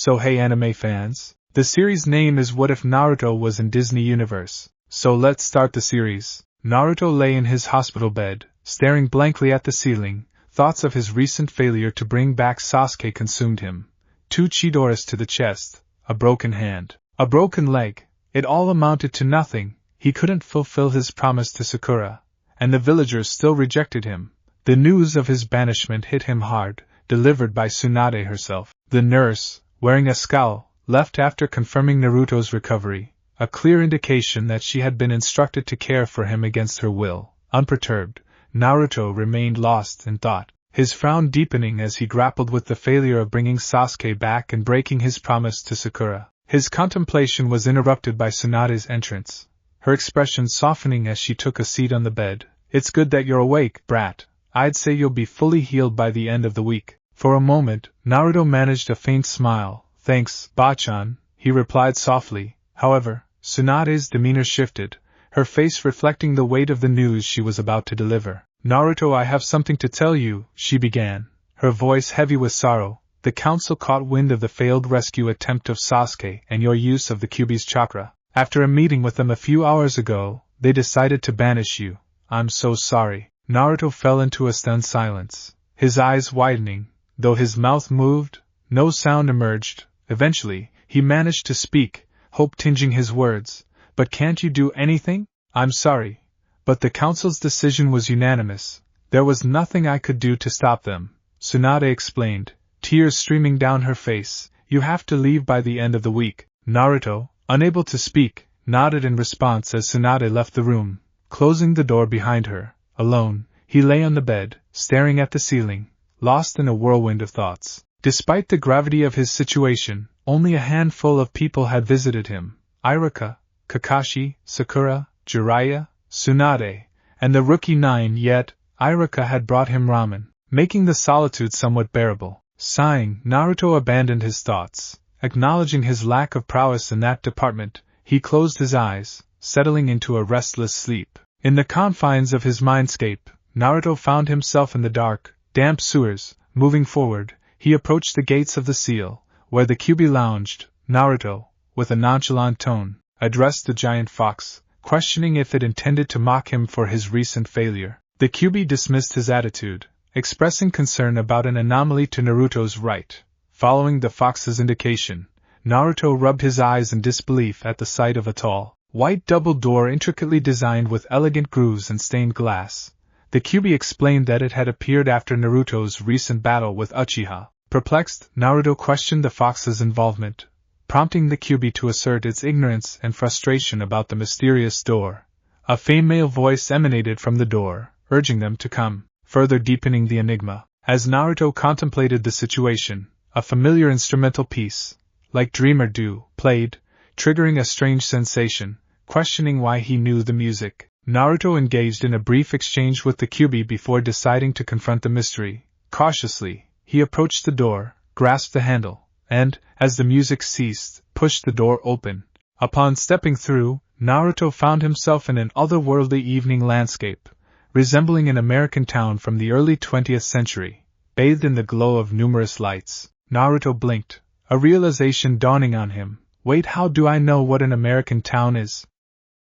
So hey anime fans, the series name is What If Naruto Was in Disney Universe, so let's start the series. Naruto lay in his hospital bed, staring blankly at the ceiling. Thoughts of his recent failure to bring back Sasuke consumed him. 2 Chidoras to the chest, a broken hand, a broken leg, it all amounted to nothing. He couldn't fulfill his promise to Sakura, and the villagers still rejected him. The news of his banishment hit him hard, delivered by Tsunade herself. The nurse, wearing a scowl, left after confirming Naruto's recovery, a clear indication that she had been instructed to care for him against her will. Unperturbed, Naruto remained lost in thought, his frown deepening as he grappled with the failure of bringing Sasuke back and breaking his promise to Sakura. His contemplation was interrupted by Tsunade's entrance, her expression softening as she took a seat on the bed. It's good that you're awake, brat. I'd say you'll be fully healed by the end of the week. For a moment, Naruto managed a faint smile. Thanks, Bachan, he replied softly. However, Tsunade's demeanor shifted, her face reflecting the weight of the news she was about to deliver. Naruto, I have something to tell you, she began, her voice heavy with sorrow. The council caught wind of the failed rescue attempt of Sasuke and your use of the Kyuubi's chakra. After a meeting with them a few hours ago, they decided to banish you. I'm so sorry. Naruto fell into a stunned silence, his eyes widening. Though his mouth moved, no sound emerged. Eventually, he managed to speak, hope tinging his words. But can't you do anything? I'm sorry, but the council's decision was unanimous. There was nothing I could do to stop them, Tsunade explained, tears streaming down her face. You have to leave by the end of the week. Naruto, unable to speak, nodded in response as Tsunade left the room, closing the door behind her. Alone, he lay on the bed, staring at the ceiling, lost in a whirlwind of thoughts. Despite the gravity of his situation, only a handful of people had visited him: Iruka, Kakashi, Sakura, Jiraiya, Tsunade, and the rookie 9. Yet, Iruka had brought him ramen, making the solitude somewhat bearable. Sighing, Naruto abandoned his thoughts. Acknowledging his lack of prowess in that department, he closed his eyes, settling into a restless sleep. In the confines of his mindscape, Naruto found himself in the dark, damp sewers. Moving forward, he approached the gates of the seal, where the Kyuubi lounged. Naruto, with a nonchalant tone, addressed the giant fox, questioning if it intended to mock him for his recent failure. The Kyuubi dismissed his attitude, expressing concern about an anomaly to Naruto's right. Following the fox's indication, Naruto rubbed his eyes in disbelief at the sight of a tall, white double door intricately designed with elegant grooves and stained glass. The Kyuubi explained that it had appeared after Naruto's recent battle with Uchiha. Perplexed, Naruto questioned the fox's involvement, prompting the Kyuubi to assert its ignorance and frustration about the mysterious door. A female voice emanated from the door, urging them to come, further deepening the enigma. As Naruto contemplated the situation, a familiar instrumental piece, like Dreamer Do, played, triggering a strange sensation. Questioning why he knew the music, Naruto engaged in a brief exchange with the Kyuubi before deciding to confront the mystery. Cautiously, he approached the door, grasped the handle, and, as the music ceased, pushed the door open. Upon stepping through, Naruto found himself in an otherworldly evening landscape, resembling an American town from the early 20th century, bathed in the glow of numerous lights. Naruto blinked, a realization dawning on him. Wait, how do I know what an American town is?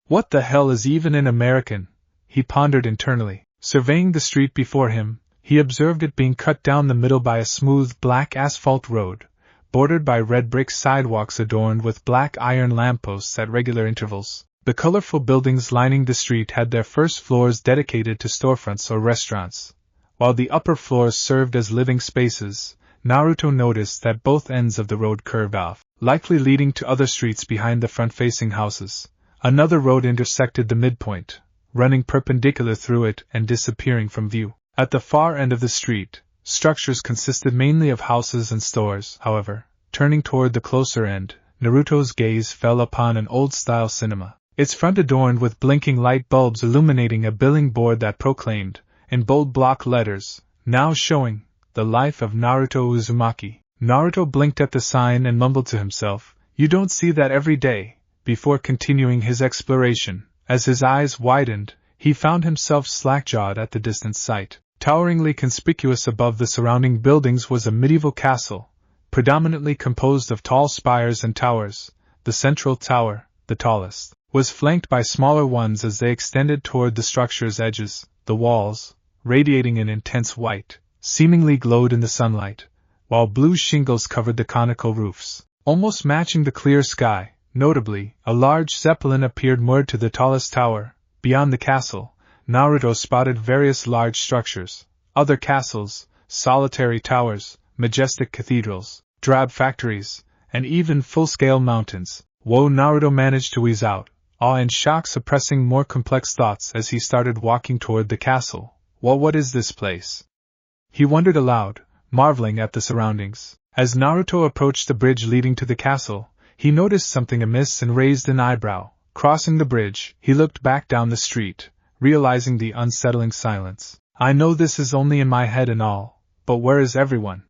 What the hell is even an American? He pondered internally. Surveying the street before him, he observed it being cut down the middle by a smooth black asphalt road, bordered by red brick sidewalks adorned with black iron lampposts at regular intervals. The colorful buildings lining the street had their first floors dedicated to storefronts or restaurants, while the upper floors served as living spaces. Naruto noticed that both ends of the road curved off, likely leading to other streets behind the front-facing houses. Another road intersected the midpoint, running perpendicular through it and disappearing from view. At the far end of the street, structures consisted mainly of houses and stores. However, turning toward the closer end, Naruto's gaze fell upon an old-style cinema, its front adorned with blinking light bulbs illuminating a billing board that proclaimed, in bold block letters, "Now showing, the life of Naruto Uzumaki." Naruto blinked at the sign and mumbled to himself, "You don't see that every day," before continuing his exploration. As his eyes widened, he found himself slack-jawed at the distant sight. Toweringly conspicuous above the surrounding buildings was a medieval castle, predominantly composed of tall spires and towers. The central tower, the tallest, was flanked by smaller ones as they extended toward the structure's edges. The walls, radiating an intense white, seemingly glowed in the sunlight, while blue shingles covered the conical roofs, almost matching the clear sky. Notably, a large zeppelin appeared moored to the tallest tower. Beyond the castle, Naruto spotted various large structures, other castles, solitary towers, majestic cathedrals, drab factories, and even full-scale mountains. Naruto managed to wheeze out, awe and shock suppressing more complex thoughts as he started walking toward the castle. What is this place? He wondered aloud, marveling at the surroundings. As Naruto approached the bridge leading to the castle, he noticed something amiss and raised an eyebrow. Crossing the bridge, he looked back down the street, realizing the unsettling silence. I know this is only in my head and all, but where is everyone?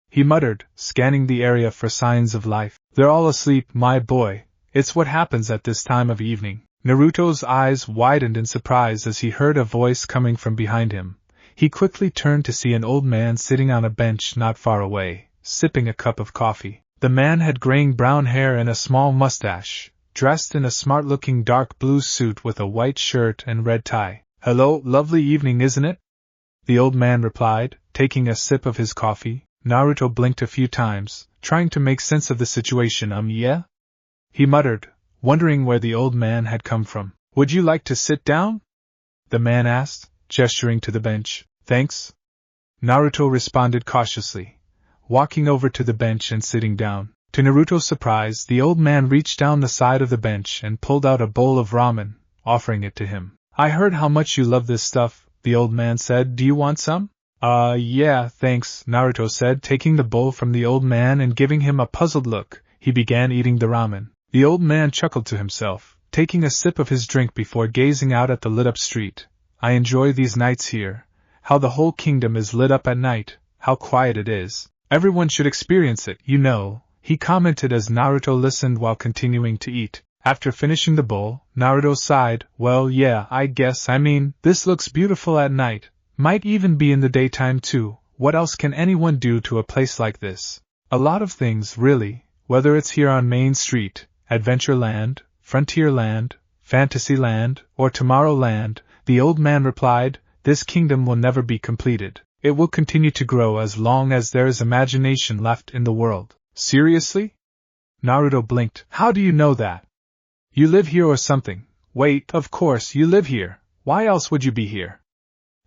He muttered, scanning the area for signs of life. They're all asleep, my boy. It's what happens at this time of evening. Naruto's eyes widened in surprise as he heard a voice coming from behind him. He quickly turned to see an old man sitting on a bench not far away, sipping a cup of coffee. The man had graying brown hair and a small mustache, dressed in a smart-looking dark blue suit with a white shirt and red tie. Hello, lovely evening, isn't it? The old man replied, taking a sip of his coffee. Naruto blinked a few times, trying to make sense of the situation. Yeah? He muttered, wondering where the old man had come from. Would you like to sit down? The man asked, gesturing to the bench. Thanks. Naruto responded cautiously, walking over to the bench and sitting down. To Naruto's surprise, the old man reached down the side of the bench and pulled out a bowl of ramen, offering it to him. I heard how much you love this stuff, the old man said. Do you want some? Yeah, thanks, Naruto said, taking the bowl from the old man and giving him a puzzled look. He began eating the ramen. The old man chuckled to himself, taking a sip of his drink before gazing out at the lit-up street. I enjoy these nights here. How the whole kingdom is lit up at night, how quiet it is. Everyone should experience it, you know, he commented as Naruto listened while continuing to eat. After finishing the bowl, Naruto sighed. Well, yeah, I guess, this looks beautiful at night. Might even be in the daytime too. What else can anyone do to a place like this? A lot of things, really, whether it's here on Main Street, Adventureland, Frontierland, Fantasyland, or Tomorrowland, the old man replied. This kingdom will never be completed. It will continue to grow as long as there is imagination left in the world. Seriously? Naruto blinked. How do you know that? You live here or something? Wait, of course you live here. Why else would you be here?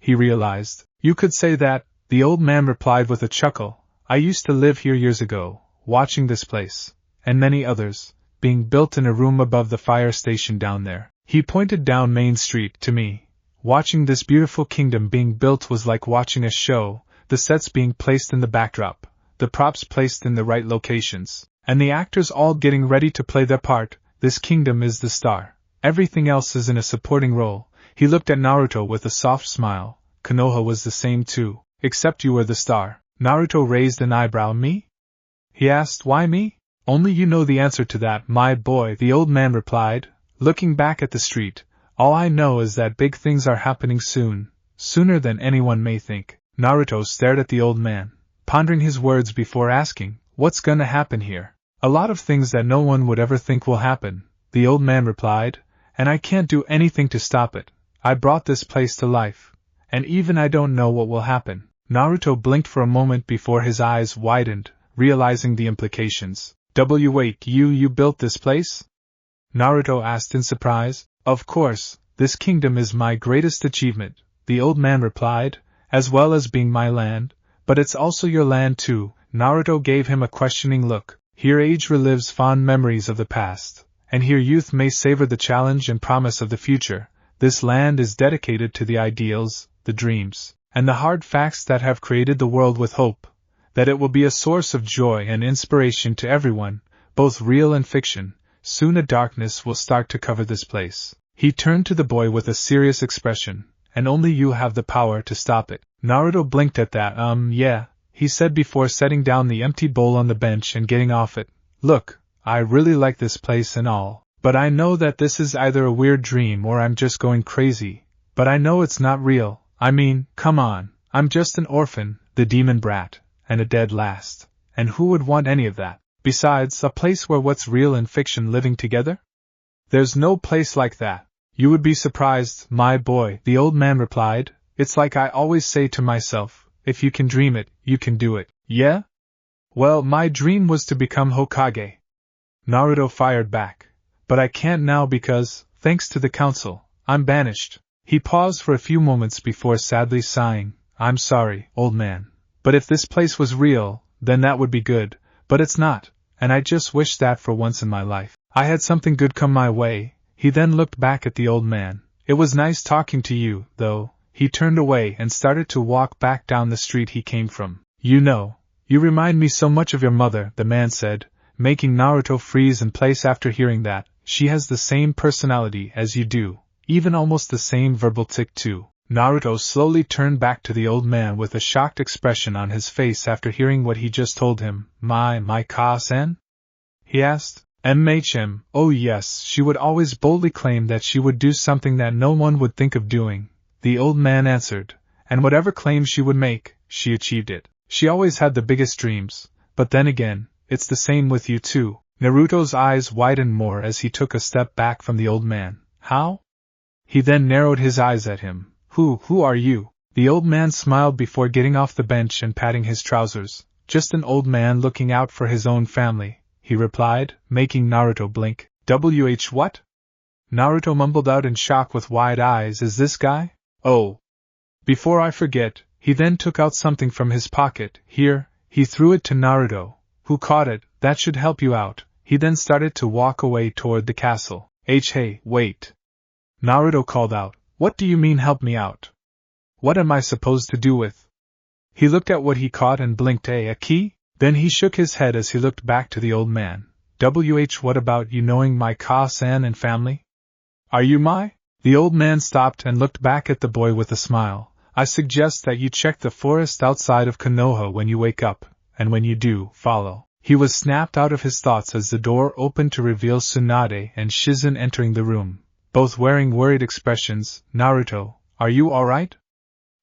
He realized. You could say that, the old man replied with a chuckle. I used to live here years ago, watching this place, and many others, being built in a room above the fire station down there. He pointed down Main Street to me. Watching this beautiful kingdom being built was like watching a show, the sets being placed in the backdrop, the props placed in the right locations, and the actors all getting ready to play their part. This kingdom is the star. Everything else is in a supporting role. He looked at Naruto with a soft smile. Konoha was the same too, except you were the star. Naruto raised an eyebrow. Me? He asked. Why me? Only you know the answer to that, my boy, the old man replied, looking back at the street. All I know is that big things are happening soon, sooner than anyone may think. Naruto stared at the old man, pondering his words before asking, what's gonna happen here? A lot of things that no one would ever think will happen, the old man replied, and I can't do anything to stop it. I brought this place to life, and even I don't know what will happen. Naruto blinked for a moment before his eyes widened, realizing the implications. Wait, you built this place? Naruto asked in surprise. Of course, this kingdom is my greatest achievement, the old man replied, as well as being my land, but it's also your land too. Naruto gave him a questioning look. Here age relives fond memories of the past, and here youth may savor the challenge and promise of the future. This land is dedicated to the ideals, the dreams, and the hard facts that have created the world with hope, that it will be a source of joy and inspiration to everyone, both real and fiction. Soon a darkness will start to cover this place. He turned to the boy with a serious expression, and only you have the power to stop it. Naruto blinked at that. Yeah, he said before setting down the empty bowl on the bench and getting off it. Look, I really like this place and all, but I know that this is either a weird dream or I'm just going crazy, but I know it's not real. Come on, I'm just an orphan, the demon brat, and a dead last. and who would want any of that? Besides, a place where what's real and fiction living together? There's no place like that. You would be surprised, my boy, the old man replied. It's like I always say to myself, if you can dream it, you can do it. Yeah? Well, my dream was to become Hokage. Naruto fired back. But I can't now because, thanks to the council, I'm banished. He paused for a few moments before sadly sighing. I'm sorry, old man. But if this place was real, then that would be good. But it's not, and I just wish that for once in my life I had something good come my way. He then looked back at the old man. It was nice talking to you, though. He turned away and started to walk back down the street he came from. You know, you remind me so much of your mother, the man said, making Naruto freeze in place after hearing that. She has the same personality as you do, even almost the same verbal tick too. Naruto slowly turned back to the old man with a shocked expression on his face after hearing what he just told him. My Ka-sen? He asked. MHM, oh yes, she would always boldly claim that she would do something that no one would think of doing, the old man answered, and whatever claim she would make, she achieved it. She always had the biggest dreams, but then again, it's the same with you too. Naruto's eyes widened more as he took a step back from the old man. How? He then narrowed his eyes at him. Who are you? The old man smiled before getting off the bench and patting his trousers. Just an old man looking out for his own family, he replied, making Naruto blink. What? Naruto mumbled out in shock with wide eyes. Is this guy? Oh. Before I forget, he then took out something from his pocket. Here, he threw it to Naruto, who caught it. That should help you out. He then started to walk away toward the castle. Hey, wait. Naruto called out. What do you mean help me out? What am I supposed to do with? He looked at what he caught and blinked. A key? Then he shook his head as he looked back to the old man. What about you knowing my Ka-san and family? Are you my? The old man stopped and looked back at the boy with a smile. I suggest that you check the forest outside of Konoha when you wake up, and when you do, follow. He was snapped out of his thoughts as the door opened to reveal Tsunade and Shizen entering the room, both wearing worried expressions. Naruto, are you alright?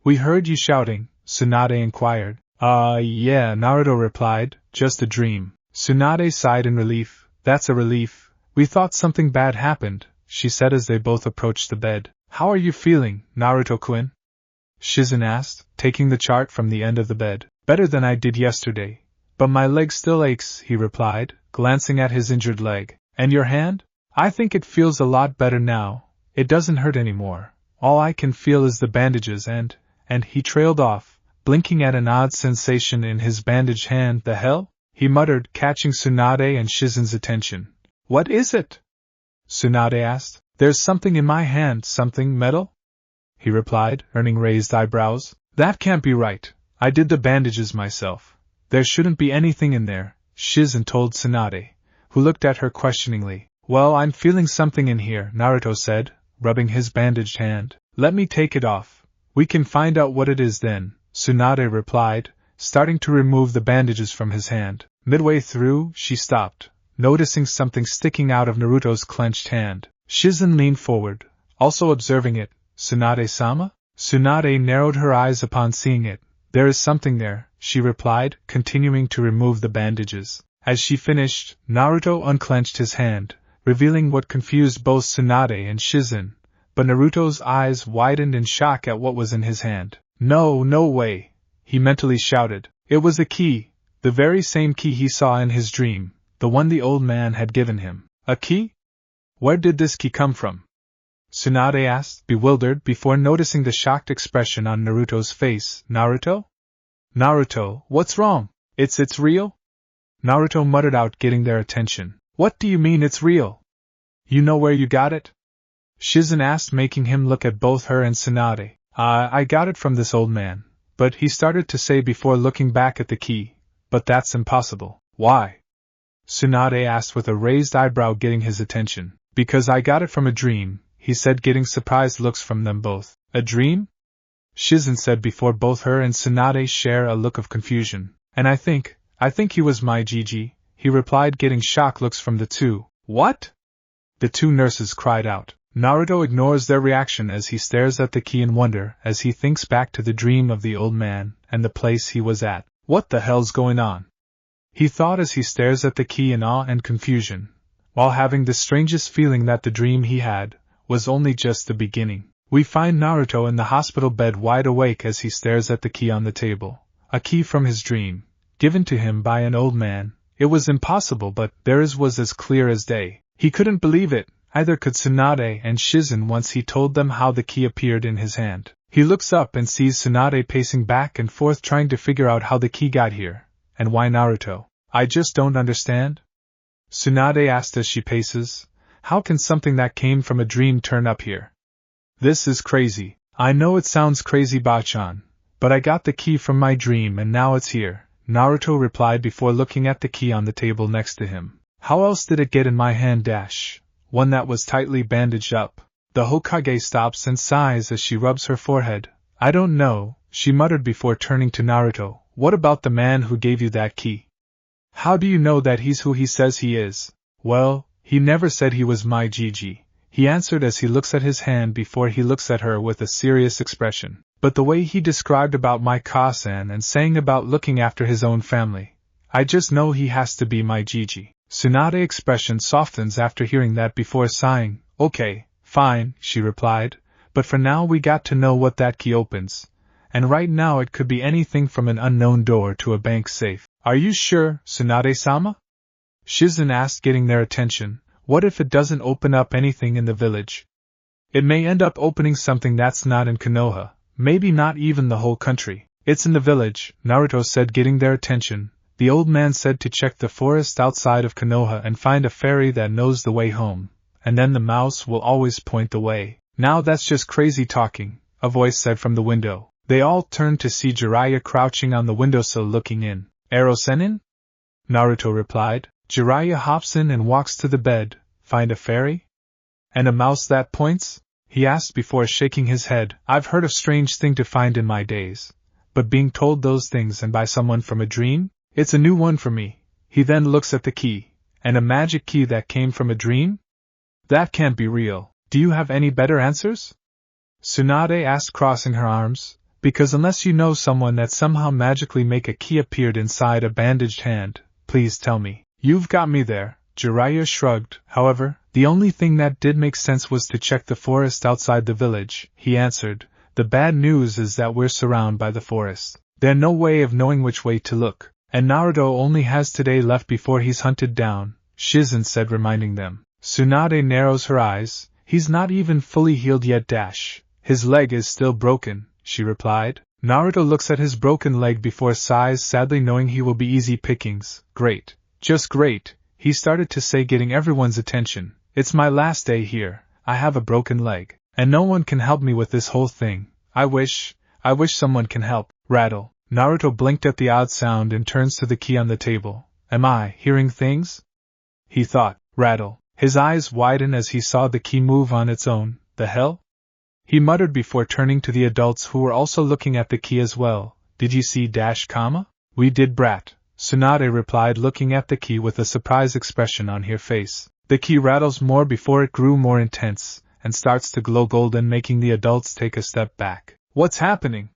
We heard you shouting, Tsunade inquired. Yeah, Naruto replied, just a dream. Tsunade sighed in relief. That's a relief. We thought something bad happened, she said as they both approached the bed. How are you feeling, Naruto-kun? Shizen asked, taking the chart from the end of the bed. Better than I did yesterday. But my leg still aches, he replied, glancing at his injured leg. And your hand? I think it feels a lot better now. It doesn't hurt anymore. All I can feel is the bandages and he trailed off, blinking at an odd sensation in his bandaged hand. The hell? He muttered, catching Tsunade and Shizen's attention. What is it? Tsunade asked. There's something in my hand. Something metal? He replied, earning raised eyebrows. That can't be right. I did the bandages myself. There shouldn't be anything in there, Shizen told Tsunade, who looked at her questioningly. Well, I'm feeling something in here, Naruto said, rubbing his bandaged hand. Let me take it off. We can find out what it is then, Tsunade replied, starting to remove the bandages from his hand. Midway through, she stopped, noticing something sticking out of Naruto's clenched hand. Shizen leaned forward, also observing it. Tsunade-sama? Tsunade narrowed her eyes upon seeing it. There is something there, she replied, continuing to remove the bandages. As she finished, Naruto unclenched his hand, revealing what confused both Tsunade and Shizen, but Naruto's eyes widened in shock at what was in his hand. No way, he mentally shouted. It was a key, the very same key he saw in his dream, the one the old man had given him. A key? Where did this key come from? Tsunade asked, bewildered before noticing the shocked expression on Naruto's face. Naruto? Naruto, what's wrong? It's real? Naruto muttered out, getting their attention. What do you mean it's real? You know where you got it? Shizen asked, making him look at both her and Tsunade. I got it from this old man, but he started to say before looking back at the key. But that's impossible. Why? Tsunade asked with a raised eyebrow, getting his attention. Because I got it from a dream, he said, getting surprised looks from them both. A dream? Shizen said before both her and Tsunade share a look of confusion. And I think he was my Gigi, he replied, getting shocked looks from the two. What? The two nurses cried out. Naruto ignores their reaction as he stares at the key in wonder as he thinks back to the dream of the old man and the place he was at. What the hell's going on? he thought as he stares at the key in awe and confusion, while having the strangest feeling that the dream he had was only just the beginning. We find Naruto in the hospital bed wide awake as he stares at the key on the table, a key from his dream, given to him by an old man. It was impossible, but theirs was as clear as day. He couldn't believe it, either could Tsunade and Shizen once he told them how the key appeared in his hand. He looks up and sees Tsunade pacing back and forth trying to figure out how the key got here, and why Naruto. I just don't understand? Tsunade asked as she paces. How can something that came from a dream turn up here? This is crazy. I know it sounds crazy, Bachan, but I got the key from my dream and now it's here, Naruto replied before looking at the key on the table next to him. How else did it get in my hand? One that was tightly bandaged up. The Hokage stops and sighs as she rubs her forehead. I don't know, she muttered before turning to Naruto. What about the man who gave you that key? How do you know that he's who he says he is? Well, he never said he was my Gigi, he answered as he looks at his hand before he looks at her with a serious expression. But the way he described about my Kasan and saying about looking after his own family, I just know he has to be my Gigi. Tsunade's expression softens after hearing that before sighing. Okay, fine, she replied, but for now we got to know what that key opens. And right now it could be anything from an unknown door to a bank safe. Are you sure, Tsunade-sama? Shizen asked, getting their attention. What if it doesn't open up anything in the village? It may end up opening something that's not in Konoha, maybe not even the whole country. It's in the village, Naruto said, getting their attention. The old man said to check the forest outside of Konoha and find a fairy that knows the way home, and then the mouse will always point the way. Now that's just crazy talking, a voice said from the window. They all turned to see Jiraiya crouching on the windowsill looking in. Ero Senin? Naruto replied. Jiraiya hops in and walks to the bed. Find a fairy? And a mouse that points? He asked before shaking his head. I've heard a strange thing to find in my days. But being told those things and by someone from a dream? It's a new one for me. He then looks at the key. And a magic key that came from a dream? That can't be real. Do you have any better answers? Tsunade asked, crossing her arms. Because unless you know someone that somehow magically make a key appeared inside a bandaged hand, please tell me. You've got me there, Jiraiya shrugged. However, the only thing that did make sense was to check the forest outside the village, he answered. The bad news is that we're surrounded by the forest. There's no way of knowing which way to look, and Naruto only has today left before he's hunted down, Shizen said, reminding them. Tsunade narrows her eyes. He's not even fully healed yet. His leg is still broken, she replied. Naruto looks at his broken leg before sighs sadly, knowing he will be easy pickings. Great. Just great, he started to say, getting everyone's attention. It's my last day here. I have a broken leg, and no one can help me with this whole thing. I wish someone can help. Rattle. Naruto blinked at the odd sound and turns to the key on the table. Am I hearing things? He thought. Rattle. His eyes widen as he saw the key move on its own. The hell? He muttered before turning to the adults who were also looking at the key as well. Did you see ? We did, brat. Tsunade replied, looking at the key with a surprised expression on her face. The key rattles more before it grew more intense, and starts to glow golden, making the adults take a step back. What's happening?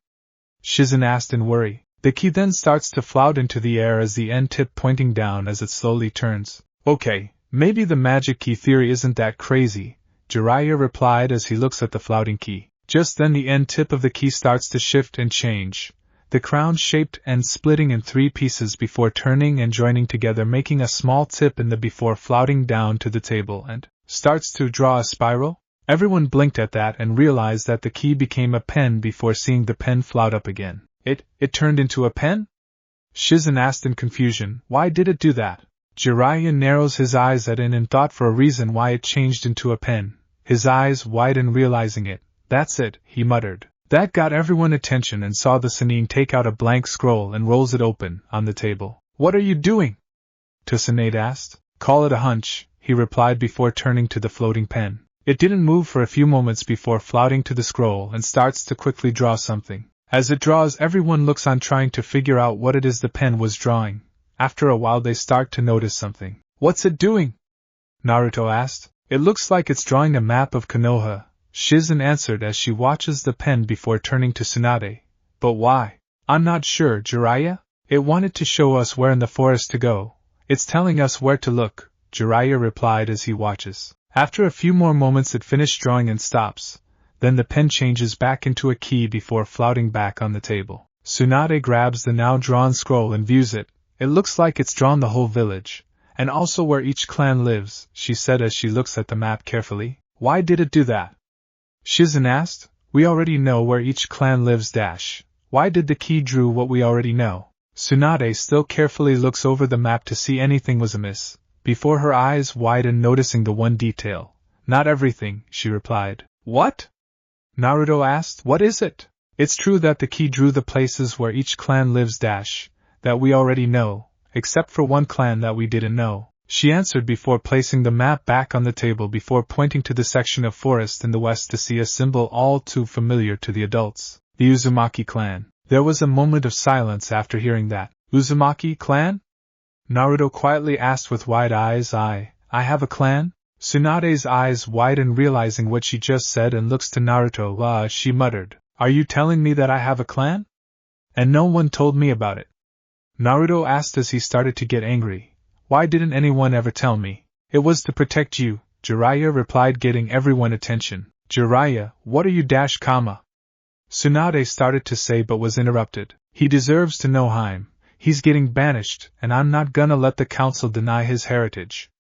Shizen asked in worry. The key then starts to float into the air as the end tip pointing down as it slowly turns. Okay, maybe the magic key theory isn't that crazy, Jiraiya replied as he looks at the floating key. Just then the end tip of the key starts to shift and change. The crown-shaped end splitting in 3 pieces before turning and joining together, making a small tip in the before floating down to the table and starts to draw a spiral. Everyone blinked at that and realized that the key became a pen before seeing the pen float up again. It turned into a pen? Shizen asked in confusion. Why did it do that? Jiraiya narrows his eyes at it in thought for a reason why it changed into a pen. His eyes widen, realizing it. That's it, he muttered. That got everyone's attention and saw the Sannin take out a blank scroll and rolls it open on the table. What are you doing? Tsunade asked. Call it a hunch, he replied before turning to the floating pen. It didn't move for a few moments before floating to the scroll and starts to quickly draw something. As it draws, everyone looks on trying to figure out what it is the pen was drawing. After a while they start to notice something. What's it doing? Naruto asked. It looks like it's drawing a map of Konoha, Shizen answered as she watches the pen before turning to Tsunade. But why? I'm not sure, Jiraiya. It wanted to show us where in the forest to go. It's telling us where to look, Jiraiya replied as he watches. After a few more moments it finished drawing and stops. Then the pen changes back into a key before flouting back on the table. Tsunade grabs the now drawn scroll and views it. It looks like it's drawn the whole village. And also where each clan lives, she said as she looks at the map carefully. Why did it do that? Shizen asked. We already know where each clan lives dash. Why did the key drew what we already know? Tsunade still carefully looks over the map to see anything was amiss, before her eyes widen noticing the one detail. Not everything, she replied. What? Naruto asked. What is it? It's true that the key drew the places where each clan lives dash, that we already know, except for one clan that we didn't know, she answered before placing the map back on the table before pointing to the section of forest in the west to see a symbol all too familiar to the adults, the Uzumaki clan. There was a moment of silence after hearing that. Uzumaki clan? Naruto quietly asked with wide eyes. I have a clan? Tsunade's eyes widen realizing what she just said and looks to Naruto. She muttered. Are you telling me that I have a clan? And no one told me about it? Naruto asked as he started to get angry. Why didn't anyone ever tell me? It was to protect you, Jiraiya replied, getting everyone attention. Jiraiya, what are you dash comma? Tsunade started to say but was interrupted. He deserves to know Heim. He's getting banished, and I'm not gonna let the council deny his heritage.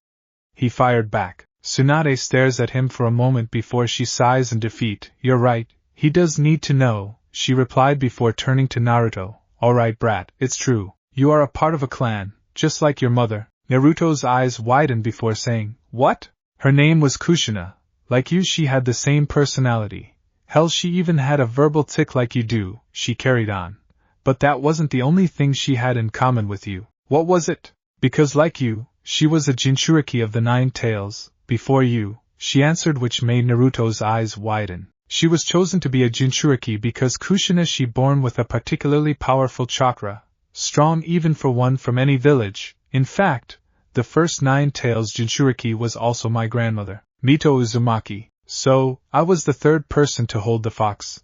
He fired back. Tsunade stares at him for a moment before she sighs in defeat. You're right, he does need to know, she replied before turning to Naruto. Alright brat, it's true. You are a part of a clan, just like your mother. Naruto's eyes widened before saying, What? Her name was Kushina. Like you, she had the same personality. Hell, she even had a verbal tick like you do, she carried on. But that wasn't the only thing she had in common with you. What was it? Because like you, she was a Jinchuriki of the 9 tails, before you, she answered, which made Naruto's eyes widen. She was chosen to be a Jinchuriki because Kushina she born with a particularly powerful chakra, strong even for one from any village. In fact, the first 9 tails Jinchuriki was also my grandmother, Mito Uzumaki. So, I was the third person to hold the fox.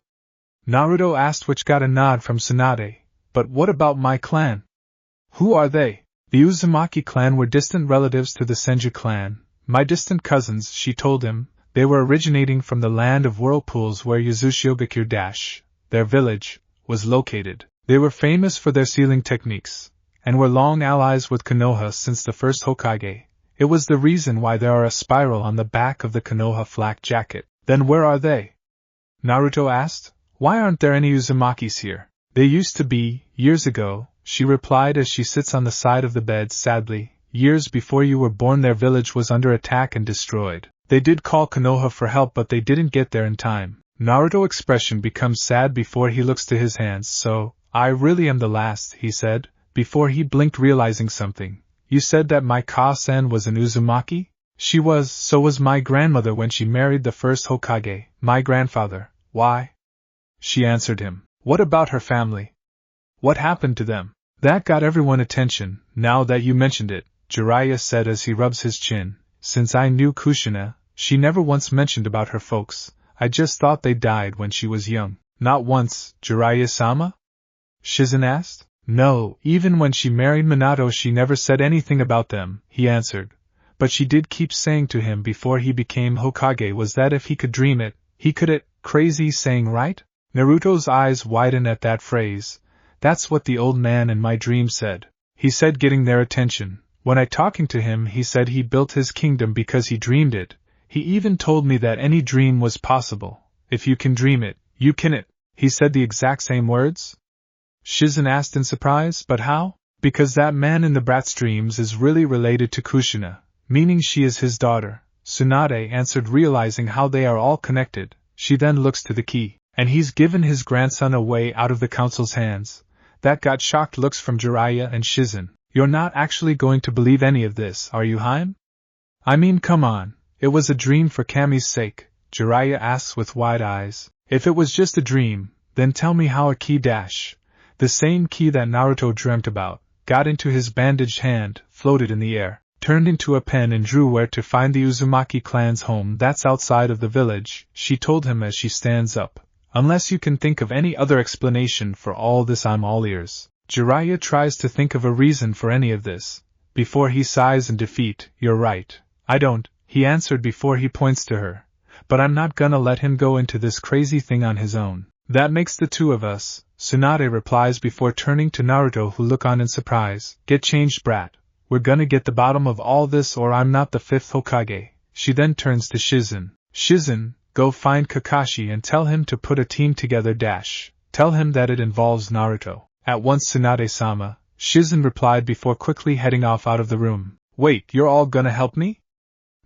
Naruto asked, which got a nod from Tsunade. But what about my clan? Who are they? The Uzumaki clan were distant relatives to the Senju clan, my distant cousins, she told him. They were originating from the land of whirlpools where Yuzushiobikure their village, was located. They were famous for their sealing techniques, and were long allies with Konoha since the first Hokage. It was the reason why there are a spiral on the back of the Konoha flak jacket. Then where are they? Naruto asked. Why aren't there any Uzumakis here? They used to be, years ago, she replied as she sits on the side of the bed sadly. Years before you were born their village was under attack and destroyed. They did call Konoha for help but they didn't get there in time. Naruto's expression becomes sad before he looks to his hands. So, I really am the last, he said, before he blinked realizing something. You said that my Ka-sen was an Uzumaki? She was, so was my grandmother when she married the first Hokage, my grandfather. Why? She answered him. What about her family? What happened to them? That got everyone attention, now that you mentioned it, Jiraiya said as he rubs his chin. Since I knew Kushina, she never once mentioned about her folks. I just thought they died when she was young. Not once, Jiraiya-sama? Shizen asked. No, even when she married Minato she never said anything about them, he answered. But she did keep saying to him before he became Hokage was that if he could dream it, he could it. Crazy saying, right? Naruto's eyes widened at that phrase. That's what the old man in my dream said. He said, getting their attention. When I talking to him he said he built his kingdom because he dreamed it. He even told me that any dream was possible. If you can dream it, you can it. He said the exact same words? Shizen asked in surprise, but how? Because that man in the brat's dreams is really related to Kushina, meaning she is his daughter. Tsunade answered, realizing how they are all connected. She then looks to the key, and he's given his grandson away out of the council's hands. That got shocked looks from Jiraiya and Shizen. You're not actually going to believe any of this, are you, Heim? I mean, come on, it was a dream for Kami's sake, Jiraiya asks with wide eyes. If it was just a dream, then tell me how a key dash. The same key that Naruto dreamt about, got into his bandaged hand, floated in the air, turned into a pen and drew where to find the Uzumaki clan's home that's outside of the village, she told him as she stands up. Unless you can think of any other explanation for all this I'm all ears. Jiraiya tries to think of a reason for any of this. Before he sighs in defeat, "You're right. I don't," he answered before he points to her. "But I'm not gonna let him go into this crazy thing on his own. That makes the two of us," Tsunade replies before turning to Naruto, who look on in surprise. "Get changed, brat. We're gonna get the bottom of all this or I'm not the 5th Hokage." She then turns to Shizen. "Shizen, go find Kakashi and tell him to put a team together Tell him that it involves Naruto." "At once, Tsunade-sama," Shizen replied before quickly heading off out of the room. "Wait, you're all gonna help me?"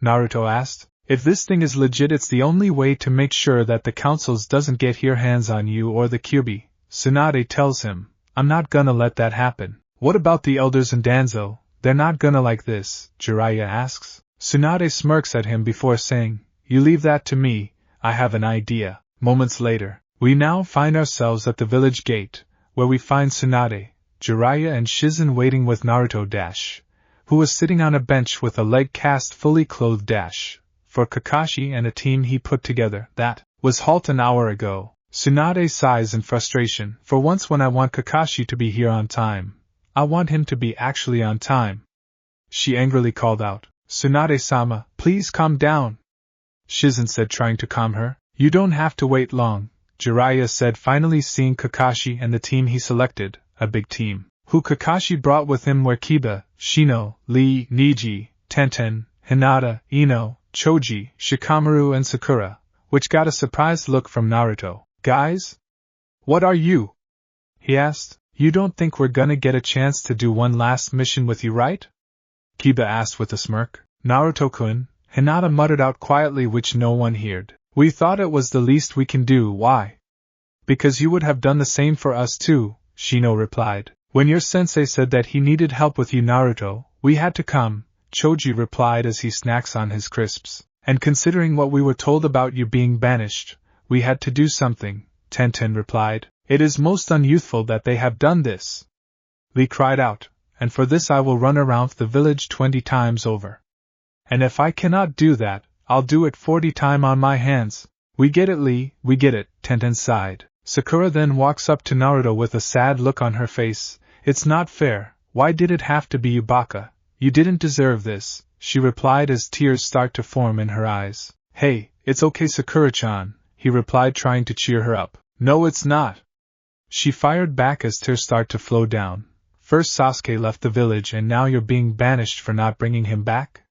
Naruto asked. "If this thing is legit, it's the only way to make sure that the councils doesn't get their hands on you or the Kyuubi," Tsunade tells him. "I'm not gonna let that happen." "What about the elders and Danzo? They're not gonna like this?" Jiraiya asks. Tsunade smirks at him before saying, "You leave that to me, I have an idea." Moments later, we now find ourselves at the village gate, where we find Tsunade, Jiraiya and Shizen waiting with Naruto who was sitting on a bench with a leg cast fully clothed for Kakashi and a team he put together. "That was halt an hour ago." Tsunade sighs in frustration. "For once when I want Kakashi to be here on time, I want him to be actually on time." She angrily called out, "Tsunade-sama, please calm down." Shizen said, trying to calm her. "You don't have to wait long," Jiraiya said, finally seeing Kakashi and the team he selected, a big team, who Kakashi brought with him were Kiba, Shino, Lee, Niji, Tenten, Hinata, Ino, Choji, Shikamaru and Sakura, which got a surprised look from Naruto. "Guys? What are you?" he asked. "You don't think we're gonna get a chance to do one last mission with you, right?" Kiba asked with a smirk. "Naruto-kun," Hinata muttered out quietly, which no one heard. "We thought it was the least we can do." "Why?" "Because you would have done the same for us too," Shino replied. "When your sensei said that he needed help with you, Naruto, we had to come," Choji replied as he snacks on his crisps. "And considering what we were told about you being banished, we had to do something," Tenten replied. "It is most unyouthful that they have done this," Lee cried out, "and for this I will run around the village 20 times over. And if I cannot do that, I'll do it 40 times on my hands." "We get it, Lee, we get it," Tenten sighed. Sakura then walks up to Naruto with a sad look on her face. "It's not fair. Why did it have to be you, Baka? You didn't deserve this," she replied as tears start to form in her eyes. "Hey, it's okay, Sakura-chan," he replied, trying to cheer her up. "No, it's not," she fired back as tears start to flow down. "First Sasuke left the village and now you're being banished for not bringing him back?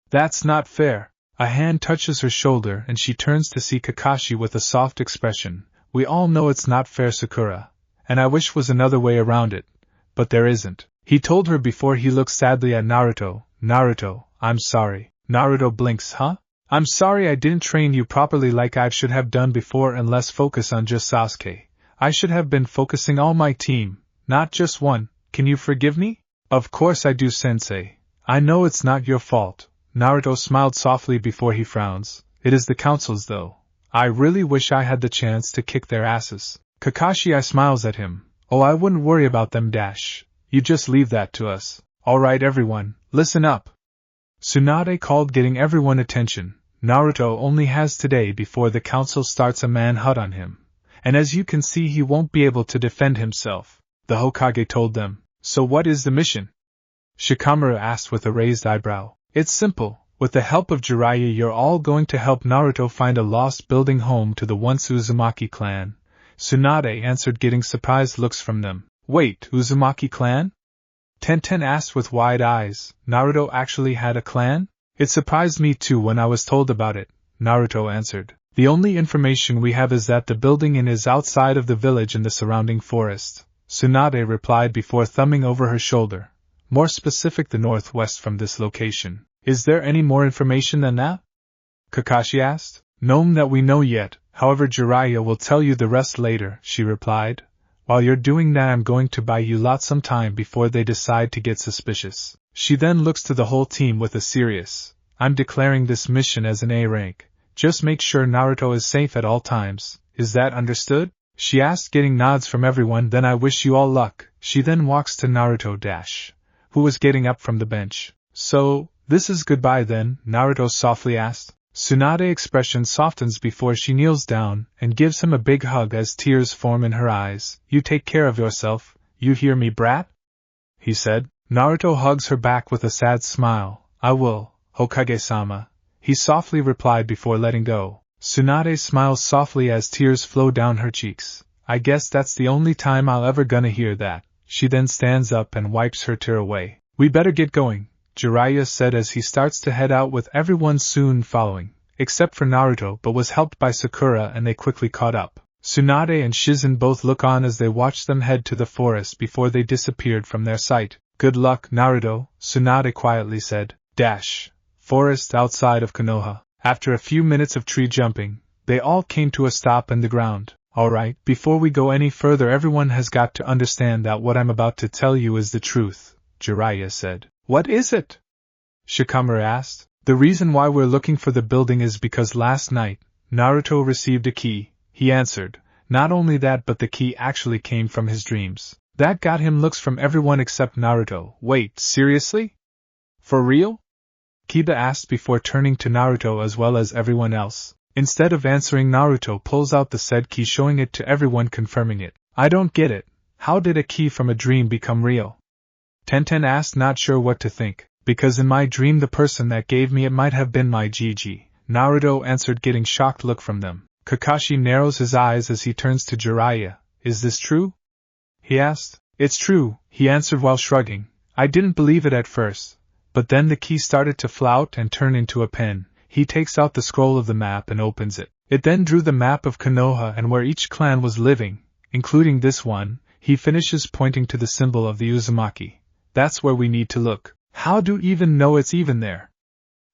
That's not fair." A hand touches her shoulder and she turns to see Kakashi with a soft expression. "We all know it's not fair, Sakura, and I wish was another way around it, but there isn't," he told her before he looked sadly at Naruto. "Naruto, I'm sorry." Naruto blinks. "Huh? I'm sorry I didn't train you properly like I should have done before and less focus on just Sasuke. I should have been focusing all my team, not just one. Can you forgive me?" "Of course I do, sensei. I know it's not your fault." Naruto smiled softly before he frowns. "It is the council's though. I really wish I had the chance to kick their asses." Kakashi smiles at him. "Oh, I wouldn't worry about them You just leave that to us." "Alright everyone, listen up," Tsunade called, getting everyone attention. "Naruto only has today before the council starts a manhunt on him. And as you can see, he won't be able to defend himself," the Hokage told them. "So what is the mission?" Shikamaru asked with a raised eyebrow. "It's simple. With the help of Jiraiya, you're all going to help Naruto find a lost building home to the once Uzumaki clan," Tsunade answered, getting surprised looks from them. "Wait, Uzumaki clan?" Tenten asked with wide eyes. "Naruto actually had a clan?" "It surprised me too when I was told about it," Naruto answered. "The only information we have is that the building is outside of the village in the surrounding forest," Tsunade replied before thumbing over her shoulder. "More specific, the northwest from this location." "Is there any more information than that?" Kakashi asked. "None that we know yet, however Jiraiya will tell you the rest later," she replied. "While you're doing that, I'm going to buy you lot some time before they decide to get suspicious." She then looks to the whole team with a serious, "I'm declaring this mission as an A rank. Just make sure Naruto is safe at all times. Is that understood?" she asked, getting nods from everyone. "Then I wish you all luck." She then walks to Naruto who was getting up from the bench. "So, this is goodbye then?" Naruto softly asked. Tsunade's expression softens before she kneels down and gives him a big hug as tears form in her eyes. "You take care of yourself, You hear me, brat? He said. Naruto hugs her back with a sad smile. I will, Hokage-sama, he softly replied before letting go. Tsunade smiles softly as tears flow down her cheeks. I guess that's the only time I'll ever gonna hear that. She then stands up and wipes her tear away. We better get going, Jiraiya said as he starts to head out with everyone soon following, except for Naruto, but was helped by Sakura and they quickly caught up. Tsunade and Shizen both look on as they watch them head to the forest before they disappeared from their sight. Good luck, Naruto, Tsunade quietly said. Forest outside of Konoha. After a few minutes of tree jumping, they all came to a stop in the ground. Alright, before we go any further, everyone has got to understand that what I'm about to tell you is the truth, Jiraiya said. What is it? Shikamaru asked. The reason why we're looking for the building is because last night, Naruto received a key, he answered. Not only that, but the key actually came from his dreams. That got him looks from everyone except Naruto. Wait, seriously? For real? Kiba asked before turning to Naruto as well as everyone else. Instead of answering, Naruto pulls out the said key, showing it to everyone, confirming it. I don't get it. How did a key from a dream become real? Tenten asked, not sure what to think. Because in my dream the person that gave me it might have been my Gigi, Naruto answered, getting shocked look from them. Kakashi narrows his eyes as he turns to Jiraiya. Is this true? He asked. It's true, he answered while shrugging. I didn't believe it at first, but then the key started to flout and turn into a pen. He takes out the scroll of the map and opens it. It then drew the map of Konoha and where each clan was living, including this one. He finishes pointing to the symbol of the Uzumaki. That's where we need to look. How do you even know it's even there?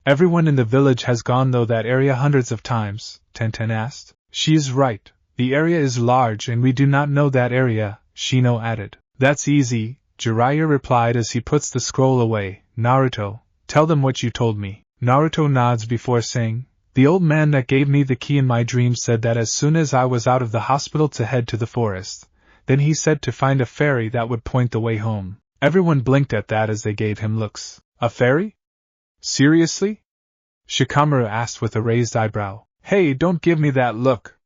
Everyone in the village has gone though that area hundreds of times, Tenten asked. She is right. The area is large and we do not know that area, Shino added. That's easy, Jiraiya replied as he puts the scroll away. Naruto, tell them what you told me. Naruto nods before saying, the old man that gave me the key in my dream said that as soon as I was out of the hospital to head to the forest. Then he said to find a fairy that would point the way home. Everyone blinked at that as they gave him looks. A fairy? Seriously? Shikamaru asked with a raised eyebrow. Hey, don't give me that look!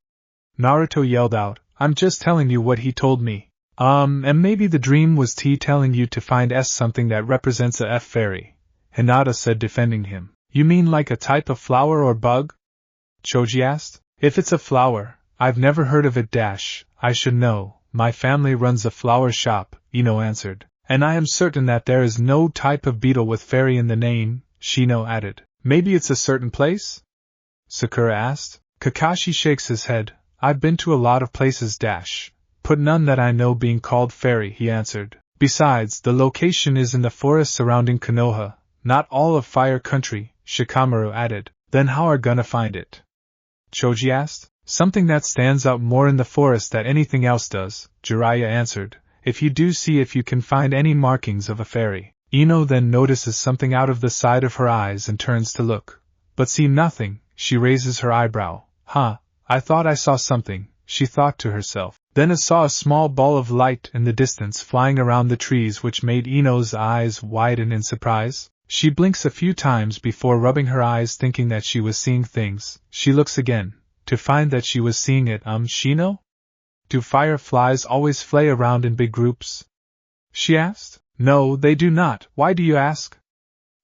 Naruto yelled out, I'm just telling you what he told me. And maybe the dream was T telling you to find something that represents a F fairy, Hinata said, defending him. You mean like a type of flower or bug? Choji asked. If it's a flower, I've never heard of it. I should know, my family runs a flower shop, Ino answered. And I am certain that there is no type of beetle with fairy in the name, Shino added. Maybe it's a certain place? Sakura asked. Kakashi shakes his head. I've been to a lot of places but none that I know being called fairy, he answered. Besides, the location is in the forest surrounding Konoha, not all of Fire Country, Shikamaru added. Then how are gonna find it? Choji asked. Something that stands out more in the forest than anything else does, Jiraiya answered. If you do, see if you can find any markings of a fairy. Ino then notices something out of the side of her eyes and turns to look. But see nothing, she raises her eyebrow. I thought I saw something, she thought to herself. Then I saw a small ball of light in the distance flying around the trees, which made Ino's eyes widen in surprise. She blinks a few times before rubbing her eyes, thinking that she was seeing things. She looks again, to find that she was seeing it. Shino? Do fireflies always fly around in big groups? She asked. No, they do not. Why do you ask?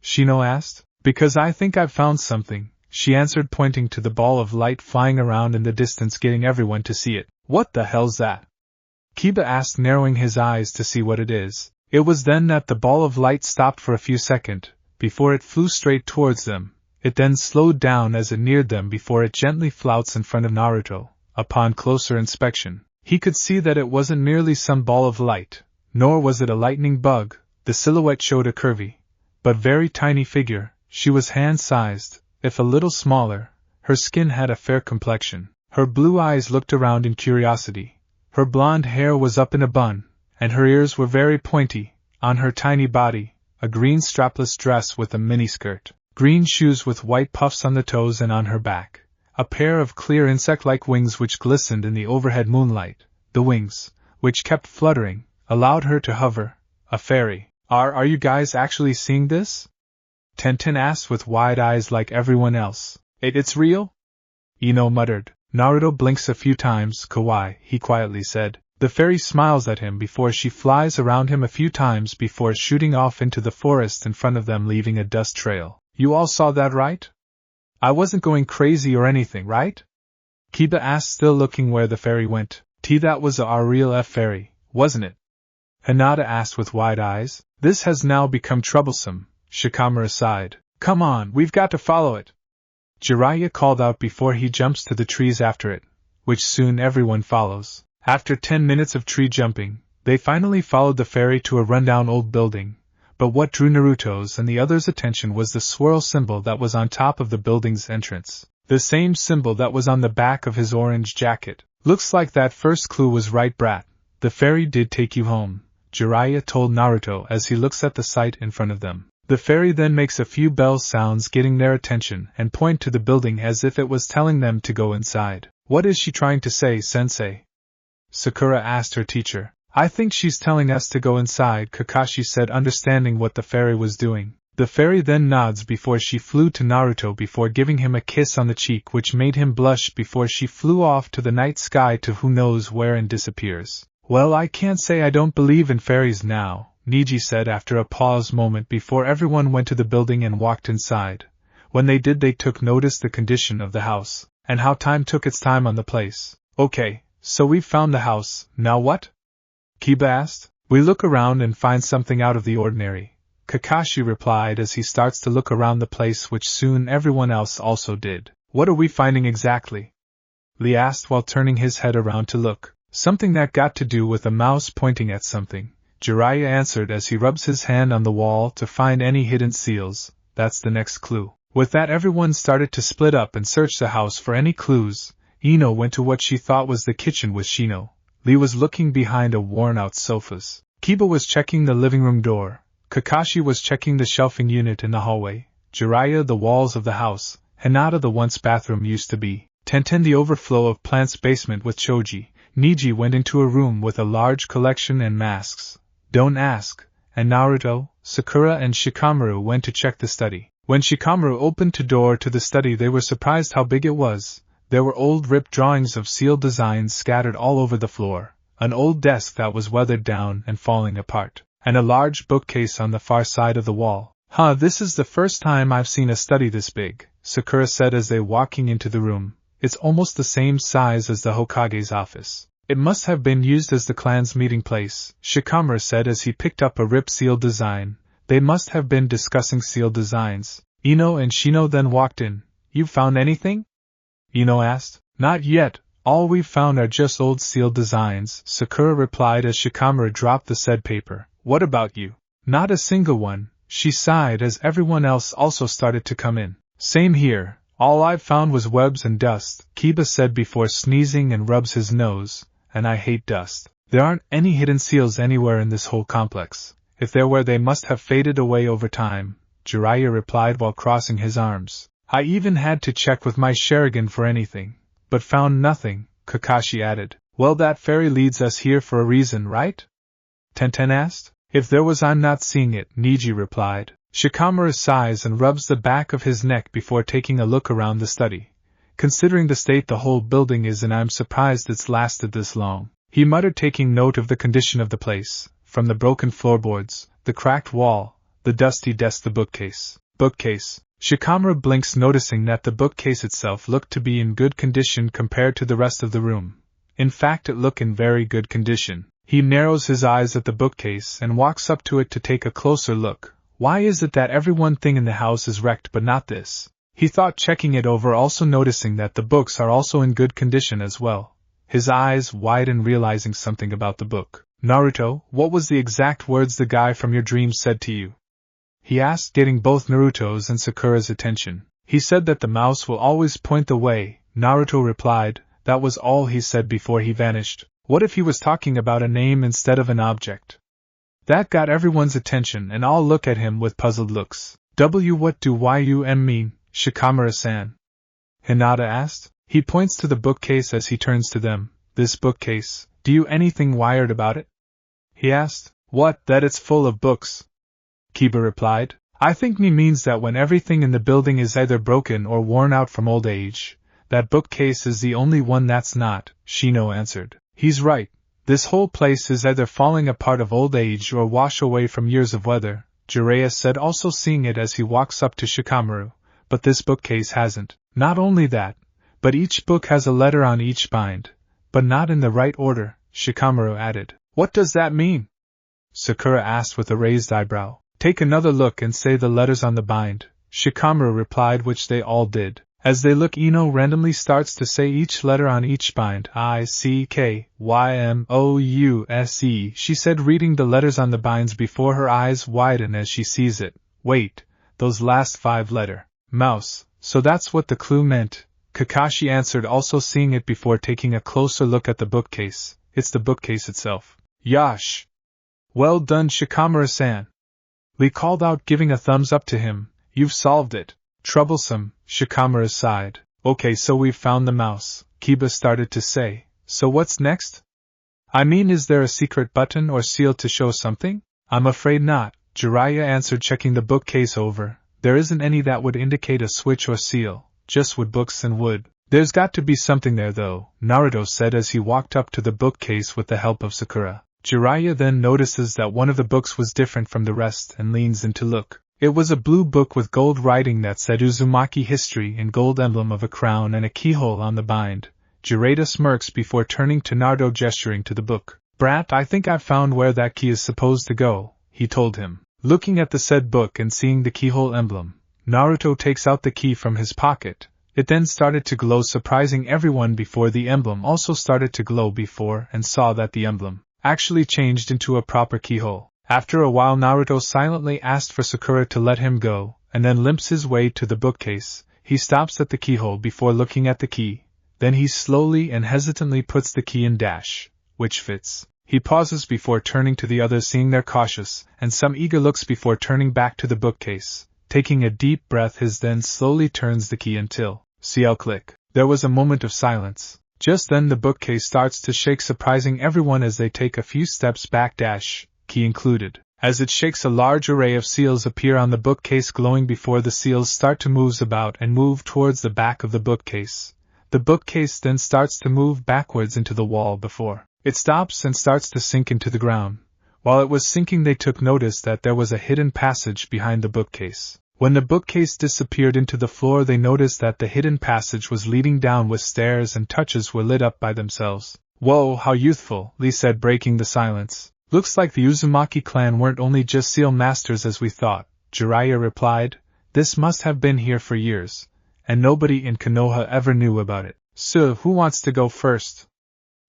Shino asked. Because I think I've found something, she answered, pointing to the ball of light flying around in the distance, getting everyone to see it. What the hell's that? Kiba asked, narrowing his eyes to see what it is. It was then that the ball of light stopped for a few seconds, before it flew straight towards them. It then slowed down as it neared them before it gently floats in front of Naruto. Upon closer inspection, he could see that it wasn't merely some ball of light, nor was it a lightning bug. The silhouette showed a curvy, but very tiny figure. She was hand-sized, if a little smaller. Her skin had a fair complexion. Her blue eyes looked around in curiosity. Her blonde hair was up in a bun, and her ears were very pointy. On her tiny body, a green strapless dress with a miniskirt, green shoes with white puffs on the toes, and on her back, a pair of clear insect-like wings which glistened in the overhead moonlight. The wings, which kept fluttering, allowed her to hover. A fairy. Are you guys actually seeing this? Tenten asked with wide eyes like everyone else. It's real? Ino muttered. Naruto blinks a few times. Kawaii, he quietly said. The fairy smiles at him before she flies around him a few times before shooting off into the forest in front of them, leaving a dust trail. You all saw that, right? I wasn't going crazy or anything, right? Kiba asked, still looking where the fairy went. That was our real fairy, wasn't it? Hinata asked with wide eyes. This has now become troublesome, Shikamaru sighed. Come on, we've got to follow it. Jiraiya called out before he jumps to the trees after it, which soon everyone follows. After 10 minutes of tree jumping, they finally followed the fairy to a rundown old building, but what drew Naruto's and the others' attention was the swirl symbol that was on top of the building's entrance. The same symbol that was on the back of his orange jacket. Looks like that first clue was right, brat. The fairy did take you home, Jiraiya told Naruto as he looks at the sight in front of them. The fairy then makes a few bell sounds, getting their attention, and point to the building as if it was telling them to go inside. What is she trying to say, sensei? Sakura asked her teacher. I think she's telling us to go inside, Kakashi said, understanding what the fairy was doing. The fairy then nods before she flew to Naruto before giving him a kiss on the cheek, which made him blush before she flew off to the night sky to who knows where and disappears. Well, I can't say I don't believe in fairies now, Neji said after a pause moment before everyone went to the building and walked inside. When they did, they took notice the condition of the house, and how time took its time on the place. Okay, so we've found the house, now what? Kiba asked. We look around and find something out of the ordinary, Kakashi replied as he starts to look around the place, which soon everyone else also did. What are we finding exactly? Lee asked while turning his head around to look. Something that got to do with a mouse pointing at something, Jiraiya answered as he rubs his hand on the wall to find any hidden seals. That's the next clue. With that, everyone started to split up and search the house for any clues. Ino went to what she thought was the kitchen with Shino. Lee was looking behind a worn-out sofas. Kiba was checking the living room door. Kakashi was checking the shelving unit in the hallway. Jiraiya the walls of the house. Hinata the once bathroom used to be. Tenten the overflow of plants basement with Choji. Neji went into a room with a large collection and masks. Don't ask. And Naruto, Sakura and Shikamaru went to check the study. When Shikamaru opened the door to the study, they were surprised how big it was. There were old ripped drawings of seal designs scattered all over the floor, an old desk that was weathered down and falling apart, and a large bookcase on the far side of the wall. This is the first time I've seen a study this big, Sakura said as they walking into the room. It's almost the same size as the Hokage's office. It must have been used as the clan's meeting place, Shikamaru said as he picked up a ripped seal design. They must have been discussing seal designs. Ino and Shino then walked in. You found anything? Ino asked. Not yet, all we've found are just old seal designs, Sakura replied as Shikamaru dropped the said paper. What about you? Not a single one, she sighed as everyone else also started to come in. Same here, all I've found was webs and dust, Kiba said before sneezing and rubs his nose, and I hate dust. There aren't any hidden seals anywhere in this whole complex. If there were, they must have faded away over time, Jiraiya replied while crossing his arms. I even had to check with my Sharingan for anything, but found nothing, Kakashi added. Well, that fairy leads us here for a reason, right? Tenten asked. If there was, I'm not seeing it, Neji replied. Shikamaru sighs and rubs the back of his neck before taking a look around the study. Considering the state the whole building is in, I'm surprised it's lasted this long, he muttered, taking note of the condition of the place, from the broken floorboards, the cracked wall, the dusty desk, the bookcase. Bookcase. Shikamaru blinks, noticing that the bookcase itself looked to be in good condition compared to the rest of the room. In fact, it looked in very good condition. He narrows his eyes at the bookcase and walks up to it to take a closer look. Why is it that every one thing in the house is wrecked but not this? He thought, checking it over, also noticing that the books are also in good condition as well. His eyes widen, realizing something about the book. Naruto, what was the exact words the guy from your dreams said to you? He asked, getting both Naruto's and Sakura's attention. He said that the mouse will always point the way, Naruto replied. That was all he said before he vanished. What if he was talking about a name instead of an object? That got everyone's attention and all look at him with puzzled looks. What do YUM mean, Shikamaru-san? Hinata asked. He points to the bookcase as he turns to them. This bookcase, do you anything wired about it? He asked. What, that it's full of books? Kiba replied. I think he means that when everything in the building is either broken or worn out from old age, that bookcase is the only one that's not, Shino answered. He's right, This whole place is either falling apart of old age or wash away from years of weather, Jiraiya said, also seeing it as he walks up to Shikamaru. But this bookcase hasn't. Not only that, but each book has a letter on each bind. But not in the right order, Shikamaru added. What does that mean? Sakura asked with a raised eyebrow. Take another look and say the letters on the bind, Shikamaru replied, which they all did. As they look, Ino randomly starts to say each letter on each bind. I-C-K-Y-M-O-U-S-E, she said, reading the letters on the binds before her eyes widen as she sees it. Wait, those last 5 letter. Mouse, so that's what the clue meant, Kakashi answered, also seeing it before taking a closer look at the bookcase. It's the bookcase itself. Yash! Well done, Shikamaru-san. Lee called out, giving a thumbs up to him. You've solved it. Troublesome, Shikamaru sighed. Okay, so we've found the mouse, Kiba started to say. So what's next? I mean, is there a secret button or seal to show something? I'm afraid not, Jiraiya answered, checking the bookcase over. There isn't any that would indicate a switch or seal, just wood, books and wood. There's got to be something there though, Naruto said as he walked up to the bookcase with the help of Sakura. Jiraiya then notices that one of the books was different from the rest and leans in to look. It was a blue book with gold writing that said Uzumaki history and gold emblem of a crown and a keyhole on the bind. Jiraiya smirks before turning to Naruto, gesturing to the book. Brat, I think I've found where that key is supposed to go, he told him. Looking at the said book and seeing the keyhole emblem, Naruto takes out the key from his pocket. It then started to glow, surprising everyone before the emblem also started to glow before and saw that the emblem actually changed into a proper keyhole. After a while, Naruto silently asked for Sakura to let him go, and then limps his way to the bookcase. He stops at the keyhole before looking at the key. Then he slowly and hesitantly puts the key in dash, which fits. He pauses before turning to the others, seeing their cautious and some eager looks before turning back to the bookcase. Taking a deep breath, his then slowly turns the key until CL click. There was a moment of silence. Just then the bookcase starts to shake, surprising everyone as they take a few steps back, dash, key included. As it shakes, a large array of seals appear on the bookcase, glowing before the seals start to move about and move towards the back of the bookcase. The bookcase then starts to move backwards into the wall before it stops and starts to sink into the ground. While it was sinking, they took notice that there was a hidden passage behind the bookcase. When the bookcase disappeared into the floor, they noticed that the hidden passage was leading down with stairs and touches were lit up by themselves. Whoa, how youthful, Lee said, breaking the silence. Looks like the Uzumaki clan weren't only just seal masters as we thought, Jiraiya replied. This must have been here for years, and nobody in Konoha ever knew about it. So, who wants to go first?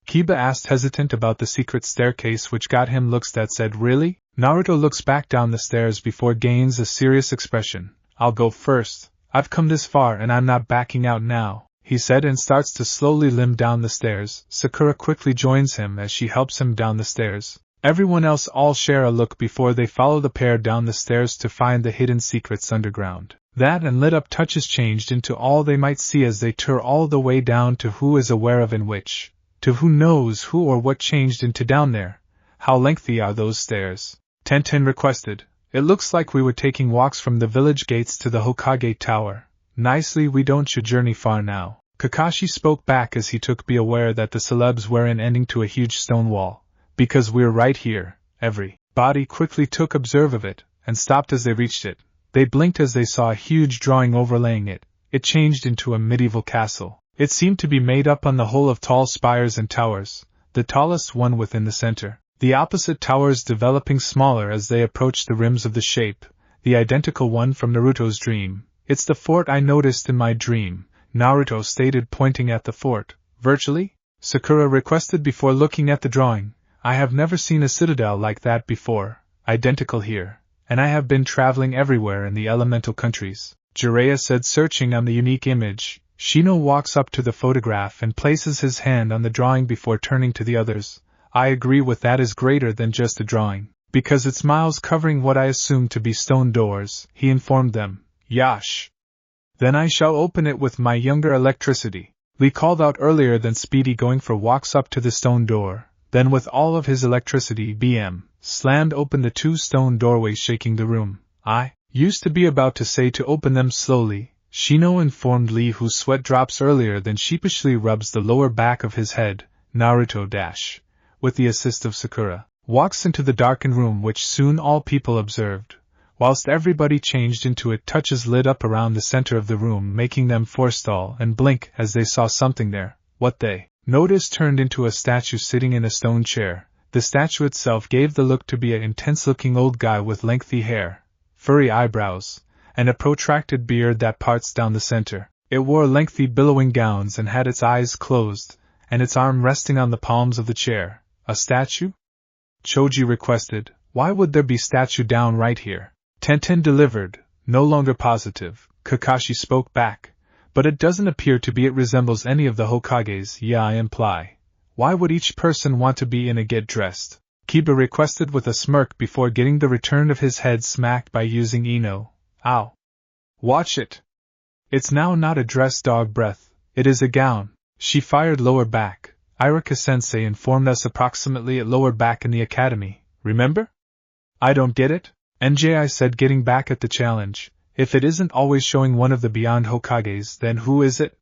Kiba asked, hesitant about the secret staircase, which got him looks that said, really? Naruto looks back down the stairs before gains a serious expression. I'll go first. I've come this far and I'm not backing out now, he said, and starts to slowly limp down the stairs. Sakura quickly joins him as she helps him down the stairs. Everyone else all share a look before they follow the pair down the stairs to find the hidden secrets underground. That and lit up touches changed into all they might see as they tour all the way down to who is aware of in which, to who knows who or what changed into down there. How lengthy are those stairs? Tenten requested. It looks like we were taking walks from the village gates to the Hokage Tower. Nicely, we don't should journey far now. Kakashi spoke back as he took be aware that the celebs were in ending to a huge stone wall. Because we're right here. Everybody quickly took observe of it, and stopped as they reached it. They blinked as they saw a huge drawing overlaying it. It changed into a medieval castle. It seemed to be made up on the whole of tall spires and towers, the tallest one within the center. The opposite towers developing smaller as they approached the rims of the shape, the identical one from Naruto's dream. It's the fort I noticed in my dream, Naruto stated, pointing at the fort. Virtually? Sakura requested before looking at the drawing. I have never seen a citadel like that before, identical here, and I have been traveling everywhere in the elemental countries, Jiraiya said, searching on the unique image. Shino walks up to the photograph and places his hand on the drawing before turning to the others. I agree with that, is greater than just a drawing, because it's miles covering what I assume to be stone doors, he informed them. Yash! Then I shall open it with my younger electricity. Lee called out earlier than Speedy, going for walks up to the stone door. Then with all of his electricity, BM slammed open the 2 stone doorways, shaking the room. I used to be about to say to open them slowly, Shino informed Lee, whose sweat drops earlier than sheepishly rubs the lower back of his head. Naruto dash. with the assist of Sakura, walks into the darkened room which soon all people observed. Whilst everybody changed into it, touches lit up around the center of the room, making them forestall and blink as they saw something there. What they noticed turned into a statue sitting in a stone chair. The statue itself gave the look to be an intense-looking old guy with lengthy hair, furry eyebrows, and a protracted beard that parts down the center. It wore lengthy billowing gowns and had its eyes closed, and its arm resting on the palms of the chair. A statue? Choji requested. Why would there be statue down right here? Tenten delivered, no longer positive. Kakashi spoke back. But it doesn't appear to be. It resembles any of the Hokages. Yeah, I imply. Why would each person want to be in a get dressed? Kiba requested with a smirk before getting the return of his head smacked by using Ino. Ow. Watch it. It's now not a dress, dog breath. It is a gown. She fired lower back. Irika-sensei informed us approximately at lower back in the academy. Remember? I don't get it. NJI said, getting back at the challenge. If it isn't always showing one of the Beyond Hokages, then who is it?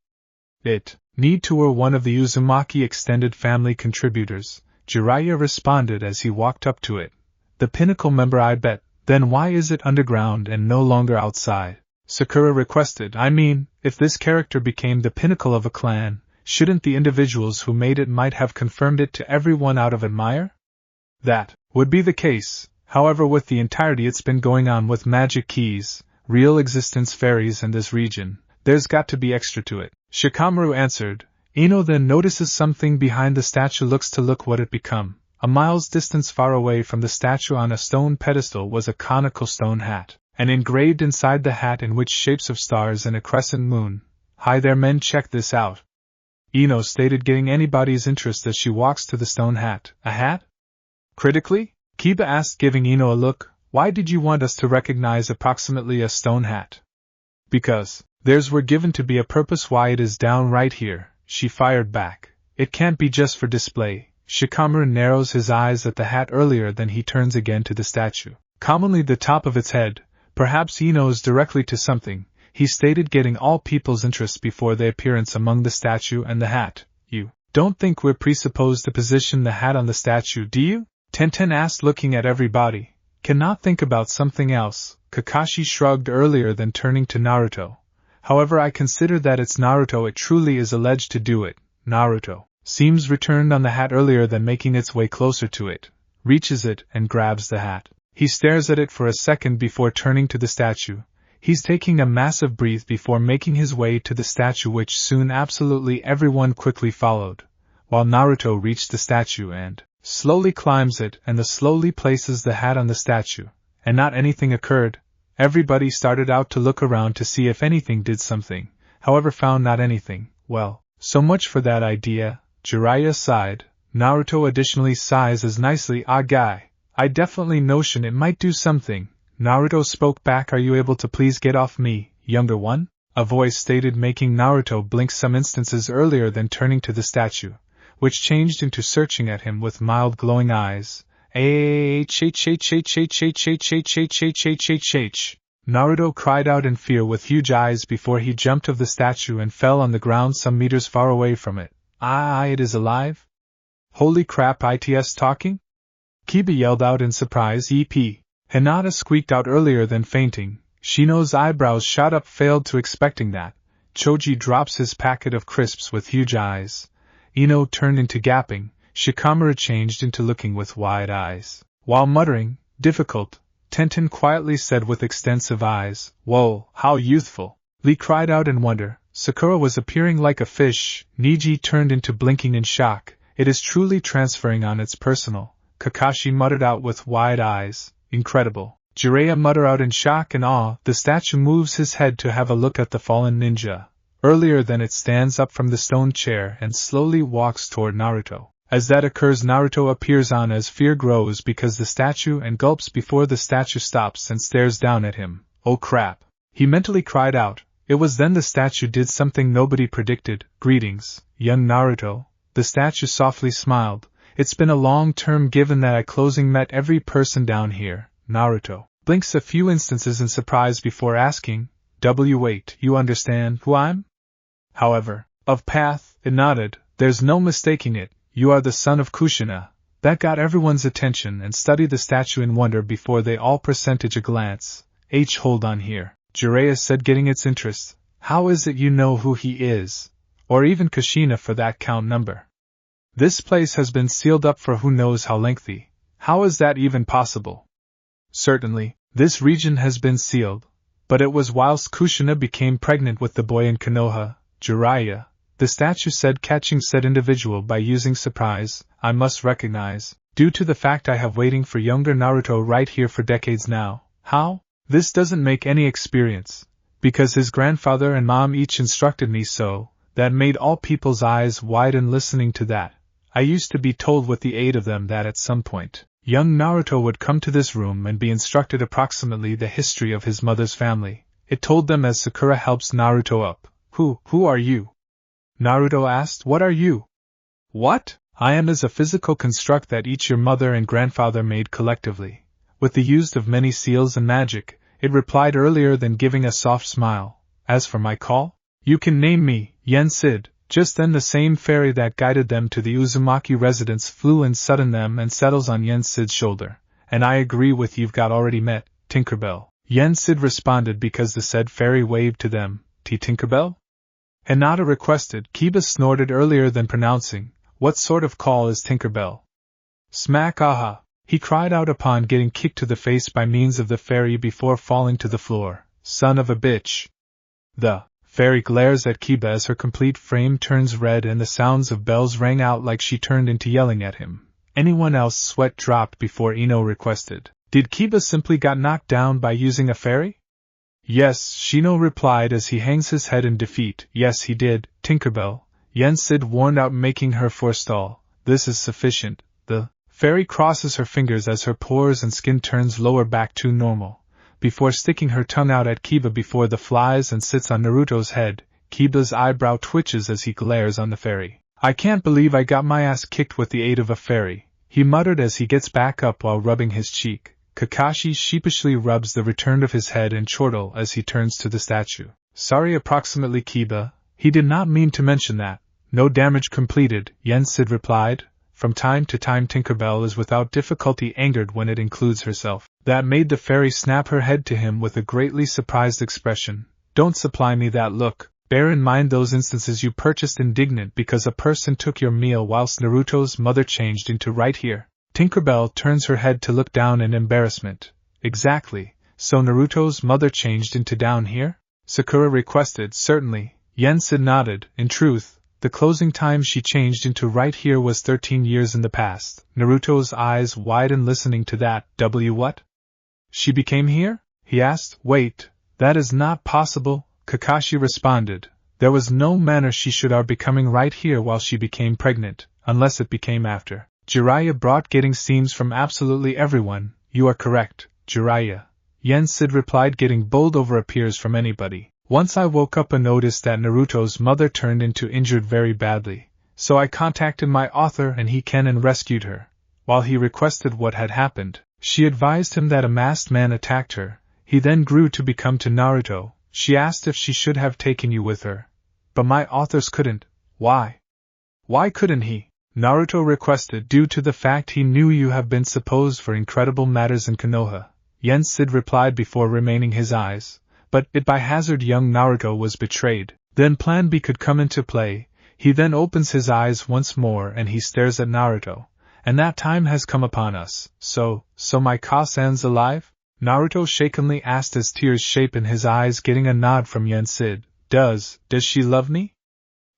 It. Need to were one of the Uzumaki extended family contributors, Jiraiya responded as he walked up to it. The Pinnacle member, I bet. Then why is it underground and no longer outside? Sakura requested. I mean, if this character became the pinnacle of a clan, shouldn't the individuals who made it might have confirmed it to everyone out of admire? That would be the case. However, with the entirety it's been going on with magic keys, real existence fairies in this region, there's got to be extra to it. Shikamaru answered. Ino then notices something behind the statue, looks to look what it become. A mile's distance far away from the statue on a stone pedestal was a conical stone hat, and engraved inside the hat in which shapes of stars and a crescent moon. Hi there men, check this out. Ino stated, getting anybody's interest as she walks to the stone hat. A hat? Critically? Kiba asked, giving Ino a look. Why did you want us to recognize approximately a stone hat? Because theirs were given to be a purpose. Why, it is down right here, she fired back. It can't be just for display. Shikamaru narrows his eyes at the hat earlier, then he turns again to the statue. Commonly the top of its head. Perhaps he knows directly to something, he stated, getting all people's interest before the appearance among the statue and the hat. You don't think we're presupposed to position the hat on the statue, do you? Tenten asked, looking at everybody. Cannot think about something else. Kakashi shrugged earlier, then turning to Naruto. However, I consider that it's Naruto. It truly is alleged to do it. Naruto seems returned on the hat earlier, than making its way closer to it, reaches it and grabs the hat. He stares at it for a second before turning to the statue. He's taking a massive breath before making his way to the statue, which soon absolutely everyone quickly followed, while Naruto reached the statue and slowly climbs it and slowly places the hat on the statue, and not anything occurred. Everybody started out to look around to see if anything did something, however found not anything. Well, so much for that idea. Jiraiya sighed. Naruto additionally sighs as nicely. Ah guy, I definitely notion it might do something. Naruto spoke back. Are you able to please get off me, younger one? A voice stated, making Naruto blink some instances earlier, than turning to the statue, which changed into searching at him with mild glowing eyes. Naruto cried out in fear with huge eyes before he jumped off the statue and fell on the ground some meters far away from it. It is alive? Holy crap, it's talking? Kiba yelled out in surprise. EP. Hinata squeaked out earlier, than fainting. Shino's eyebrows shot up, failed to expecting that. Choji drops his packet of crisps with huge eyes. Ino turned into gapping. Shikamaru changed into looking with wide eyes. While muttering, difficult, Tenten quietly said with extensive eyes, Whoa, how youthful. Lee cried out in wonder. Sakura was appearing like a fish. Niji turned into blinking in shock. It is truly transferring on its personal. Kakashi muttered out with wide eyes, incredible. Jiraiya muttered out in shock and awe. The statue moves his head to have a look at the fallen ninja. Earlier than it stands up from the stone chair and slowly walks toward Naruto. As that occurs, Naruto appears on as fear grows because the statue, and gulps before the statue stops and stares down at him. Oh crap! He mentally cried out. It was then the statue did something nobody predicted. Greetings, young Naruto. The statue softly smiled. It's been a long term given that I closing met every person down here. Naruto blinks a few instances in surprise before asking, wait, you understand who I'm? However, of Path, it nodded. There's no mistaking it. You are the son of Kushina, That got everyone's attention and studied the statue in wonder before they all presented a glance. Hold on here, Jiraiya said, getting its interest. How is it you know who he is? Or even Kushina for that count number. This place has been sealed up for who knows how lengthy. How is that even possible? Certainly, this region has been sealed, but it was whilst Kushina became pregnant with the boy in Konoha, Jiraiya, the statue said, catching said individual by using surprise. I must recognize, due to the fact I have waiting for younger Naruto right here for decades now. How? This doesn't make any experience, because his grandfather and mom each instructed me so. That made all people's eyes widen listening to that. I used to be told with the aid of them that at some point, young Naruto would come to this room and be instructed approximately the history of his mother's family. It told them as Sakura helps Naruto up. Who are you? Naruto asked. What are you? What? I am as a physical construct that each your mother and grandfather made collectively, with the use of many seals and magic, it replied earlier than giving a soft smile. As for my call? You can name me, Yen Sid. Just then the same fairy that guided them to the Uzumaki residence flew in sudden them and settles on Yen Sid's shoulder. And I agree with you've got already met, Tinkerbell. Yen Sid responded because the said fairy waved to them. Tinkerbell? Hinata requested. Kiba snorted earlier than pronouncing. What sort of call is Tinkerbell? Smack aha! He cried out upon getting kicked to the face by means of the fairy before falling to the floor. Son of a bitch! The fairy glares at Kiba as her complete frame turns red and the sounds of bells rang out like she turned into yelling at him. Anyone else sweat dropped before Ino requested. Did Kiba simply got knocked down by using a fairy? Yes, Shino replied as he hangs his head in defeat. Yes he did, Tinkerbell. Yen Sid warned out, making her forestall. This is sufficient. The fairy crosses her fingers as her pores and skin turns lower back to normal, before sticking her tongue out at Kiba before the flies and sits on Naruto's head. Kiba's eyebrow twitches as he glares on the fairy. I can't believe I got my ass kicked with the aid of a fairy, he muttered as he gets back up while rubbing his cheek. Kakashi sheepishly rubs the return of his head and chortle as he turns to the statue. Sorry, approximately Kiba, he did not mean to mention that. No damage completed, Yen Sid replied. From time to time Tinkerbell is without difficulty angered when it includes herself. That made the fairy snap her head to him with a greatly surprised expression. Don't supply me that look. Bear in mind those instances you purchased indignant because a person took your meal whilst Naruto's mother changed into right here. Tinkerbell turns her head to look down in embarrassment. Exactly, so Naruto's mother changed into down here? Sakura requested. Certainly, Yen Sid nodded. In truth, the closing time she changed into right here was 13 years in the past. Naruto's eyes widened listening to that. What? She became here? He asked. Wait, that is not possible, Kakashi responded. There was no manner she should are becoming right here while she became pregnant, unless it became after. Jiraiya brought getting seams from absolutely everyone. You are correct, Jiraiya. Yen Sid replied, getting bowled over appears from anybody. Once I woke up and noticed that Naruto's mother turned into injured very badly, so I contacted my author and he came and rescued her. While he requested what had happened, she advised him that a masked man attacked her. He then grew to become to Naruto. She asked if she should have taken you with her. But my authors couldn't. Why? Why couldn't he? Naruto requested. Due to the fact he knew you have been supposed for incredible matters in Konoha, Yen Sid replied before remaining his eyes. But it by hazard young Naruto was betrayed. Then plan B could come into play. He then opens his eyes once more and he stares at Naruto. And that time has come upon us. So my Ka-san's alive? Naruto shakenly asked as tears shape in his eyes, getting a nod from Yen Sid. Does she love me?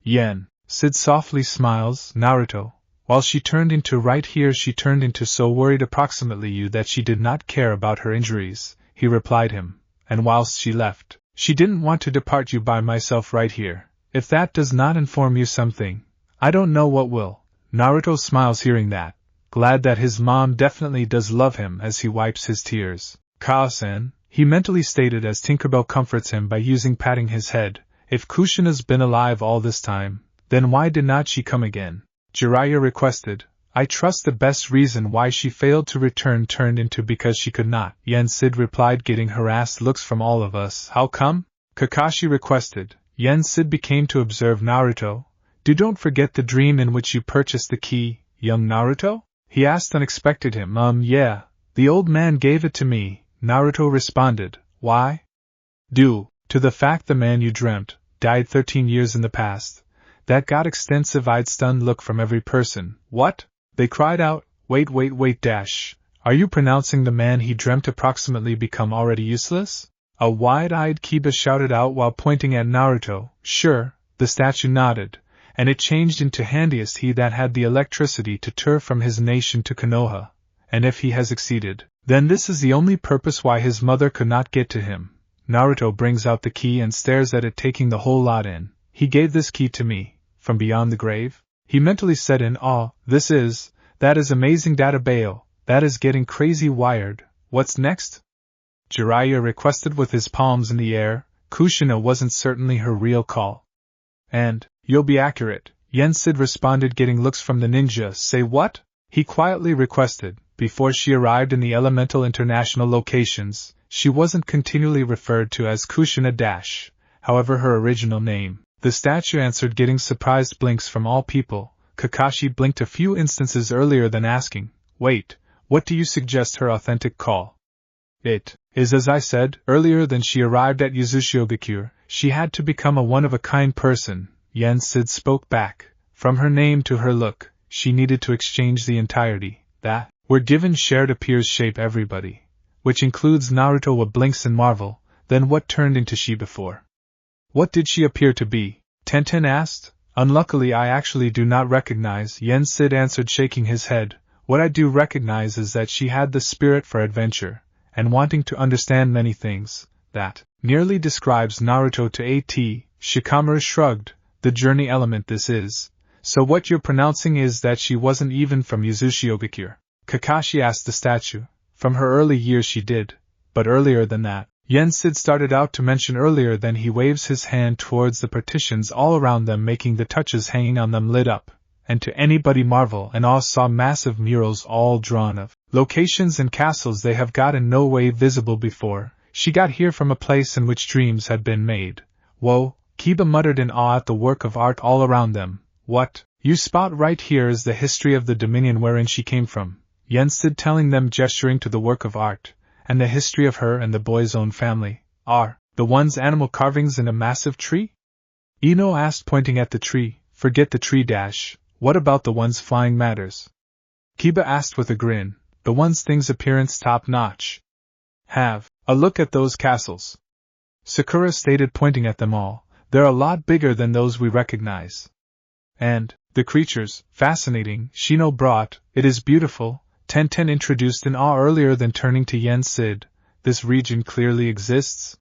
Yen Sid softly smiles. Naruto, while she turned into right here she turned into so worried approximately you that she did not care about her injuries, he replied him. And whilst she left, she didn't want to depart you by myself right here. If that does not inform you something, I don't know what will. Naruto smiles hearing that, glad that his mom definitely does love him as he wipes his tears. Ka-san, he mentally stated as Tinkerbell comforts him by using patting his head. If Kushina's been alive all this time, then why did not she come again? Jiraiya requested. I trust the best reason why she failed to return turned into because she could not. Yen Sid replied, getting harassed looks from all of us. How come? Kakashi requested. Yen Sid became to observe Naruto. Don't forget the dream in which you purchased the key, young Naruto? he asked unexpected him. Yeah, the old man gave it to me, Naruto responded. Why? Due to the fact the man you dreamt died 13 years in the past. That got extensive-eyed stunned look from every person. What? They cried out. Wait, dash. Are you pronouncing the man he dreamt approximately become already useless? A wide-eyed Kiba shouted out while pointing at Naruto. Sure, the statue nodded, and it changed into handiest he that had the electricity to turn from his nation to Konoha, and if he has succeeded, then this is the only purpose why his mother could not get to him. Naruto brings out the key and stares at it, taking the whole lot in. He gave this key to me, from beyond the grave? He mentally said in awe, that is amazing Databayo, that is getting crazy wired. What's next? Jiraiya requested with his palms in the air. Kushina wasn't certainly her real call. And, you'll be accurate, Yen Sid responded, getting looks from the ninja. Say what? He quietly requested. Before she arrived in the elemental international locations, she wasn't continually referred to as Kushina Dash, however her original name. The statue answered, getting surprised blinks from all people. Kakashi blinked a few instances earlier than asking, wait, what do you suggest her authentic call? It is as I said, earlier than she arrived at Yuzushiogakure, she had to become a one-of-a-kind person, Yen Sid spoke back. From her name to her look, she needed to exchange the entirety, that, were given shared appears shape everybody, which includes Naruto. What blinks in marvel, then what turned into she before? What did she appear to be? Tenten asked. Unluckily I actually do not recognize, Yen Sid answered, shaking his head. What I do recognize is that she had the spirit for adventure, and wanting to understand many things, that nearly describes Naruto to a.t. Shikamaru shrugged. The journey element this is. So what you're pronouncing is that she wasn't even from Yuzushiogakure? Kakashi asked the statue. From her early years she did, but earlier than that. Yen Sid started out to mention earlier, then he waves his hand towards the partitions all around them, making the touches hanging on them lit up, and to anybody marvel and awe saw massive murals all drawn of locations and castles they have got in no way visible before. She got here from a place in which dreams had been made. Whoa, Kiba muttered in awe at the work of art all around them. What? You spot right here is the history of the dominion wherein she came from, Yen Sid telling them, gesturing to the work of art, and the history of her and the boy's own family. Are the ones animal carvings in a massive tree? Ino asked, pointing at the tree. Forget the tree dash, what about the ones flying matters? Kiba asked with a grin. The ones things appearance top notch. Have a look at those castles, Sakura stated, pointing at them all. They're a lot bigger than those we recognize. And the creatures, fascinating, Shino brought. It is beautiful, Tenten introduced in awe earlier, than turning to Yen Sid. This region clearly exists?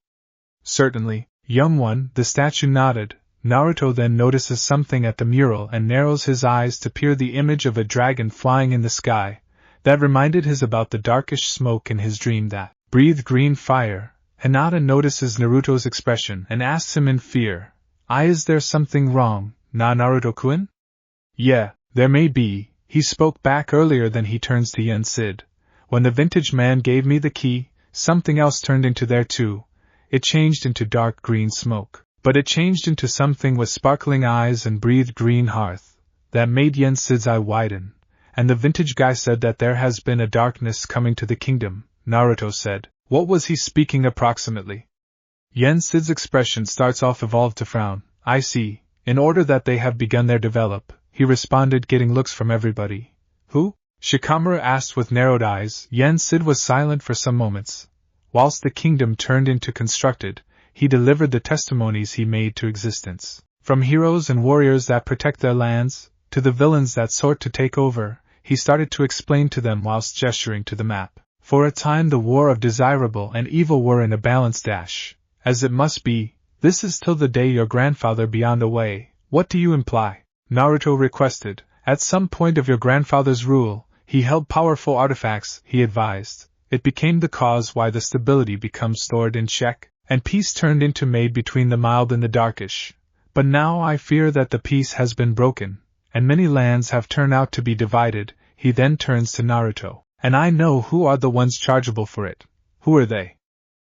Certainly, young one, the statue nodded. Naruto then notices something at the mural and narrows his eyes to peer the image of a dragon flying in the sky. That reminded his about the darkish smoke in his dream that breathed green fire. Hinata notices Naruto's expression and asks him in fear, is there something wrong, Naruto-kun? Yeah, there may be, he spoke back earlier. Then he turns to Yen Sid. When the vintage man gave me the key, something else turned into there too. It changed into dark green smoke, but it changed into something with sparkling eyes and breathed green hearth. That made Yen Sid's eye widen, and the vintage guy said that there has been a darkness coming to the kingdom, Naruto said. What was he speaking approximately? Yen Sid's expression starts off evolved to frown. I see, in order that they have begun their develop, he responded, getting looks from everybody. Who? Shikamaru asked with narrowed eyes. Yen Sid was silent for some moments. Whilst the kingdom turned into constructed, he delivered the testimonies he made to existence. From heroes and warriors that protect their lands, to the villains that sought to take over, he started to explain to them whilst gesturing to the map. For a time the war of desirable and evil were in a balance dash, as it must be. This is till the day your grandfather beyond away. What do you imply? Naruto requested. At some point of your grandfather's rule, he held powerful artifacts, he advised. It became the cause why the stability becomes stored in check, and peace turned into made between the mild and the darkish. But now I fear that the peace has been broken, and many lands have turned out to be divided. He then turns to Naruto. And I know who are the ones chargeable for it. Who are they?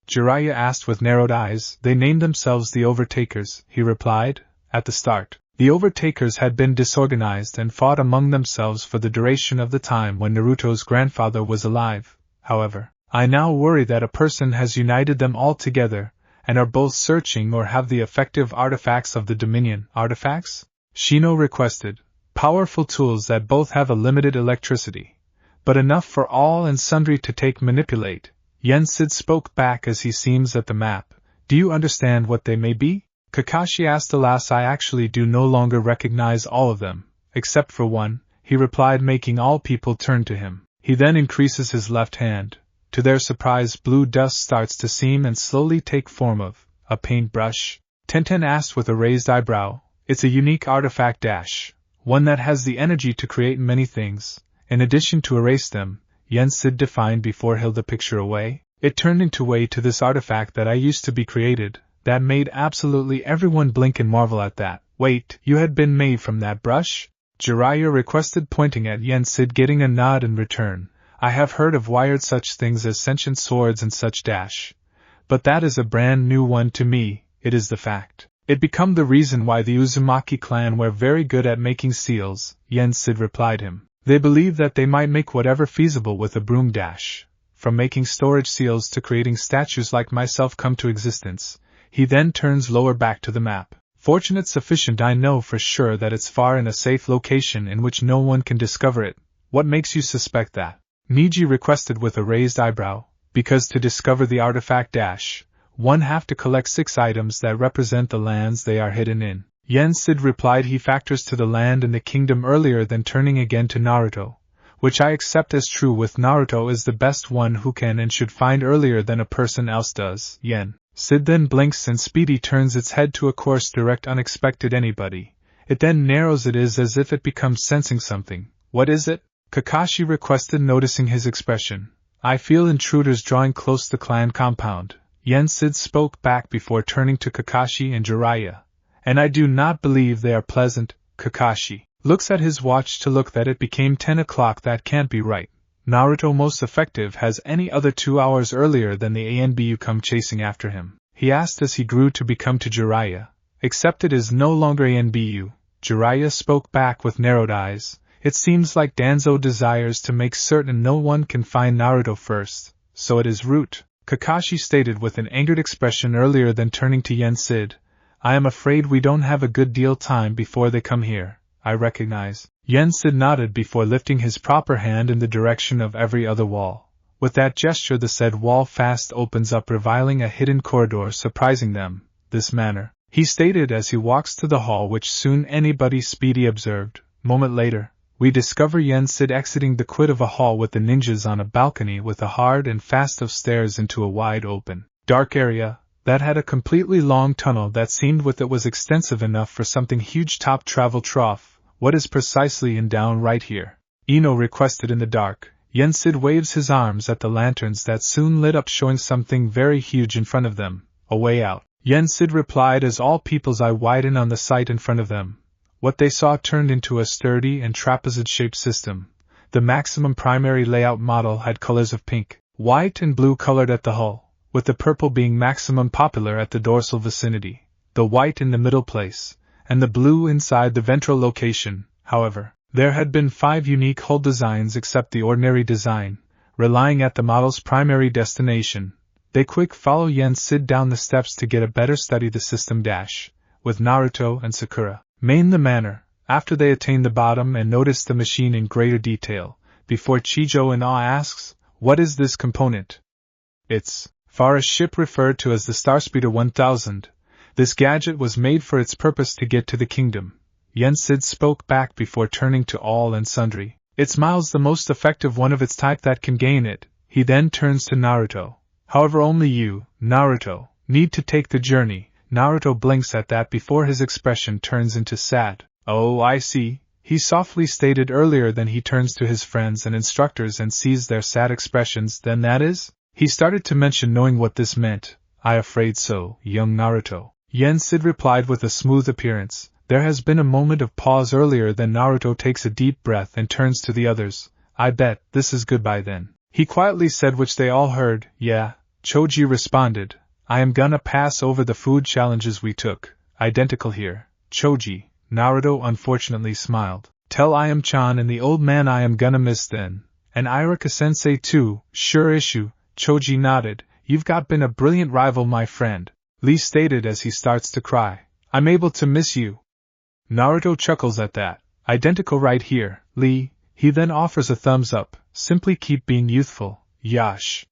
Jiraiya asked with narrowed eyes. They named themselves the overtakers, he replied. At the start, The overtakers had been disorganized and fought among themselves for the duration of the time when Naruto's grandfather was alive. However, I now worry that a person has united them all together, and are both searching or have the effective artifacts of the Dominion. Artifacts? Shino requested. Powerful tools that both have a limited electricity, but enough for all and sundry to manipulate. Yen Sid spoke back as he seems at the map. Do you understand what they may be? Kakashi asked. Alas, I actually do no longer recognize all of them, except for one, he replied, making all people turn to him. He then increases his left hand. To their surprise, blue dust starts to seem and slowly take form of a paintbrush. Tenten asked with a raised eyebrow. It's a unique artifact dash, one that has the energy to create many things, in addition to erase them, Yen Sid defined before held the picture away. It turned into way to this artifact that I used to be created, that made absolutely everyone blink and marvel at that. Wait, you had been made from that brush? Jiraiya requested, pointing at Yen Sid, getting a nod in return. I have heard of wired such things as sentient swords and such dash, but that is a brand new one to me. It is the fact. It become the reason why the Uzumaki clan were very good at making seals, Yen Sid replied him. They believe that they might make whatever feasible with a broom dash. From making storage seals to creating statues like myself come to existence. He then turns lower back to the map. Fortunate sufficient, I know for sure that it's far in a safe location in which no one can discover it. What makes you suspect that? Niji requested with a raised eyebrow. Because to discover the artifact dash, one have to collect 6 items that represent the lands they are hidden in. Yen Sid replied he factors to the land in the kingdom earlier than turning again to Naruto, which I accept as true. With Naruto is the best one who can and should find earlier than a person else does. Yen Sid then blinks and speedy turns its head to a course direct unexpected anybody. It then narrows it is as if it becomes sensing something. What is it? Kakashi requested, noticing his expression. I feel intruders drawing close to clan compound. Yen Sid spoke back before turning to Kakashi and Jiraiya. And I do not believe they are pleasant. Kakashi looks at his watch to look that it became 10 o'clock. That can't be right. Naruto most effective has any other 2 hours earlier than the ANBU come chasing after him. He asked as he grew to become to Jiraiya. Except it is no longer ANBU. Jiraiya spoke back with narrowed eyes. It seems like Danzo desires to make certain no one can find Naruto first, so it is root. Kakashi stated with an angered expression earlier than turning to Yen Sid. I am afraid we don't have a good deal time before they come here. I recognize. Yen Sid nodded before lifting his proper hand in the direction of every other wall. With that gesture the said wall fast opens up, revealing a hidden corridor surprising them. This manner, he stated as he walks to the hall, which soon anybody speedy observed. Moment later, we discover Yen Sid exiting the quid of a hall with the ninjas on a balcony with a hard and fast of stairs into a wide open, dark area that had a completely long tunnel that seemed with it was extensive enough for something huge. Top travel trough. What is precisely in down right here? Ino requested in the dark. Yen Sid waves his arms at the lanterns that soon lit up, showing something very huge in front of them. A way out. Yen Sid replied as all people's eye widen on the sight in front of them. What they saw turned into a sturdy and trapezoid-shaped system. The maximum primary layout model had colors of pink, white and blue colored at the hull, with the purple being maximum popular at the dorsal vicinity, the white in the middle place, and the blue inside the ventral location. However, there had been 5 unique hull designs except the ordinary design, relying at the model's primary destination. They quick follow Yen Sid down the steps to get a better study the system dash, with Naruto and Sakura. Main the manor, after they attain the bottom and notice the machine in greater detail, before Chijo in awe asks, what is this component? It's Farah's ship, referred to as the Starspeeder 1000. This gadget was made for its purpose to get to the kingdom. Yen Sid spoke back before turning to all and sundry. It's Miles, the most effective one of its type that can gain it. He then turns to Naruto. However, only you, Naruto, need to take the journey. Naruto blinks at that before his expression turns into sad. Oh, I see, he softly stated earlier. Then he turns to his friends and instructors and sees their sad expressions. Then that is? He started to mention knowing what this meant. I afraid so, young Naruto. Yen Sid replied with a smooth appearance. There has been a moment of pause earlier. Then Naruto takes a deep breath and turns to the others. I bet this is goodbye then, he quietly said, which they all heard. Yeah, Choji responded. I am gonna pass over the food challenges we took. Identical here. Choji, Naruto unfortunately smiled. Tell Ayam-chan and the old man I am gonna miss then. And Irika-sensei too, sure issue, Choji nodded. You've been a brilliant rival, my friend, Lee stated as he starts to cry. I'm able to miss you. Naruto chuckles at that. Identical right here, Lee. He then offers a thumbs up. Simply keep being youthful, Yash.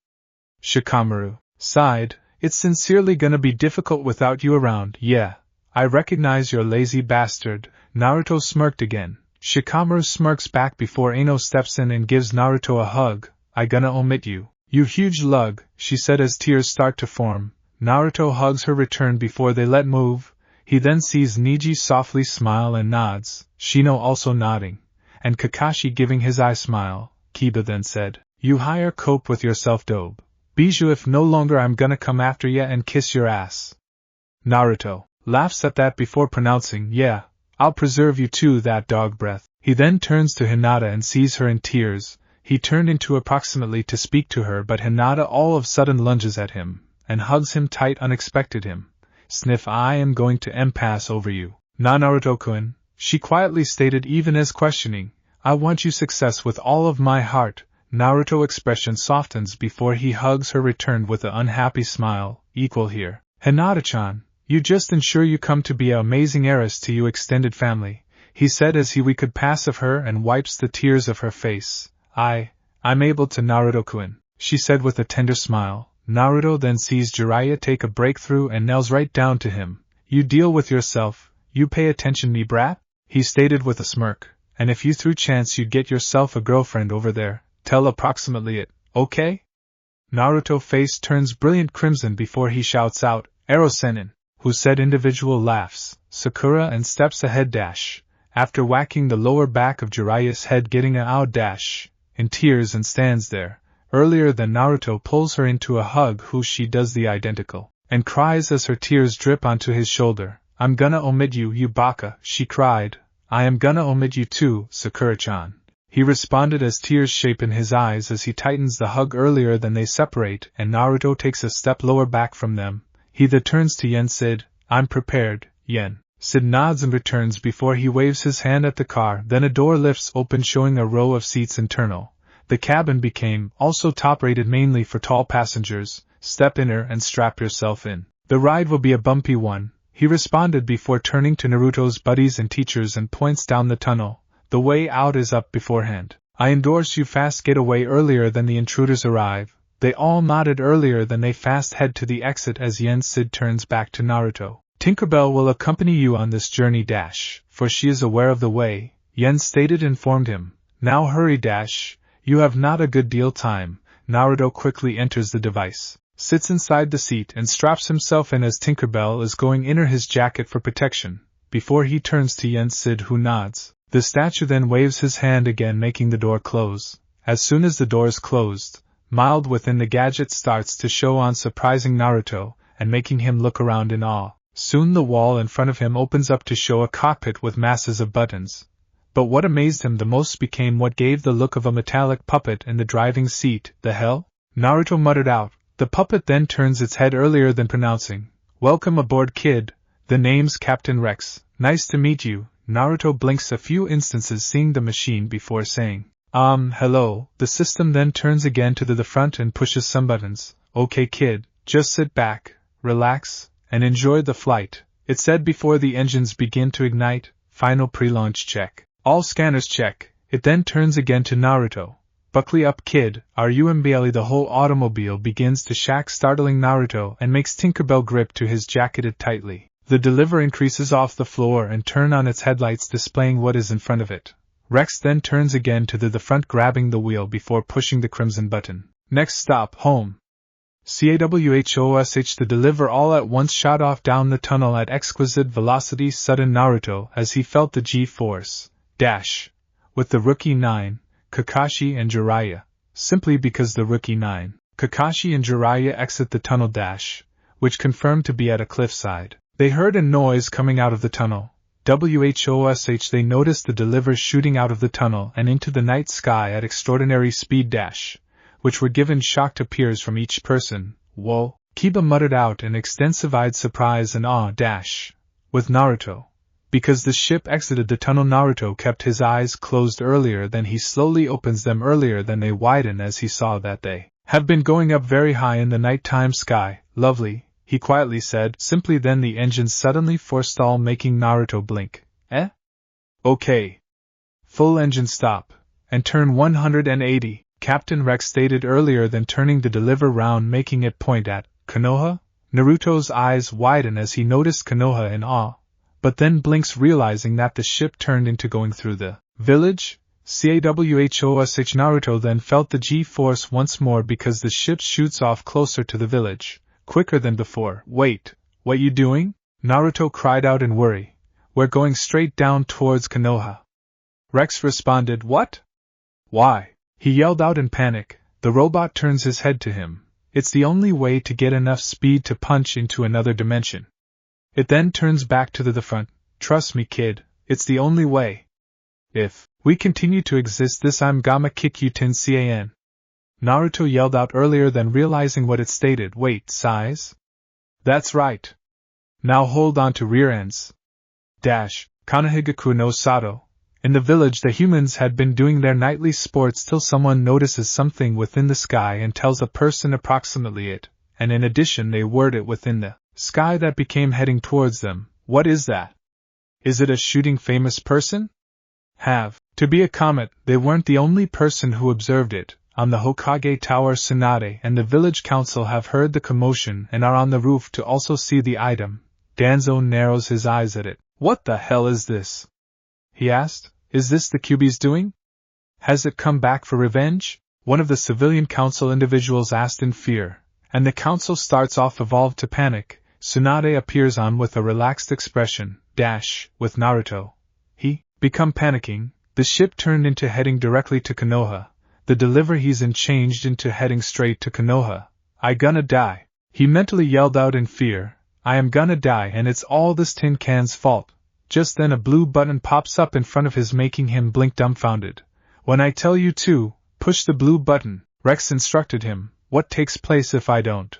Shikamaru sighed. It's sincerely gonna be difficult without you around. Yeah, I recognize you're lazy bastard. Naruto smirked again. Shikamaru smirks back before Ano steps in and gives Naruto a hug. I gonna omit you. You huge lug, she said as tears start to form. Naruto hugs her return before they let move. He then sees Neji softly smile and nods, Shino also nodding, and Kakashi giving his eye smile. Kiba then said, You higher cope with yourself, Dobe. Bijou, if no longer I'm gonna come after ya and kiss your ass. Naruto laughs at that before pronouncing, Yeah, I'll preserve you too, that dog breath. He then turns to Hinata and sees her in tears. He turned into approximately to speak to her, but Hinata all of sudden lunges at him and hugs him tight. Unexpected him. Sniff, I am going to impasse over you. Na Naruto-kun, she quietly stated even as questioning. I want you success with all of my heart. Naruto expression softens before he hugs her returned with an unhappy smile. Equal here. Hinata-chan, you just ensure you come to be an amazing heiress to you extended family, he said as we could pass of her and wipes the tears of her face. I'm able to, Naruto-kun, she said with a tender smile. Naruto then sees Jiraiya take a breakthrough and nails right down to him. You deal with yourself, you pay attention, me brat, he stated with a smirk, and if you through chance you'd get yourself a girlfriend over there, tell approximately it, okay? Naruto face turns brilliant crimson before he shouts out, Ero-senin, who said individual laughs, Sakura and steps ahead dash, after whacking the lower back of Jiraiya's head getting a ow dash, in tears and stands there. Earlier than Naruto pulls her into a hug who she does the identical, and cries as her tears drip onto his shoulder. I'm gonna omit you, you baka, she cried. I am gonna omit you too, Sakura-chan. He responded as tears shape in his eyes as he tightens the hug earlier than they separate and Naruto takes a step lower back from them. He then turns to Yen Sid. I'm prepared, Yen. Sid nods and returns before he waves his hand at the car. Then a door lifts open showing a row of seats internal. The cabin became also top-rated mainly for tall passengers. Step in her and strap yourself in. The ride will be a bumpy one, he responded before turning to Naruto's buddies and teachers and points down the tunnel. The way out is up beforehand. I endorse you fast get away earlier than the intruders arrive. They all nodded earlier than they fast head to the exit as Yen Sid turns back to Naruto. Tinkerbell will accompany you on this journey dash, for she is aware of the way, Yen stated informed him. Now hurry dash, you have not a good deal time. Naruto quickly enters the device, sits inside the seat and straps himself in as Tinkerbell is going in his jacket for protection, before he turns to Yen Sid who nods. The statue then waves his hand again making the door close. As soon as the door is closed, mild within the gadget starts to show on surprising Naruto, and making him look around in awe. Soon the wall in front of him opens up to show a cockpit with masses of buttons. But what amazed him the most became what gave the look of a metallic puppet in the driving seat. The hell? Naruto muttered out. The puppet then turns its head earlier than pronouncing, Welcome aboard, kid. The name's Captain Rex. Nice to meet you. Naruto blinks a few instances seeing the machine before saying, hello. The system then turns again to the front and pushes some buttons. Okay kid, just sit back, relax, and enjoy the flight, it said before the engines begin to ignite. Final pre-launch check. All scanners check. It then turns again to Naruto. Buckle up kid, are you MBLE? The whole automobile begins to shake startling Naruto and makes Tinkerbell grip to his jacketed tightly. The deliver increases off the floor and turn on its headlights displaying what is in front of it. Rex then turns again to the front grabbing the wheel before pushing the crimson button. Next stop, home. CAWHOSH. The deliver all at once shot off down the tunnel at exquisite velocity. Sudden Naruto as he felt the G-force dash with the Rookie 9, Kakashi and Jiraiya. Simply because the Rookie 9, Kakashi and Jiraiya exit the tunnel dash, which confirmed to be at a cliffside. They heard a noise coming out of the tunnel. WHOSH. They noticed the delivers shooting out of the tunnel and into the night sky at extraordinary speed dash, which were given shocked appears from each person. Whoa! Kiba muttered out in extensive-eyed surprise and awe dash. With Naruto. Because the ship exited the tunnel, Naruto kept his eyes closed earlier, then he slowly opens them earlier, then they widen as he saw that they have been going up very high in the nighttime sky. Lovely, he quietly said, simply. Then the engines suddenly forestall, making Naruto blink. Eh? Okay. Full engine stop, and turn 180, Captain Rex stated earlier, then turning the deliver round, making it point at Konoha. Naruto's eyes widen as he noticed Konoha in awe, but then blinks, realizing that the ship turned into going through the village. Cawhosh. Naruto then felt the G-force once more because the ship shoots off closer to the village, quicker than before. Wait, what you doing? Naruto cried out in worry. We're going straight down towards Konoha. Rex responded, What? Why? He yelled out in panic. The robot turns his head to him. It's the only way to get enough speed to punch into another dimension. It then turns back to the front. Trust me, kid, it's the only way. If we continue to exist, this I'm gonna kick you tin can. Naruto yelled out earlier, then realizing what it stated. Wait, size? That's right. Now hold on to rear ends. Kanohigaku no Sato. In the village, the humans had been doing their nightly sports till someone notices something within the sky and tells a person approximately it, and in addition they word it within the sky that became heading towards them. What is that? Is it a shooting famous person? Have to be a comet. They weren't the only person who observed it. On the Hokage Tower, Tsunade and the village council have heard the commotion and are on the roof to also see the item. Danzo narrows his eyes at it. What the hell is this? He asked. Is this the Kyuubi's doing? Has it come back for revenge? One of the civilian council individuals asked in fear, and the council starts off evolved to panic. Tsunade appears on with a relaxed expression. With Naruto. He become panicking. The ship turned into heading directly to Konoha. The deliver he's in changed into heading straight to Konoha. I gonna die. He mentally yelled out in fear. I am gonna die, and it's all this tin can's fault. Just then a blue button pops up in front of his, making him blink dumbfounded. When I tell you to, push the blue button, Rex instructed him. What takes place if I don't?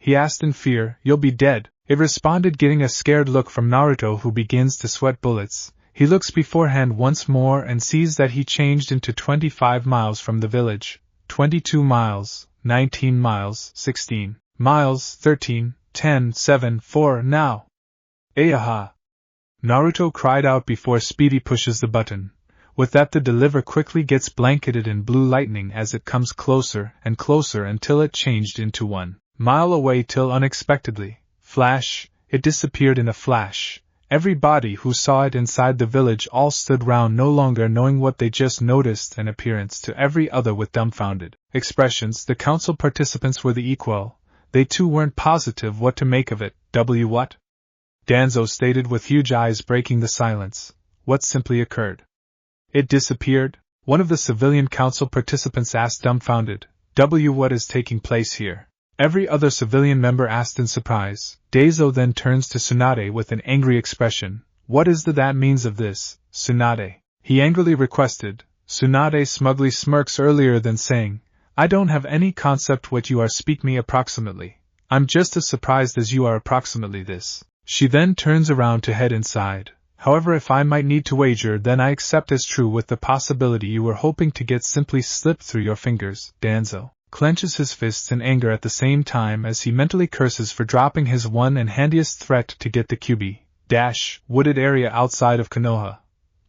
He asked in fear. You'll be dead, it responded, getting a scared look from Naruto, who begins to sweat bullets. He looks beforehand once more and sees that he changed into 25 miles from the village. 22 miles, 19 miles, 16 miles, 13, 10, 7, 4, now. Ayaha! Naruto cried out before Speedy pushes the button. With that, the deliver quickly gets blanketed in blue lightning as it comes closer and closer until it changed into 1 mile away, till unexpectedly, flash, it disappeared in a flash. Everybody who saw it inside the village all stood round, no longer knowing what they just noticed, an appearance to every other with dumbfounded expressions. The council participants were the equal. They too weren't positive what to make of it. What? Danzo stated with huge eyes, breaking the silence. What simply occurred? It disappeared? One of the civilian council participants asked, dumbfounded. What is taking place here? Every other civilian member asked in surprise. Danzo then turns to Tsunade with an angry expression. What is that means of this, Tsunade? He angrily requested. Tsunade smugly smirks earlier, than saying, I don't have any concept what you are speak me approximately. I'm just as surprised as you are approximately this. She then turns around to head inside. However, if I might need to wager, then I accept as true, with the possibility you were hoping to get simply slipped through your fingers. Danzo clenches his fists in anger at the same time as he mentally curses for dropping his one and handiest threat to get the Kyuubi wooded area outside of Konoha.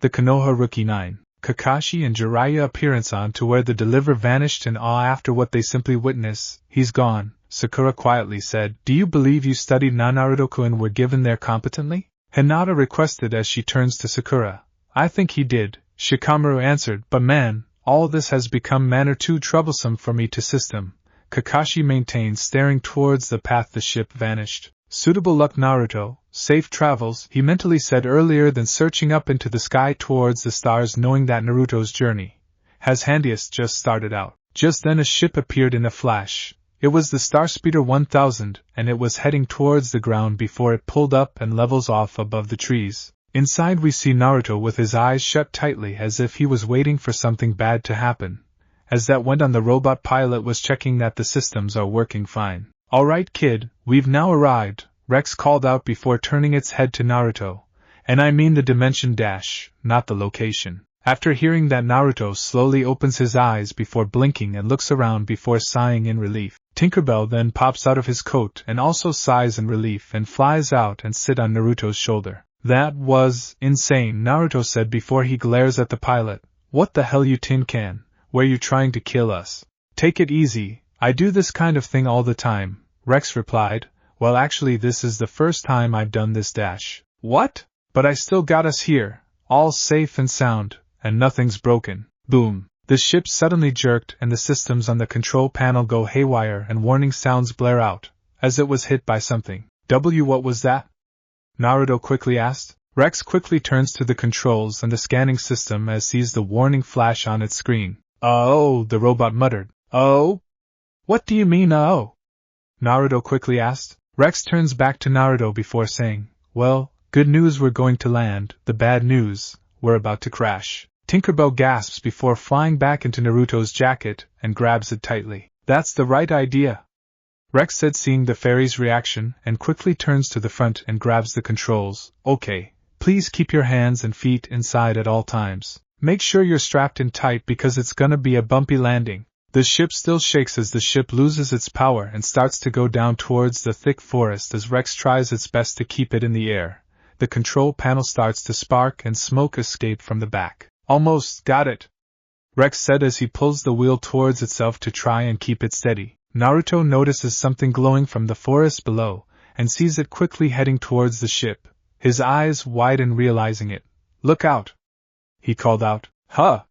The Konoha Rookie 9, Kakashi and Jiraiya appearance on to where the deliver vanished in awe after what they simply witness. He's gone, Sakura quietly said. Do you believe you studied Naruto and were given there competently? Hinata requested as she turns to Sakura. I think he did, Shikamaru answered, but man, all this has become manner too troublesome for me to system. Kakashi maintained, staring towards the path the ship vanished. Suitable luck, Naruto, safe travels, he mentally said earlier, than searching up into the sky towards the stars, knowing that Naruto's journey has handiest just started out. Just then a ship appeared in a flash. It was the Starspeeder 1000, and it was heading towards the ground before it pulled up and levels off above the trees. Inside we see Naruto with his eyes shut tightly as if he was waiting for something bad to happen. As that went on, the robot pilot was checking that the systems are working fine. Alright kid, we've now arrived, Rex called out before turning its head to Naruto. And I mean the dimension dash, not the location. After hearing that, Naruto slowly opens his eyes before blinking and looks around before sighing in relief. Tinkerbell then pops out of his coat and also sighs in relief and flies out and sits on Naruto's shoulder. That was insane, Naruto said before he glares at the pilot. What the hell, you tin can? Were you trying to kill us? Take it easy, I do this kind of thing all the time, Rex replied. Well, actually this is the first time I've done this dash. What? But I still got us here, all safe and sound, and nothing's broken. Boom. The ship suddenly jerked and the systems on the control panel go haywire and warning sounds blare out, as it was hit by something. What was that? Naruto quickly asked. Rex quickly turns to the controls and the scanning system as sees the warning flash on its screen. Oh, the robot muttered. Oh? What do you mean, oh? Naruto quickly asked. Rex turns back to Naruto before saying, well, good news, we're going to land, the bad news, we're about to crash. Tinkerbell gasps before flying back into Naruto's jacket and grabs it tightly. That's the right idea, Rex said, seeing the fairy's reaction, and quickly turns to the front and grabs the controls. Okay, please keep your hands and feet inside at all times. Make sure you're strapped in tight because it's gonna be a bumpy landing. The ship still shakes as the ship loses its power and starts to go down towards the thick forest as Rex tries its best to keep it in the air. The control panel starts to spark and smoke escape from the back. Almost got it, Rex said as he pulls the wheel towards itself to try and keep it steady. Naruto notices something glowing from the forest below, and sees it quickly heading towards the ship, his eyes widen realizing it. Look out! He called out. Huh!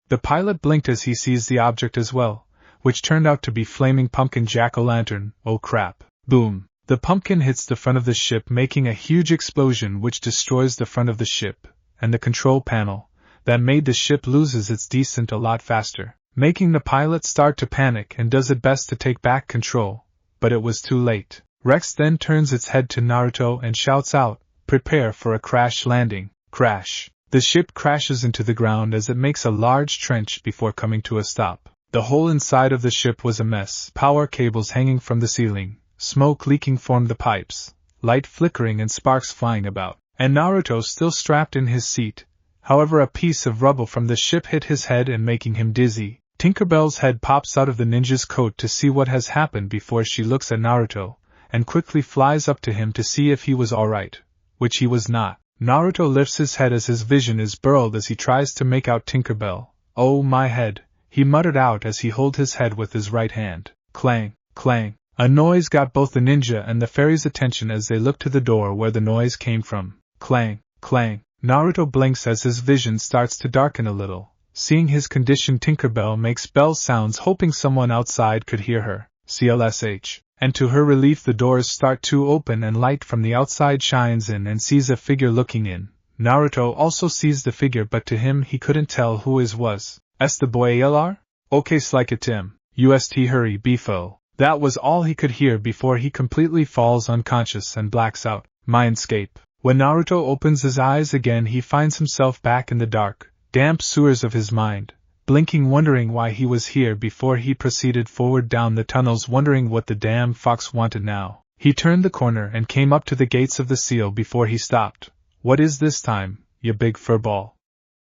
The pilot blinked as he sees the object as well, which turned out to be flaming pumpkin jack-o'-lantern. Oh crap! Boom! The pumpkin hits the front of the ship, making a huge explosion which destroys the front of the ship, and the control panel that made the ship loses its descent a lot faster, making the pilot start to panic and does its best to take back control, but it was too late. Rex then turns its head to Naruto and shouts out, prepare for a crash landing. Crash! The ship crashes into the ground as it makes a large trench before coming to a stop. The whole inside of the ship was a mess. Power cables hanging from the ceiling, smoke leaking from the pipes, light flickering and sparks flying about, and Naruto still strapped in his seat. However, a piece of rubble from the ship hit his head and making him dizzy. Tinkerbell's head pops out of the ninja's coat to see what has happened before she looks at Naruto, and quickly flies up to him to see if he was alright, which he was not. Naruto lifts his head as his vision is blurred as he tries to make out Tinkerbell. Oh my head, he muttered out as he held his head with his right hand. Clang, clang. A noise got both the ninja and the fairy's attention as they looked to the door where the noise came from. Clang, clang. Naruto blinks as his vision starts to darken a little. Seeing his condition, Tinkerbell makes bell sounds hoping someone outside could hear her. CLSH. And to her relief the doors start to open and light from the outside shines in and sees a figure looking in. Naruto also sees the figure, but to him he couldn't tell who his was. S the boy LR? Okay, like it Tim. UST hurry beefo. That was all he could hear before he completely falls unconscious and blacks out. Mindscape. When Naruto opens his eyes again, he finds himself back in the dark, damp sewers of his mind, blinking, wondering why he was here before he proceeded forward down the tunnels, wondering what the damn fox wanted now. He turned the corner and came up to the gates of the seal before he stopped. What is this time, you big furball?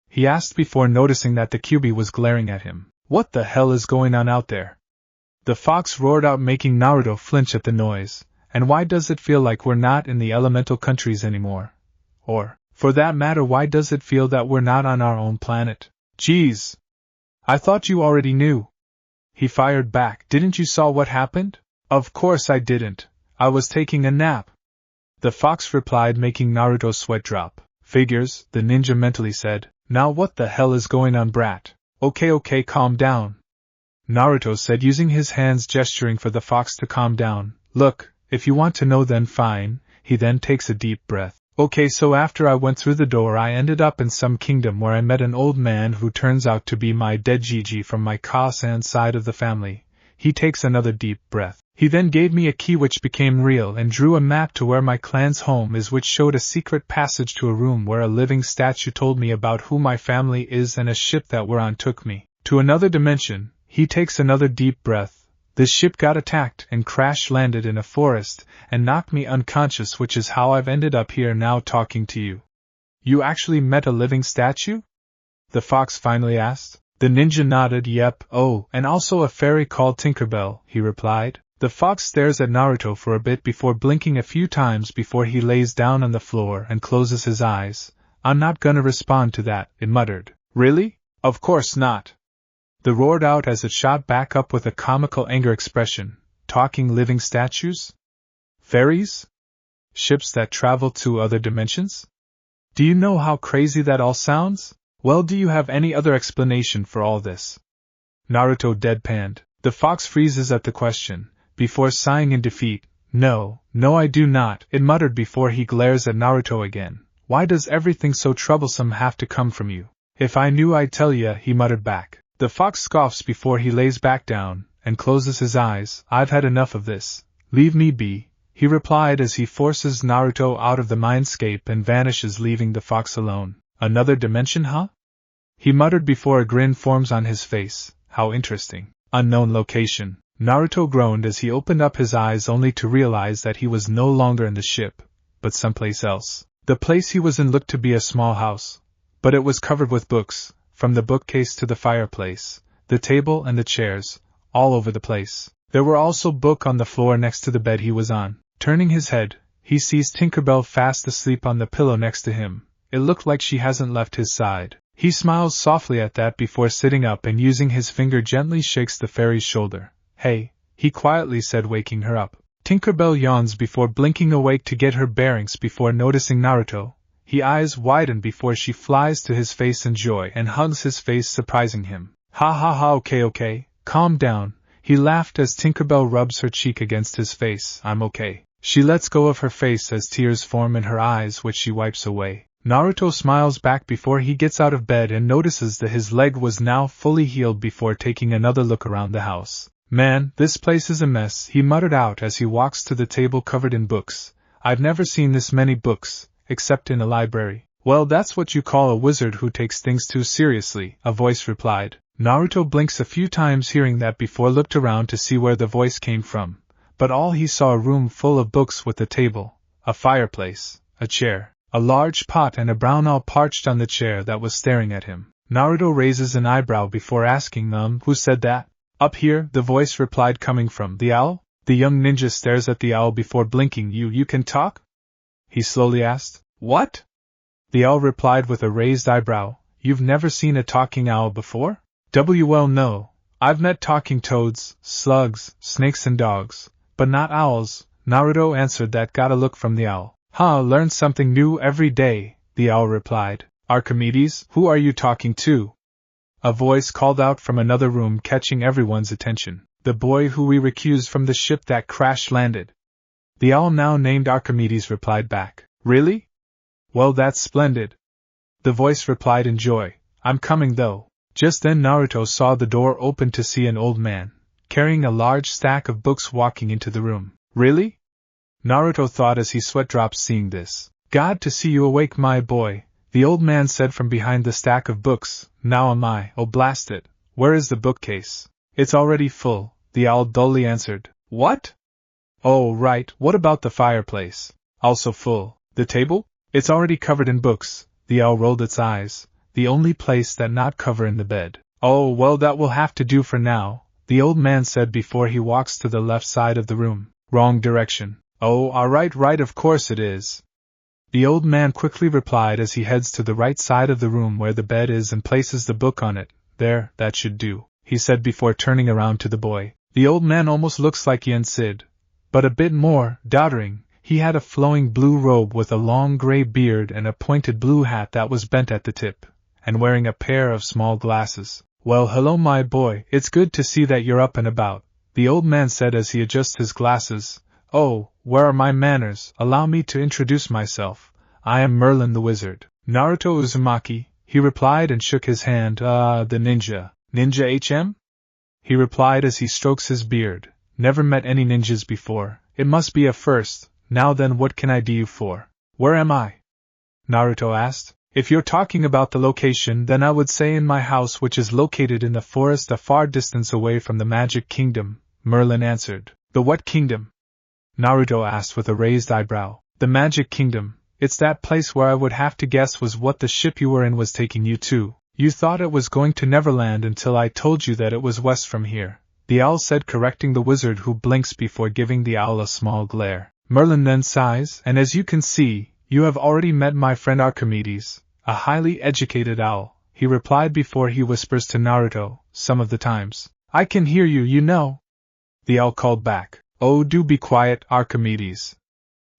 He asked before noticing that the QB was glaring at him. What the hell is going on out there? The fox roared out, making Naruto flinch at the noise. And why does it feel like we're not in the elemental countries anymore? Or, for that matter, why does it feel that we're not on our own planet? Geez! I thought you already knew. He fired back. Didn't you saw what happened? Of course I didn't. I was taking a nap. The fox replied, making Naruto's sweat drop. Figures, the ninja mentally said. Now what the hell is going on, brat? Okay, calm down. Naruto said, using his hands gesturing for the fox to calm down. Look, if you want to know then fine. He then takes a deep breath. Okay, so after I went through the door I ended up in some kingdom where I met an old man who turns out to be my dead Gigi from my Ka-san side of the family. He takes another deep breath. He then gave me a key which became real and drew a map to where my clan's home is, which showed a secret passage to a room where a living statue told me about who my family is, and a ship that we're on took me to another dimension. He takes another deep breath. The ship got attacked and crash-landed in a forest and knocked me unconscious, which is how I've ended up here now talking to you. You actually met a living statue? The fox finally asked. The ninja nodded. Yep, oh, and also a fairy called Tinkerbell, he replied. The fox stares at Naruto for a bit before blinking a few times before he lays down on the floor and closes his eyes. I'm not gonna respond to that, it muttered. Really? Of course not. The roared out as it shot back up with a comical anger expression. Talking living statues? Fairies? Ships that travel to other dimensions? Do you know how crazy that all sounds? Well, do you have any other explanation for all this? Naruto deadpanned. The fox freezes at the question, before sighing in defeat. No, I do not, it muttered before he glares at Naruto again. Why does everything so troublesome have to come from you? If I knew I'd tell ya, he muttered back. The fox scoffs before he lays back down, and closes his eyes. I've had enough of this. Leave me be, he replied as he forces Naruto out of the mindscape and vanishes, leaving the fox alone. Another dimension, huh? He muttered before a grin forms on his face. How interesting. Unknown location. Naruto groaned as he opened up his eyes only to realize that he was no longer in the ship, but someplace else. The place he was in looked to be a small house, but it was covered with books, from the bookcase to the fireplace, the table and the chairs, all over the place. There were also books on the floor next to the bed he was on. Turning his head, he sees Tinkerbell fast asleep on the pillow next to him. It looked like she hasn't left his side. He smiles softly at that before sitting up and using his finger gently shakes the fairy's shoulder. Hey, he quietly said, waking her up. Tinkerbell yawns before blinking awake to get her bearings before noticing Naruto. Her eyes widen before she flies to his face in joy and hugs his face, surprising him. Ha ha ha, okay, calm down, he laughed as Tinkerbell rubs her cheek against his face. I'm okay. She lets go of her face as tears form in her eyes, which she wipes away. Naruto smiles back before he gets out of bed and notices that his leg was now fully healed before taking another look around the house. Man, this place is a mess, he muttered out as he walks to the table covered in books. I've never seen this many books, except in a library. Well, that's what you call a wizard who takes things too seriously, a voice replied. Naruto blinks a few times hearing that before looked around to see where the voice came from. But all he saw a room full of books with a table, a fireplace, a chair, a large pot and a brown owl parched on the chair that was staring at him. Naruto raises an eyebrow before asking, who said that? Up here, the voice replied, coming from the owl. The young ninja stares at the owl before blinking. You can talk? He slowly asked. What? The owl replied with a raised eyebrow. You've never seen a talking owl before? Well, no. I've met talking toads, slugs, snakes and dogs, but not owls, Naruto answered. That got a look from the owl. Learn something new every day, the owl replied. Archimedes, who are you talking to? A voice called out from another room, catching everyone's attention. The boy who we recused from the ship that crash-landed. The owl, now named Archimedes, replied back. Really? Well, that's splendid. The voice replied in joy. I'm coming though. Just then Naruto saw the door open to see an old man, carrying a large stack of books, walking into the room. Really? Naruto thought as he sweat drops seeing this. Glad to see you awake, my boy, the old man said from behind the stack of books. Now am I. Oh, blast it. Where is the bookcase? It's already full, the owl dully answered. What? Oh, right, what about the fireplace? Also full. The table? It's already covered in books, the owl rolled its eyes. The only place that not covered in the bed. Oh, well, that will have to do for now, the old man said before he walks to the left side of the room. Wrong direction. Oh, right, of course it is. The old man quickly replied as he heads to the right side of the room where the bed is and places the book on it. There, that should do, he said before turning around to the boy. The old man almost looks like Yen Sid, but a bit more doddering. He had a flowing blue robe with a long gray beard and a pointed blue hat that was bent at the tip, and wearing a pair of small glasses. Well, hello, my boy, it's good to see that you're up and about, the old man said as he adjusts his glasses. Oh, where are my manners? Allow me to introduce myself. I am Merlin the wizard. Naruto Uzumaki, he replied and shook his hand. The ninja. Ninja HM? He replied as he strokes his beard. Never met any ninjas before. It must be a first. Now then, what can I do you for? Where am I? Naruto asked. If you're talking about the location, then I would say in my house, which is located in the forest a far distance away from the Magic Kingdom, Merlin answered. The what kingdom? Naruto asked with a raised eyebrow. The Magic Kingdom, It's that place where I would have to guess was what the ship you were in was taking you to. You thought it was going to Neverland until I told you that it was west from here," the owl said, correcting the wizard, who blinks before giving the owl a small glare. Merlin then sighs, "And as you can see, you have already met my friend Archimedes, a highly educated owl," he replied before he whispers to Naruto, "Some of the times, I can hear you, you know." The owl called back, "Oh, do be quiet, Archimedes."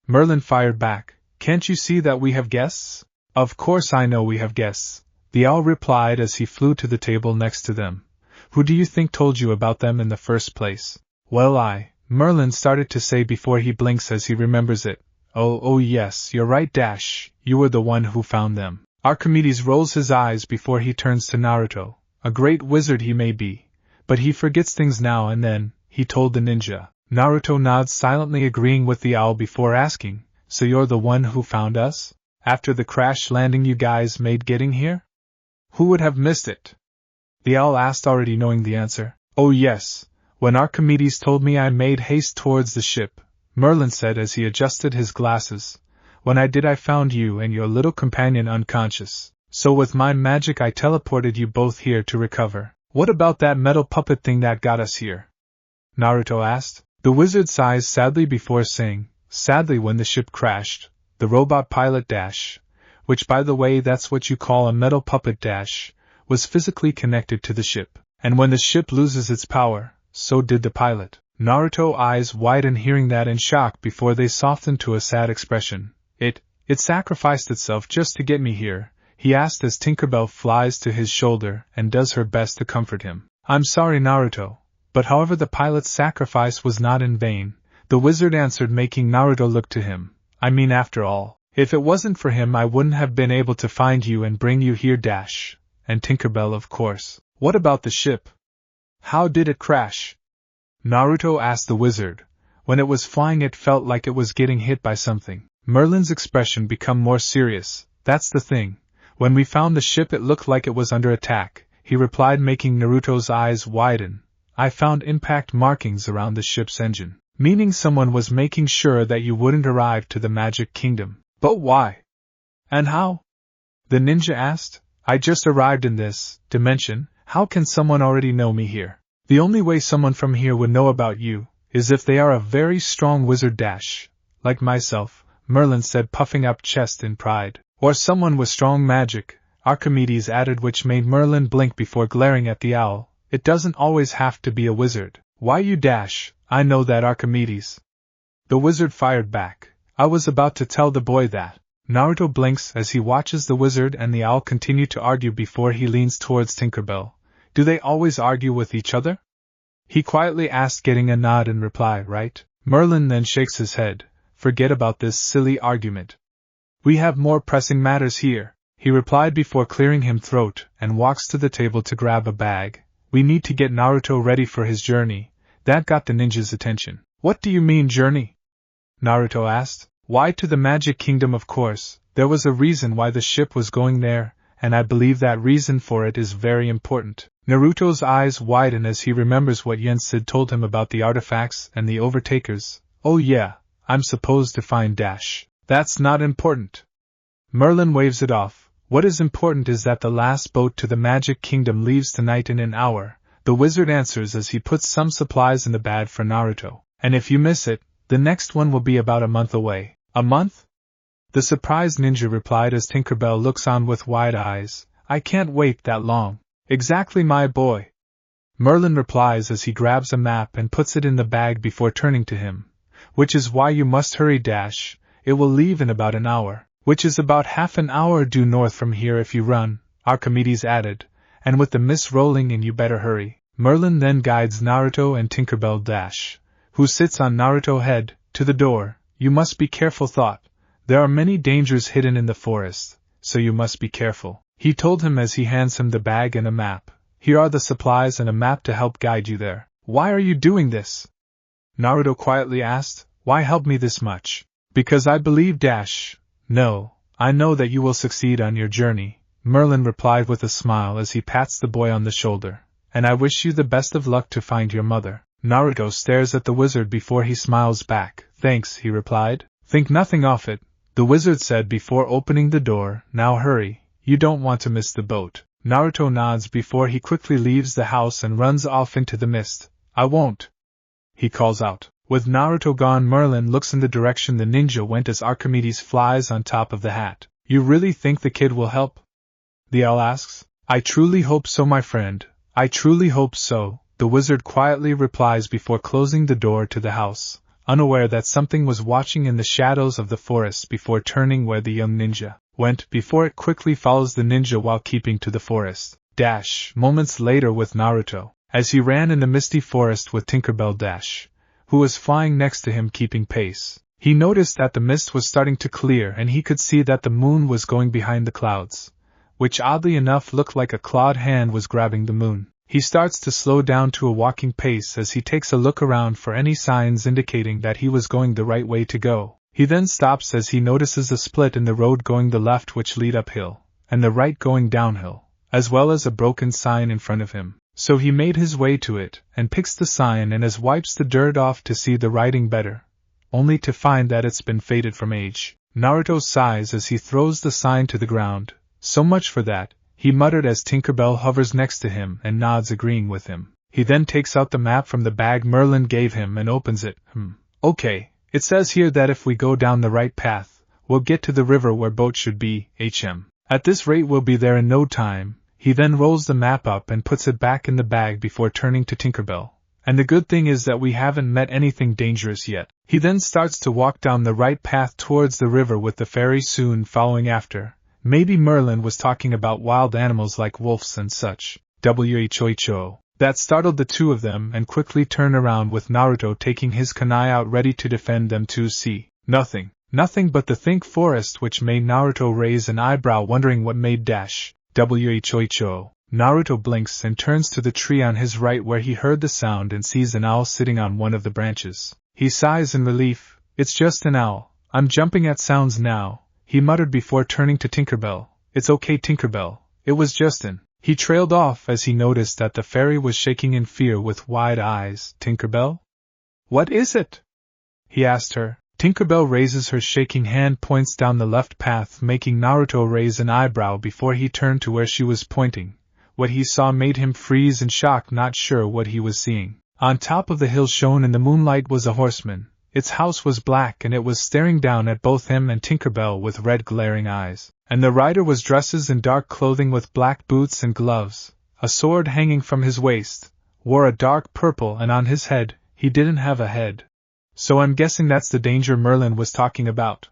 Merlin fired back, "Can't you see that we have guests?" "Of course I know we have guests," the owl replied as he flew to the table next to them. "Who do you think told you about them in the first place?" "Well, Merlin started to say before he blinks as he remembers it. Oh yes, you're right, you were the one who found them." Archimedes rolls his eyes before he turns to Naruto. A great wizard he may be, but he forgets things now and then, he told the ninja. Naruto nods silently, agreeing with the owl before asking, "So you're the one who found us? After the crash landing you guys made getting here?" "Who would have missed it?" the owl asked, already knowing the answer. "Oh yes, when Archimedes told me I made haste towards the ship," Merlin said as he adjusted his glasses. "When I did I found you and your little companion unconscious, so with my magic I teleported you both here to recover." "What about that metal puppet thing that got us here?" Naruto asked. The wizard sighs sadly before saying, "Sadly, when the ship crashed, the robot pilot which by the way that's what you call a metal puppet was physically connected to the ship, and when the ship loses its power, so did the pilot." Naruto's eyes widen hearing that in shock before they soften to a sad expression. It sacrificed itself just to get me here," he asked as Tinkerbell flies to his shoulder and does her best to comfort him. "I'm sorry, Naruto, but however the pilot's sacrifice was not in vain," the wizard answered, making Naruto look to him. "I mean, after all, if it wasn't for him I wouldn't have been able to find you and bring you here and Tinkerbell, of course." "What about the ship? How did it crash?" Naruto asked the wizard. "When it was flying it felt like it was getting hit by something." Merlin's expression became more serious. "That's the thing. When we found the ship it looked like it was under attack," he replied, making Naruto's eyes widen. "I found impact markings around the ship's engine, meaning someone was making sure that you wouldn't arrive to the Magic Kingdom." "But why? And how?" the ninja asked. "I just arrived in this dimension. How can someone already know me here?" "The only way someone from here would know about you is if they are a very strong wizard like myself," Merlin said, puffing up chest in pride. "Or someone with strong magic," Archimedes added, which made Merlin blink before glaring at the owl. "It doesn't always have to be a wizard." "Why you I know that, Archimedes," the wizard fired back. "I was about to tell the boy that." Naruto blinks as he watches the wizard and the owl continue to argue before he leans towards Tinkerbell. "Do they always argue with each other?" he quietly asked, getting a nod in reply. "Right?" Merlin then shakes his head. "Forget about this silly argument. We have more pressing matters here," he replied before clearing his throat and walks to the table to grab a bag. "We need to get Naruto ready for his journey." That got the ninja's attention. "What do you mean, journey?" Naruto asked. "Why, to the Magic Kingdom, of course. There was a reason why the ship was going there, and I believe that reason for it is very important." Naruto's eyes widen as he remembers what Yen Sid told him about the artifacts and the overtakers. "Oh yeah, I'm supposed to find That's not important." Merlin waves it off. "What is important is that the last boat to the Magic Kingdom leaves tonight in an hour," the wizard answers as he puts some supplies in the bag for Naruto. "And if you miss it, the next one will be about a month away." "A month?" the surprised ninja replied as Tinkerbell looks on with wide eyes. "I can't wait that long." "Exactly, my boy," Merlin replies as he grabs a map and puts it in the bag before turning to him. "Which is why you must hurry, It will leave in about an hour." "Which is about half an hour due north from here if you run," Archimedes added, "and with the mist rolling in you better hurry." Merlin then guides Naruto and Tinkerbell who sits on Naruto's head, to the door. "You must be careful, there are many dangers hidden in the forest, so you must be careful," he told him as he hands him the bag and a map. "Here are the supplies and a map to help guide you there." "Why are you doing this?" Naruto quietly asked. "Why help me this much?" "Because I believe No, I know that you will succeed on your journey," Merlin replied with a smile as he pats the boy on the shoulder. "And I wish you the best of luck to find your mother." Naruto stares at the wizard before he smiles back. "Thanks," he replied. "Think nothing of it," the wizard said before opening the door. Now hurry, you don't want to miss the boat. Naruto nods before he quickly leaves the house and runs off into the mist. I won't, he calls out. With Naruto gone, Merlin looks in the direction the ninja went as Archimedes flies on top of the hat. You really think the kid will help? The owl asks. I truly hope so, my friend. I truly hope so, the wizard quietly replies before closing the door to the house, unaware that something was watching in the shadows of the forest before turning where the young ninja went before it quickly follows the ninja while keeping to the forest. Moments later with Naruto, as he ran in the misty forest with Tinkerbell who was flying next to him keeping pace. He noticed that the mist was starting to clear and he could see that the moon was going behind the clouds, which oddly enough looked like a clawed hand was grabbing the moon. He starts to slow down to a walking pace as he takes a look around for any signs indicating that he was going the right way to go. He then stops as he notices a split in the road going the left which lead uphill, and the right going downhill, as well as a broken sign in front of him. So he made his way to it, and picks the sign and as wipes the dirt off to see the writing better, only to find that it's been faded from age. Naruto sighs as he throws the sign to the ground. So much for that, he muttered as Tinkerbell hovers next to him and nods agreeing with him. He then takes out the map from the bag Merlin gave him and opens it. Okay, it says here that if we go down the right path, we'll get to the river where boat should be, At this rate we'll be there in no time. He then rolls the map up and puts it back in the bag before turning to Tinkerbell. And the good thing is that we haven't met anything dangerous yet. He then starts to walk down the right path towards the river with the fairy soon following after. Maybe Merlin was talking about wild animals like wolves and such. That startled the two of them and quickly turned around with Naruto taking his kunai out ready to defend them to see. Nothing but the thick forest which made Naruto raise an eyebrow wondering what made Naruto blinks and turns to the tree on his right where he heard the sound and sees an owl sitting on one of the branches. He sighs in relief. It's just an owl. I'm jumping at sounds now, he muttered before turning to Tinkerbell. It's okay, Tinkerbell. It was just an. He trailed off as he noticed that the fairy was shaking in fear with wide eyes. Tinkerbell? What is it? He asked her. Tinkerbell raises her shaking hand, points down the left path, making Naruto raise an eyebrow before he turned to where she was pointing. What he saw made him freeze in shock, not sure what he was seeing. On top of the hill shown in the moonlight was a horseman. Its house was black and it was staring down at both him and Tinkerbell with red glaring eyes. And the rider was dressed in dark clothing with black boots and gloves, a sword hanging from his waist, wore a dark purple and on his head, he didn't have a head. So I'm guessing that's the danger Merlin was talking about.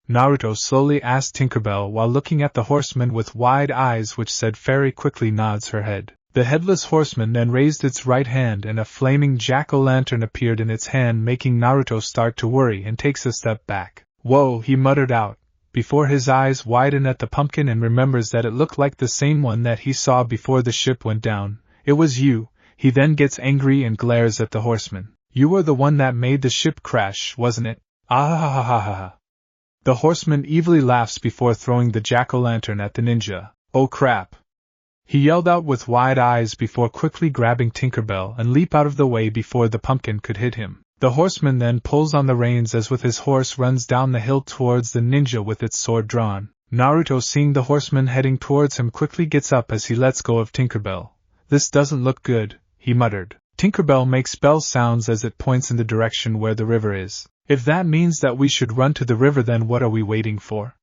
Naruto slowly asked Tinkerbell while looking at the horseman with wide eyes which said fairy quickly nods her head. The headless horseman then raised its right hand and a flaming jack-o'-lantern appeared in its hand making Naruto start to worry and takes a step back. Whoa, he muttered out, before his eyes widen at the pumpkin and remembers that it looked like the same one that he saw before the ship went down. It was you. He then gets angry and glares at the horseman. You were the one that made the ship crash, wasn't it? Ah. The horseman evilly laughs before throwing the jack-o'-lantern at the ninja. Oh crap. He yelled out with wide eyes before quickly grabbing Tinkerbell and leap out of the way before the pumpkin could hit him. The horseman then pulls on the reins as with his horse runs down the hill towards the ninja with its sword drawn. Naruto, seeing the horseman heading towards him, quickly gets up as he lets go of Tinkerbell. This doesn't look good, he muttered. Tinkerbell makes bell sounds as it points in the direction where the river is. If that means that we should run to the river, then what are we waiting for?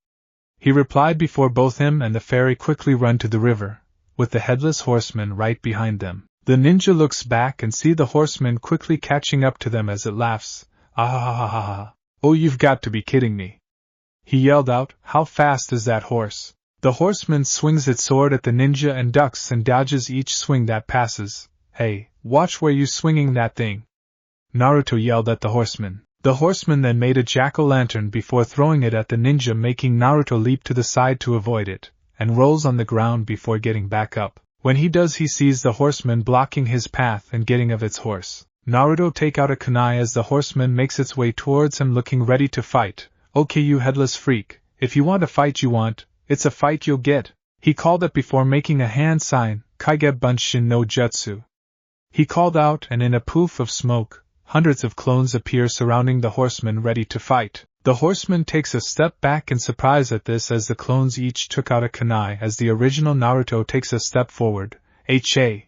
He replied before both him and the fairy quickly run to the river, with the headless horseman right behind them. The ninja looks back and see the horseman quickly catching up to them as it laughs. Ah! Oh, you've got to be kidding me. He yelled out, how fast is that horse? The horseman swings its sword at the ninja and ducks and dodges each swing that passes. Hey, watch where you swinging that thing, Naruto yelled at the horseman. The horseman then made a jack-o'-lantern before throwing it at the ninja, making Naruto leap to the side to avoid it, and rolls on the ground before getting back up. When he does, he sees the horseman blocking his path and getting of its horse. Naruto take out a kunai as the horseman makes its way towards him looking ready to fight. Okay, you headless freak, if you want a fight it's a fight you'll get, he called it before making a hand sign, Kaige Bunshin no Jutsu. He called out and in a poof of smoke, hundreds of clones appear surrounding the horseman ready to fight. The horseman takes a step back in surprise at this as the clones each took out a kunai as the original Naruto takes a step forward. "Hey.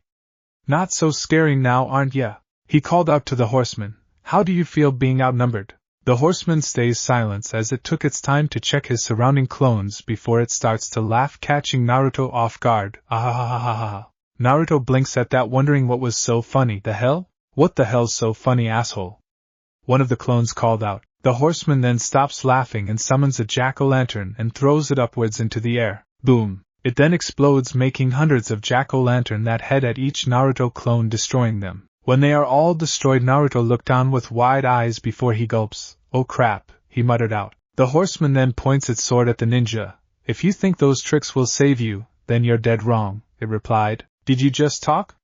Not so scary now, aren't ya?" he called out to the horseman. "How do you feel being outnumbered?" The horseman stays silent as it took its time to check his surrounding clones before it starts to laugh, catching Naruto off guard. Ah! Naruto blinks at that, wondering what was so funny. "The hell? What the hell's so funny, asshole?" one of the clones called out. The horseman then stops laughing and summons a jack-o'-lantern and throws it upwards into the air. Boom! It then explodes, making hundreds of jack-o'-lantern that head at each Naruto clone, destroying them. When they are all destroyed, Naruto looks down with wide eyes before he gulps. "Oh crap," he muttered out. The horseman then points its sword at the ninja. "If you think those tricks will save you, then you're dead wrong," it replied. "Did you just talk?"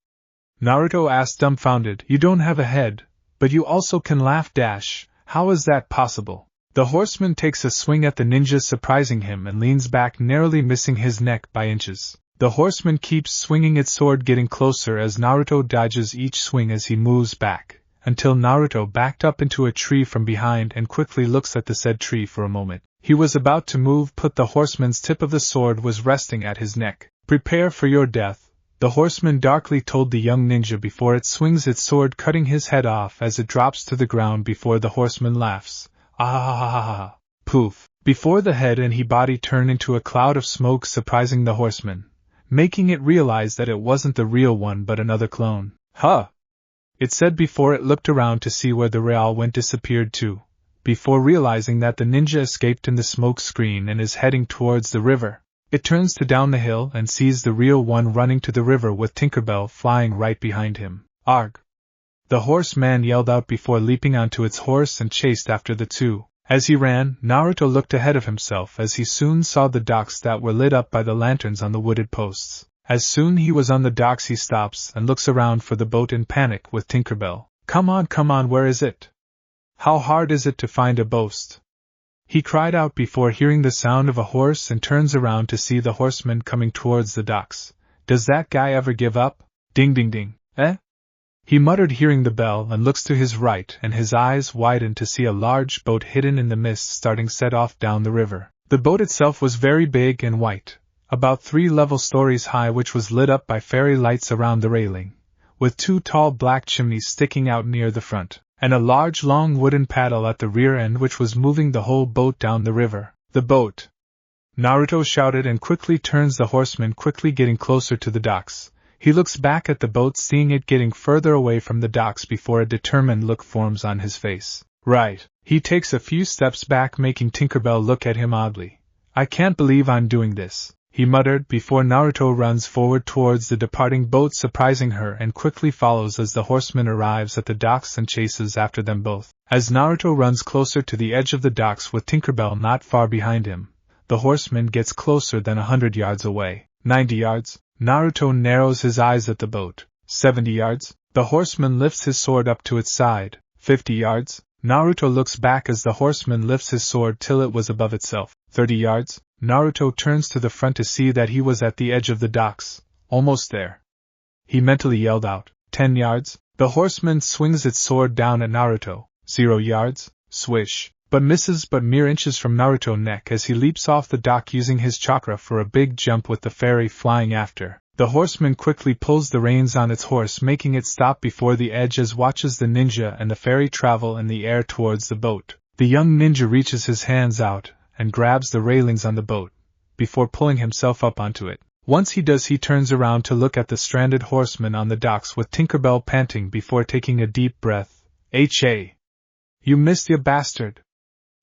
Naruto asked, dumbfounded. "You don't have a head, but you also can laugh, dash. How is that possible?" The horseman takes a swing at the ninja, surprising him, and leans back, narrowly missing his neck by inches. The horseman keeps swinging its sword, getting closer as Naruto dodges each swing as he moves back, until Naruto backed up into a tree from behind and quickly looks at the said tree for a moment. He was about to move, but the horseman's tip of the sword was resting at his neck. "Prepare for your death," the horseman darkly told the young ninja before it swings its sword, cutting his head off as it drops to the ground before the horseman laughs. Ah! Poof! Before the head and body turn into a cloud of smoke, surprising the horseman, making it realize that it wasn't the real one but another clone. "Huh!" it said before it looked around to see where the real one disappeared to, before realizing that the ninja escaped in the smoke screen and is heading towards the river. It turns to down the hill and sees the real one running to the river with Tinkerbell flying right behind him. "Arg!" the horseman yelled out before leaping onto its horse and chased after the two. As he ran, Naruto looked ahead of himself as he soon saw the docks that were lit up by the lanterns on the wooded posts. As soon he was on the docks, he stops and looks around for the boat in panic with Tinkerbell. Come on, where is it? How hard is it to find a boat?" he cried out before hearing the sound of a horse and turns around to see the horseman coming towards the docks. "Does that guy ever give up? Ding ding ding, eh?" he muttered, hearing the bell, and looks to his right and his eyes widen to see a large boat hidden in the mist starting set off down the river. The boat itself was very big and white, about 3 level stories high, which was lit up by fairy lights around the railing, with 2 tall black chimneys sticking out near the front, and a large long wooden paddle at the rear end which was moving the whole boat down the river. "The boat!" Naruto shouted and quickly turns the horseman, quickly getting closer to the docks. He looks back at the boat, seeing it getting further away from the docks before a determined look forms on his face. "Right." He takes a few steps back, making Tinkerbell look at him oddly. "I can't believe I'm doing this," he muttered before Naruto runs forward towards the departing boat, surprising her, and quickly follows as the horseman arrives at the docks and chases after them both. As Naruto runs closer to the edge of the docks with Tinkerbell not far behind him, the horseman gets closer than 100 yards away. 90 yards. Naruto narrows his eyes at the boat. 70 yards. The horseman lifts his sword up to its side. 50 yards. Naruto looks back as the horseman lifts his sword till it was above itself. 30 yards. Naruto turns to the front to see that he was at the edge of the docks. Almost there. He mentally yelled out. 10 yards. The horseman swings its sword down at Naruto. 0 yards. Swish. But misses but mere inches from Naruto's neck as he leaps off the dock, using his chakra for a big jump with the fairy flying after. The horseman quickly pulls the reins on its horse, making it stop before the edge as watches the ninja and the fairy travel in the air towards the boat. The young ninja reaches his hands out and grabs the railings on the boat, before pulling himself up onto it. Once he does, he turns around to look at the stranded horseman on the docks with Tinkerbell panting before taking a deep breath. "Hey! You missed, ya bastard!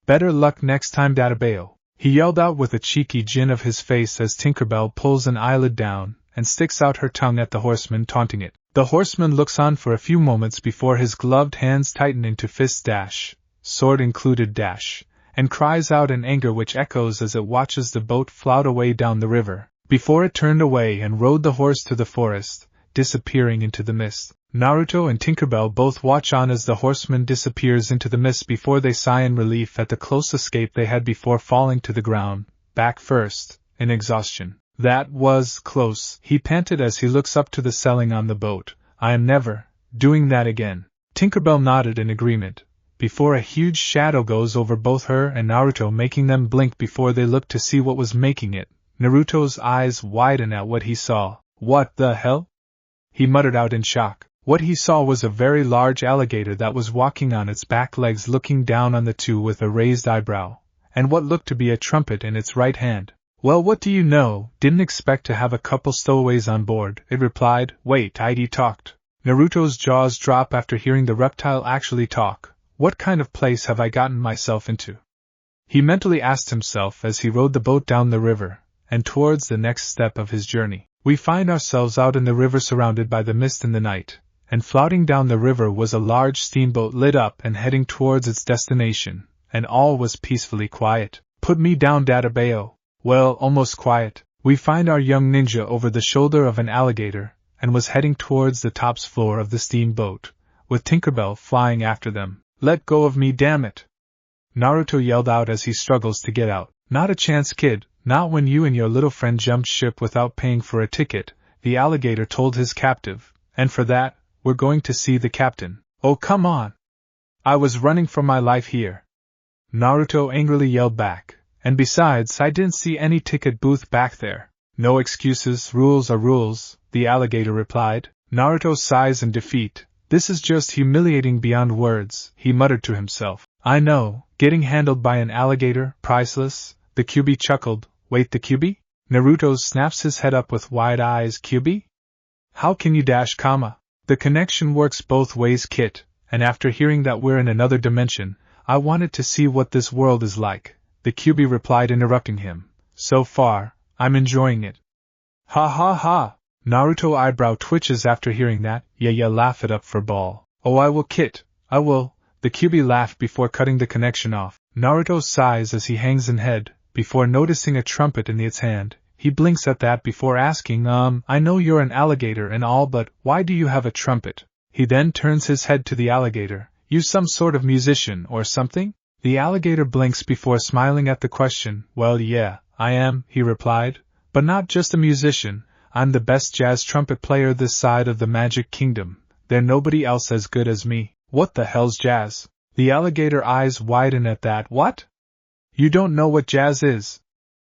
Better luck next time, Databeo," he yelled out with a cheeky grin of his face as Tinkerbell pulls an eyelid down and sticks out her tongue at the horseman, taunting it. The horseman looks on for a few moments before his gloved hands tighten into fist dash, sword included dash, and cries out in anger, which echoes as it watches the boat float away down the river, before it turned away and rode the horse to the forest, disappearing into the mist. Naruto and Tinkerbell both watch on as the horseman disappears into the mist before they sigh in relief at the close escape they had before falling to the ground, back first, in exhaustion. "That was close," he panted as he looks up to the ceiling on the boat. "I am never doing that again." Tinkerbell nodded in agreement, before a huge shadow goes over both her and Naruto, making them blink before they look to see what was making it. Naruto's eyes widen at what he saw. What the hell? He muttered out in shock. What he saw was a very large alligator that was walking on its back legs, looking down on the two with a raised eyebrow, and what looked to be a trumpet in its right hand. Well, what do you know, didn't expect to have a couple stowaways on board, it replied. Wait, he talked. Naruto's jaws drop after hearing the reptile actually talk. What kind of place have I gotten myself into? He mentally asked himself as he rowed the boat down the river, and towards the next step of his journey. We find ourselves out in the river surrounded by the mist in the night, and floating down the river was a large steamboat lit up and heading towards its destination, and all was peacefully quiet. Put me down, Databeo. Well, almost quiet. We find our young ninja over the shoulder of an alligator, and was heading towards the top floor of the steamboat, with Tinkerbell flying after them. Let go of me, damn it! Naruto yelled out as he struggles to get out. Not a chance, kid, not when you and your little friend jumped ship without paying for a ticket, the alligator told his captive, and for that, we're going to see the captain. Oh, come on! I was running for my life here. Naruto angrily yelled back. And besides, I didn't see any ticket booth back there. No excuses, rules are rules, the alligator replied. Naruto sighs in defeat. This is just humiliating beyond words, he muttered to himself. I know, getting handled by an alligator, priceless, the Kyuubi chuckled. Wait, the Kyuubi? Naruto snaps his head up with wide eyes. Kyuubi? How can you dash, comma? The connection works both ways, Kit, and after hearing that we're in another dimension, I wanted to see what this world is like. The Kyuubi replied, interrupting him. So far, I'm enjoying it. Ha ha ha! Naruto eyebrow twitches after hearing that. Yeah, laugh it up for ball. Oh, I will, Kit, I will. The Kyuubi laughed before cutting the connection off. Naruto sighs as he hangs in head, before noticing a trumpet in its hand. He blinks at that before asking, I know you're an alligator and all, but why do you have a trumpet? He then turns his head to the alligator. You some sort of musician or something? The alligator blinks before smiling at the question. Well, yeah, I am, he replied, but not just a musician, I'm the best jazz trumpet player this side of the Magic Kingdom. There's nobody else as good as me. What the hell's jazz? The alligator eyes widen at that. What? You don't know what jazz is?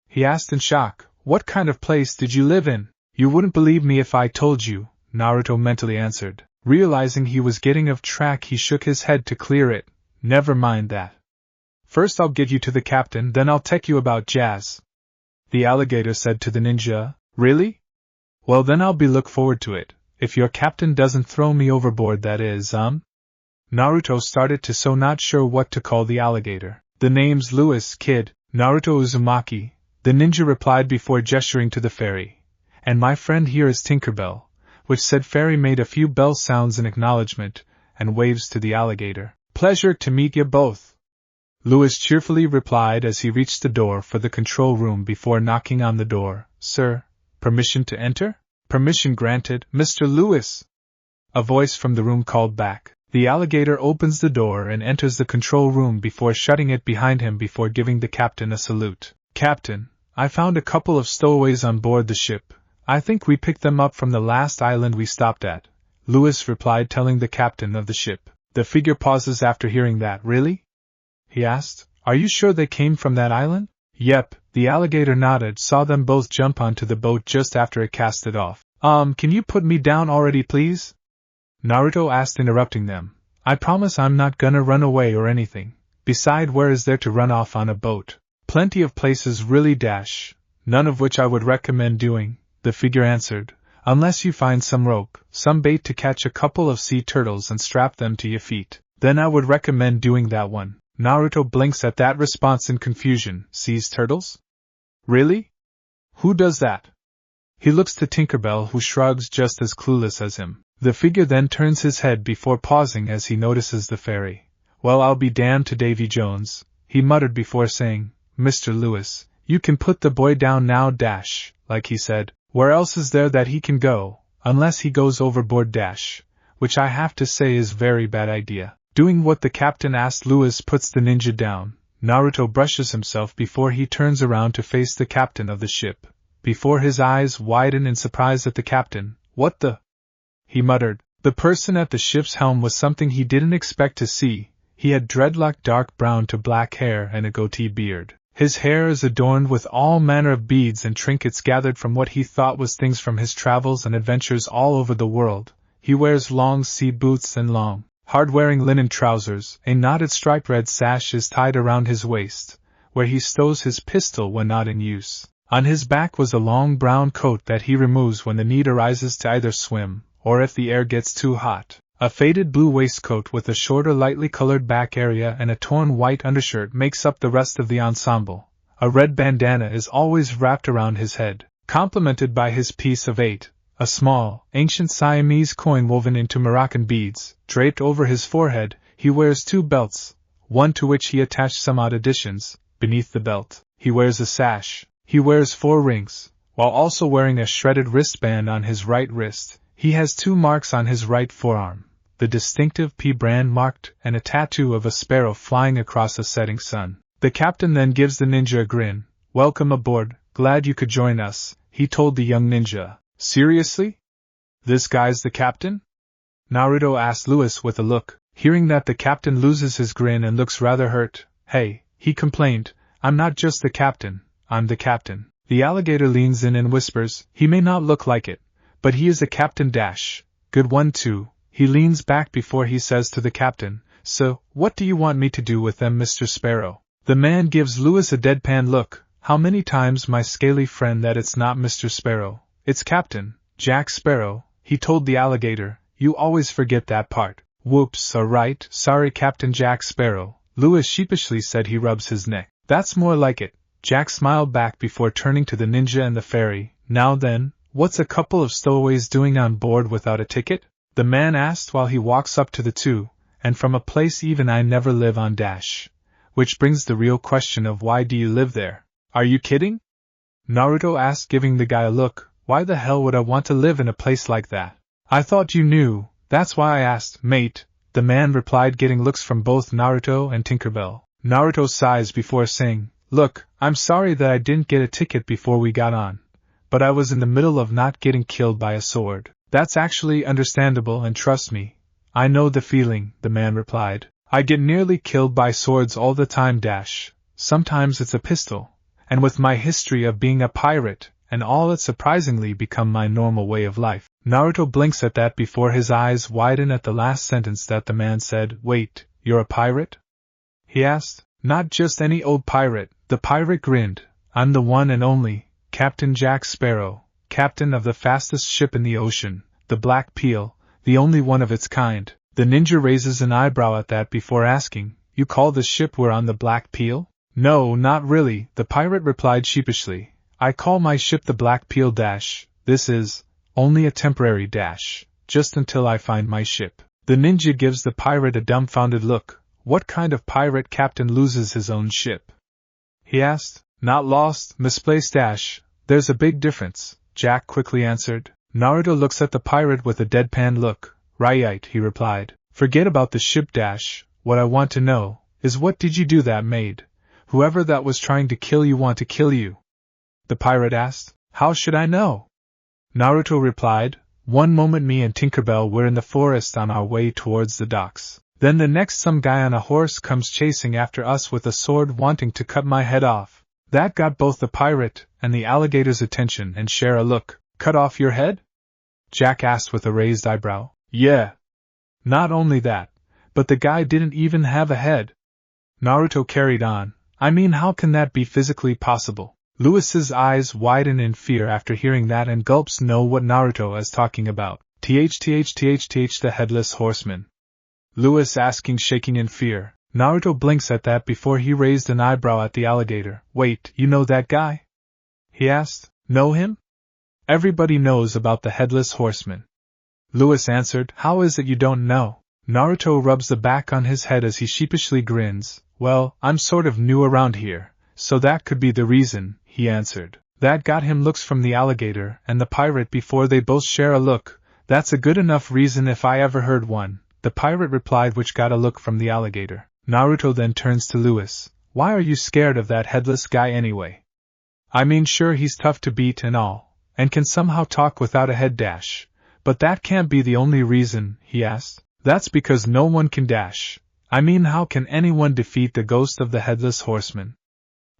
He asked in shock. What kind of place did you live in? You wouldn't believe me if I told you, Naruto mentally answered. Realizing he was getting off track, he shook his head to clear it. Never mind that. First I'll get you to the captain, then I'll tell you about jazz. The alligator said to the ninja. Really? Well, then I'll look forward to it. If your captain doesn't throw me overboard, that is, Naruto started to, so not sure what to call the alligator. The name's Lewis, kid, Naruto Uzumaki, the ninja replied before gesturing to the fairy. And my friend here is Tinkerbell, which said fairy made a few bell sounds in acknowledgement, and waves to the alligator. Pleasure to meet you both. Lewis cheerfully replied as he reached the door for the control room before knocking on the door. Sir, permission to enter? Permission granted, Mr. Lewis. A voice from the room called back. The alligator opens the door and enters the control room before shutting it behind him before giving the captain a salute. Captain, I found a couple of stowaways on board the ship. I think we picked them up from the last island we stopped at, Lewis replied, telling the captain of the ship. The figure pauses after hearing that. Really? He asked. Are you sure they came from that island? Yep, the alligator nodded, saw them both jump onto the boat just after it casted off. Can you put me down already, please? Naruto asked, interrupting them. I promise I'm not gonna run away or anything. Beside, where is there to run off on a boat? Plenty of places, really, dash. None of which I would recommend doing, the figure answered. Unless you find some rope, some bait to catch a couple of sea turtles and strap them to your feet. Then I would recommend doing that one. Naruto blinks at that response in confusion. Seas turtles? Really? Who does that? He looks to Tinkerbell, who shrugs, just as clueless as him. The figure then turns his head before pausing as he notices the fairy. Well, I'll be damned to Davy Jones, he muttered before saying, Mr. Lewis, you can put the boy down now, dash, like he said. Where else is there that he can go, unless he goes overboard, dash, which I have to say is very bad idea. Doing what the captain asked, Lewis puts the ninja down. Naruto brushes himself before he turns around to face the captain of the ship. Before his eyes widen in surprise at the captain. What the? He muttered. The person at the ship's helm was something he didn't expect to see. He had dreadlocked dark brown to black hair and a goatee beard. His hair is adorned with all manner of beads and trinkets gathered from what he thought was things from his travels and adventures all over the world. He wears long sea boots and long, hard-wearing linen trousers. A knotted striped red sash is tied around his waist, where he stows his pistol when not in use. On his back was a long brown coat that he removes when the need arises to either swim, or if the air gets too hot. A faded blue waistcoat with a shorter lightly colored back area and a torn white undershirt makes up the rest of the ensemble. A red bandana is always wrapped around his head, complemented by his piece of 8, a small, ancient Siamese coin woven into Moroccan beads, draped over his forehead. He wears 2 belts, one to which he attached some odd additions. Beneath the belt, he wears a sash. He wears 4 rings, while also wearing a shredded wristband on his right wrist. He has 2 marks on his right forearm, the distinctive P brand marked, and a tattoo of a sparrow flying across a setting sun. The captain then gives the ninja a grin. "Welcome aboard, glad you could join us," he told the young ninja. "Seriously? This guy's the captain?" Naruto asked Lewis with a look. Hearing that, the captain loses his grin and looks rather hurt. "Hey," he complained, "I'm not just the captain, I'm the captain." The alligator leans in and whispers, "He may not look like it, but he is a captain dash. Good one too." He leans back before he says to the captain, "So, what do you want me to do with them, Mr. Sparrow?" The man gives Lewis a deadpan look. "How many times, my scaly friend, that it's not Mr. Sparrow, it's Captain Jack Sparrow," he told the alligator. "You always forget that part." "Whoops, alright, sorry Captain Jack Sparrow," Lewis sheepishly said. He rubs his neck. "That's more like it." Jack smiled back before turning to the ninja and the fairy. "Now then, what's a couple of stowaways doing on board without a ticket?" the man asked while he walks up to the two, "and from a place even I never live on dash. Which brings the real question of why do you live there?" "Are you kidding?" Naruto asked, giving the guy a look. "Why the hell would I want to live in a place like that?" "I thought you knew, that's why I asked, mate," the man replied, getting looks from both Naruto and Tinkerbell. Naruto sighs before saying, "Look, I'm sorry that I didn't get a ticket before we got on, but I was in the middle of not getting killed by a sword." "That's actually understandable, and trust me, I know the feeling," the man replied. "I get nearly killed by swords all the time dash. Sometimes it's a pistol, and with my history of being a pirate and all, it's surprisingly become my normal way of life." Naruto blinks at that before his eyes widen at the last sentence that the man said. "Wait, you're a pirate?" he asked. "Not just any old pirate," the pirate grinned. "I'm the one and only Captain Jack Sparrow, captain of the fastest ship in the ocean, the Black Peel, the only one of its kind." The ninja raises an eyebrow at that before asking, "You call the ship we're on the Black Peel?" "No, not really," the pirate replied sheepishly. "I call my ship the Black Peel dash. This is only a temporary dash, just until I find my ship." The ninja gives the pirate a dumbfounded look. "What kind of pirate captain loses his own ship?" he asked. "Not lost, misplaced dash. There's a big difference," Jack quickly answered. Naruto looks at the pirate with a deadpan look. "Right," he replied. "Forget about the ship dash. What I want to know is, what did you do that made whoever that was trying to kill you want to kill you?" the pirate asked. "How should I know?" Naruto replied. "One moment me and Tinkerbell were in the forest on our way towards the docks. Then the next some guy on a horse comes chasing after us with a sword wanting to cut my head off." That got both the pirate and the alligator's attention and share a look. "Cut off your head?" Jack asked with a raised eyebrow. "Yeah. Not only that, but the guy didn't even have a head." Naruto carried on. "I mean, how can that be physically possible?" Lewis's eyes widen in fear after hearing that and gulps. "Know what Naruto is talking about?" The headless horseman," Lewis asking, shaking in fear. Naruto blinks at that before he raised an eyebrow at the alligator. "Wait, you know that guy?" he asked. "Know him?" "Everybody knows about the headless horseman," Lewis answered. "How is it you don't know?" Naruto rubs the back on his head as he sheepishly grins. "Well, I'm sort of new around here, so that could be the reason," he answered. That got him looks from the alligator and the pirate before they both share a look. "That's a good enough reason if I ever heard one," the pirate replied, which got a look from the alligator. Naruto then turns to Lewis. "Why are you scared of that headless guy anyway?" "I mean, sure, he's tough to beat and all, and can somehow talk without a head dash, but that can't be the only reason," he asked. "That's because no one can dash. I mean, how can anyone defeat the ghost of the headless horseman?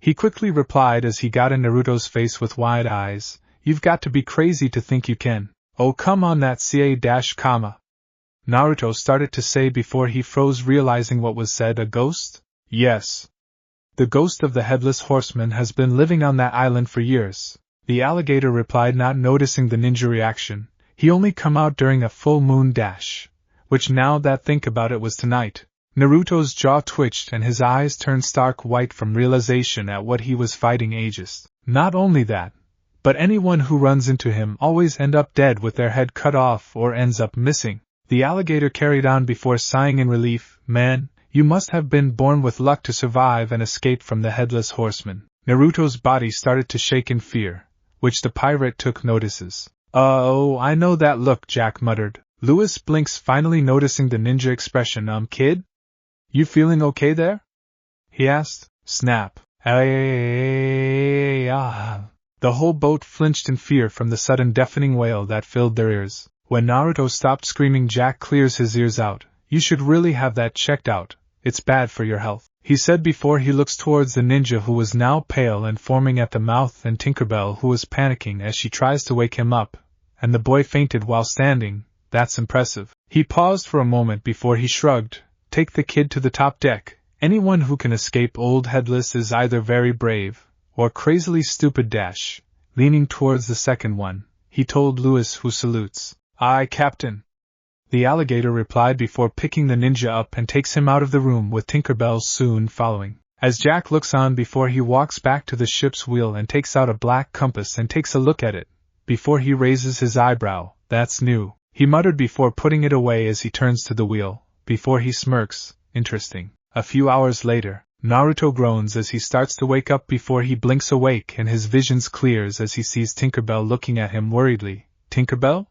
He quickly replied as he got in Naruto's face with wide eyes, you've got to be crazy to think you can. Oh, come on, that ca-comma. Naruto started to say before he froze, realizing what was said. A ghost? Yes. The ghost of the headless horseman has been living on that island for years, the alligator replied, not noticing the ninja reaction. He only come out during a full moon dash, which now that think about it was tonight. Naruto's jaw twitched and his eyes turned stark white from realization at what he was fighting. Aegis. Not only that, but anyone who runs into him always end up dead with their head cut off or ends up missing. The alligator carried on before sighing in relief, man, you must have been born with luck to survive and escape from the headless horseman. Naruto's body started to shake in fear, which the pirate took notices. Oh, I know that look, Jack muttered. Lewis blinks, finally noticing the ninja expression. Kid? You feeling okay there? He asked. Snap. The whole boat flinched in fear from the sudden deafening wail that filled their ears. When Naruto stopped screaming, Jack clears his ears out. You should really have that checked out. It's bad for your health, he said before he looks towards the ninja, who was now pale and foaming at the mouth, and Tinkerbell, who was panicking as she tries to wake him up, and the boy fainted while standing. That's impressive. He paused for a moment before he shrugged. Take the kid to the top deck. Anyone who can escape old Headless is either very brave, or crazily stupid. Leaning towards the second one, he told Lewis, who salutes. Aye, Captain. The alligator replied before picking the ninja up and takes him out of the room, with Tinkerbell soon following. As Jack looks on before he walks back to the ship's wheel and takes out a black compass and takes a look at it, before he raises his eyebrow. That's new, he muttered before putting it away as he turns to the wheel, before he smirks. Interesting. A few hours later, Naruto groans as he starts to wake up before he blinks awake, and his visions clears as he sees Tinkerbell looking at him worriedly. Tinkerbell?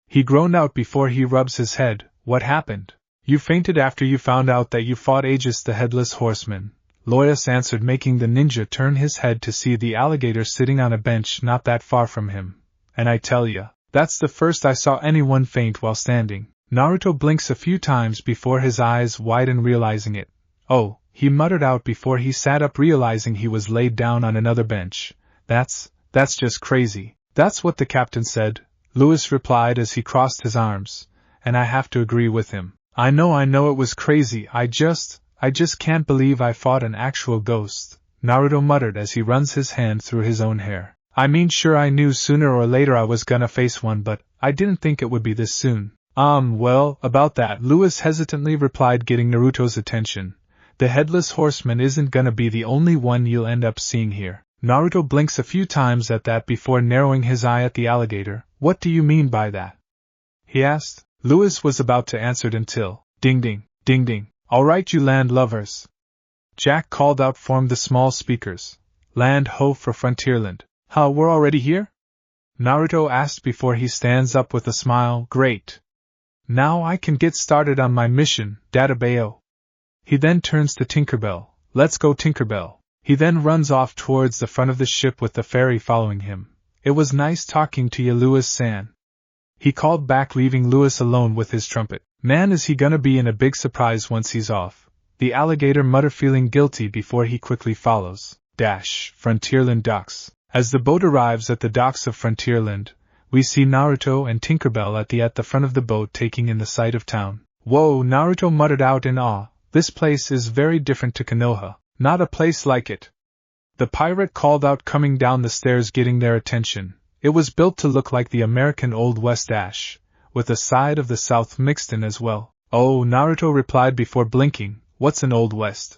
He groaned out before he rubs his head. What happened? You fainted after you found out that you fought Aegis the headless horseman, Lois answered, making the ninja turn his head to see the alligator sitting on a bench not that far from him. And I tell ya, that's the first I saw anyone faint while standing. Naruto blinks a few times before his eyes widen, realizing it. Oh, he muttered out before he sat up, realizing he was laid down on another bench. That's just crazy. That's what the captain said, Lewis replied as he crossed his arms, and I have to agree with him. I know it was crazy. I just can't believe I fought an actual ghost, Naruto muttered as he runs his hand through his own hair. I mean, sure, I knew sooner or later I was gonna face one, but I didn't think it would be this soon. Well, about that, Lewis hesitantly replied, getting Naruto's attention. The headless horseman isn't gonna be the only one you'll end up seeing here. Naruto blinks a few times at that before narrowing his eye at the alligator. What do you mean by that? He asked. Lewis was about to answer until, ding ding, ding ding. All right, you land lovers, Jack called out from the small speakers. Land ho for Frontierland. Huh, we're already here? Naruto asked before he stands up with a smile. Great. Now I can get started on my mission, Databayo. He then turns to Tinkerbell. Let's go, Tinkerbell. He then runs off towards the front of the ship with the fairy following him. It was nice talking to you, Lewis-san. He called back, leaving Lewis alone with his trumpet. Man, is he gonna be in a big surprise once he's off, the alligator muttered, feeling guilty before he quickly follows. Frontierland docks. As the boat arrives at the docks of Frontierland, we see Naruto and Tinkerbell at the front of the boat taking in the sight of town. Whoa, Naruto muttered out in awe. This place is very different to Konoha. Not a place like it. The pirate called out, coming down the stairs, getting their attention. It was built to look like the American Old West, with a side of the South mixed in as well. Oh, Naruto replied before blinking. What's an Old West?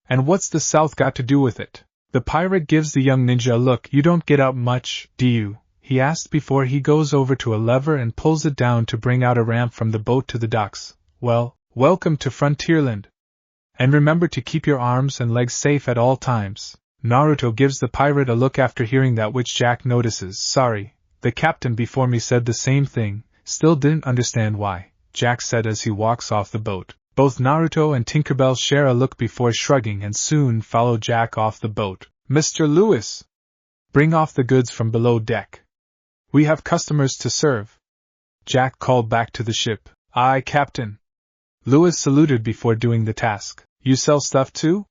And what's the South got to do with it? The pirate gives the young ninja a look. You don't get out much, do you? He asked before he goes over to a lever and pulls it down to bring out a ramp from the boat to the docks. Well, welcome to Frontierland. And remember to keep your arms and legs safe at all times. Naruto gives the pirate a look after hearing that, which Jack notices. Sorry, the captain before me said the same thing, still didn't understand why, Jack said as he walks off the boat. Both Naruto and Tinkerbell share a look before shrugging and soon follow Jack off the boat. Mr. Lewis! Bring off the goods from below deck. We have customers to serve. Jack called back to the ship. Aye, Captain. Lewis saluted before doing the task. You sell stuff too?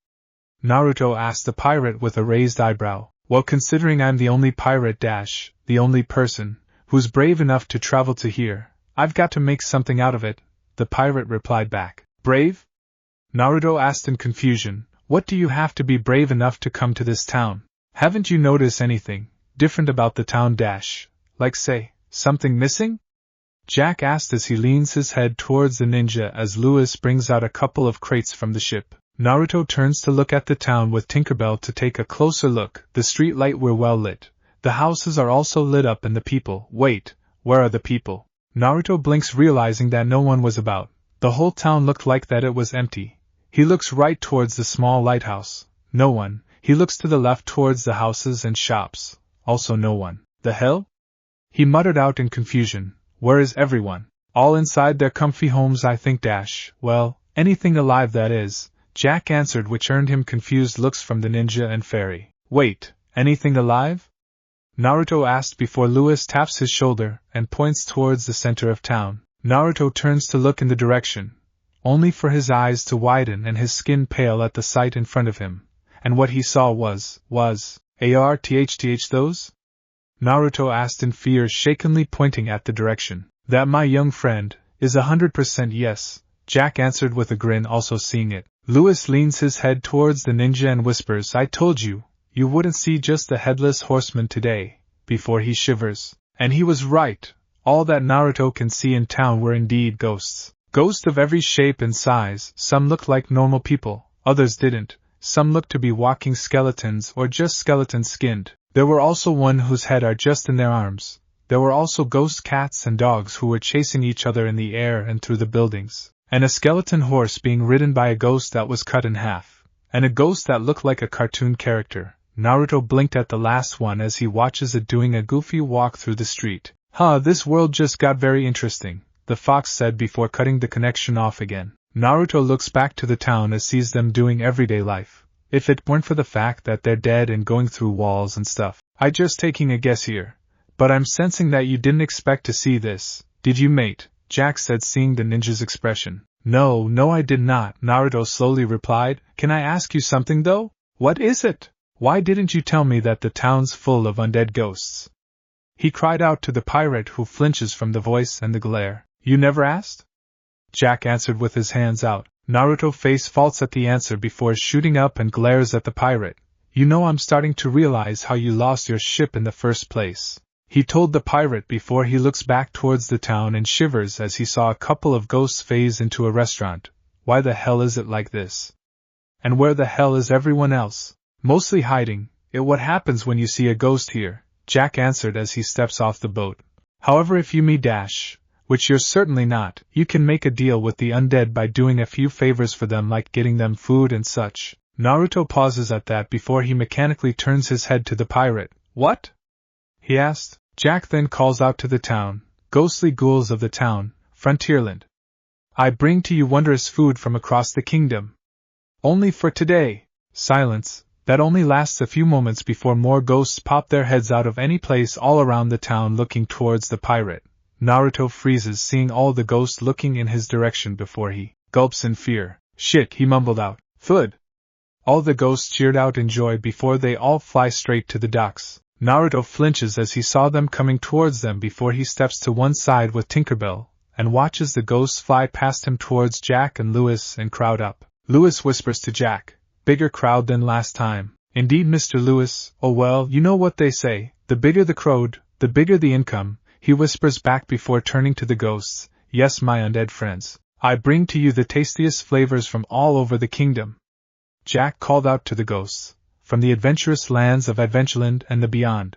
Naruto asked the pirate with a raised eyebrow. Well, considering I'm the only pirate the only person who's brave enough to travel to here, I've got to make something out of it, the pirate replied back. Brave? Naruto asked in confusion. What do you have to be brave enough to come to this town? Haven't you noticed anything different about the town like say, something missing? Jack asked as he leans his head towards the ninja as Lewis brings out a couple of crates from the ship. Naruto turns to look at the town with Tinkerbell to take a closer look. The street lights were well lit. The houses are also lit up and the people. Wait, where are the people? Naruto blinks realizing that no one was about. The whole town looked like that it was empty. He looks right towards the small lighthouse. No one. He looks to the left towards the houses and shops. Also no one. The hell? He muttered out in confusion. Where is everyone? All inside their comfy homes, I think. Well, anything alive that is, Jack answered, which earned him confused looks from the ninja and fairy. Wait, anything alive? Naruto asked before Lewis taps his shoulder and points towards the center of town. Naruto turns to look in the direction, only for his eyes to widen and his skin pale at the sight in front of him. And what he saw was ARTHTH those? Naruto asked in fear, shakenly pointing at the direction. That, my young friend, is 100% yes, Jack answered with a grin, also seeing it. Lewis leans his head towards the ninja and whispers, I told you, you wouldn't see just the headless horseman today, before he shivers. And he was right. All that Naruto can see in town were indeed ghosts. Ghosts of every shape and size. Some looked like normal people, others didn't. Some looked to be walking skeletons or just skeleton skinned. There were also one whose head are just in their arms. There were also ghost cats and dogs who were chasing each other in the air and through the buildings. And a skeleton horse being ridden by a ghost that was cut in half. And a ghost that looked like a cartoon character. Naruto blinked at the last one as he watches it doing a goofy walk through the street. This world just got very interesting, the fox said before cutting the connection off again. Naruto looks back to the town and sees them doing everyday life. If it weren't for the fact that they're dead and going through walls and stuff. I just taking a guess here. But I'm sensing that you didn't expect to see this, did you, mate? Jack said, seeing the ninja's expression. No, I did not, Naruto slowly replied. Can I ask you something though? What is it? Why didn't you tell me that the town's full of undead ghosts? He cried out to the pirate, who flinches from the voice and the glare. You never asked? Jack answered with his hands out. Naruto face faults at the answer before shooting up and glares at the pirate. You know, I'm starting to realize how you lost your ship in the first place. He told the pirate before he looks back towards the town and shivers as he saw a couple of ghosts phase into a restaurant. Why the hell is it like this? And where the hell is everyone else? Mostly hiding. What happens when you see a ghost here? Jack answered as he steps off the boat. However, if you me which you're certainly not, you can make a deal with the undead by doing a few favors for them, like getting them food and such. Naruto pauses at that before he mechanically turns his head to the pirate. What? He asked. Jack then calls out to the town. Ghostly ghouls of the town, Frontierland. I bring to you wondrous food from across the kingdom. Only for today. Silence. That only lasts a few moments before more ghosts pop their heads out of any place all around the town looking towards the pirate. Naruto freezes, seeing all the ghosts looking in his direction before he gulps in fear. Shit, he mumbled out. Food. All the ghosts cheered out in joy before they all fly straight to the docks. Naruto flinches as he saw them coming towards them before he steps to one side with Tinkerbell, and watches the ghosts fly past him towards Jack and Lewis and crowd up. Lewis whispers to Jack, bigger crowd than last time. Indeed, Mr. Lewis. Oh well, you know what they say, the bigger the crowd, the bigger the income, he whispers back before turning to the ghosts. Yes, my undead friends, I bring to you the tastiest flavors from all over the kingdom. Jack called out to the ghosts, from the adventurous lands of Adventureland and the beyond.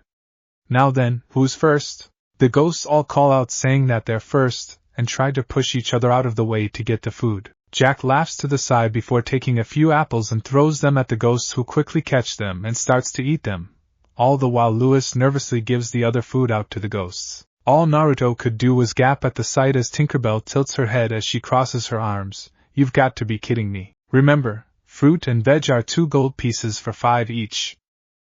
Now then, who's first? The ghosts all call out, saying that they're first, and try to push each other out of the way to get the food. Jack laughs to the side before taking a few apples and throws them at the ghosts, who quickly catch them and starts to eat them. All the while Lewis nervously gives the other food out to the ghosts. All Naruto could do was gap at the sight as Tinkerbell tilts her head as she crosses her arms. You've got to be kidding me. Remember, fruit and veg are 2 gold pieces for 5 each.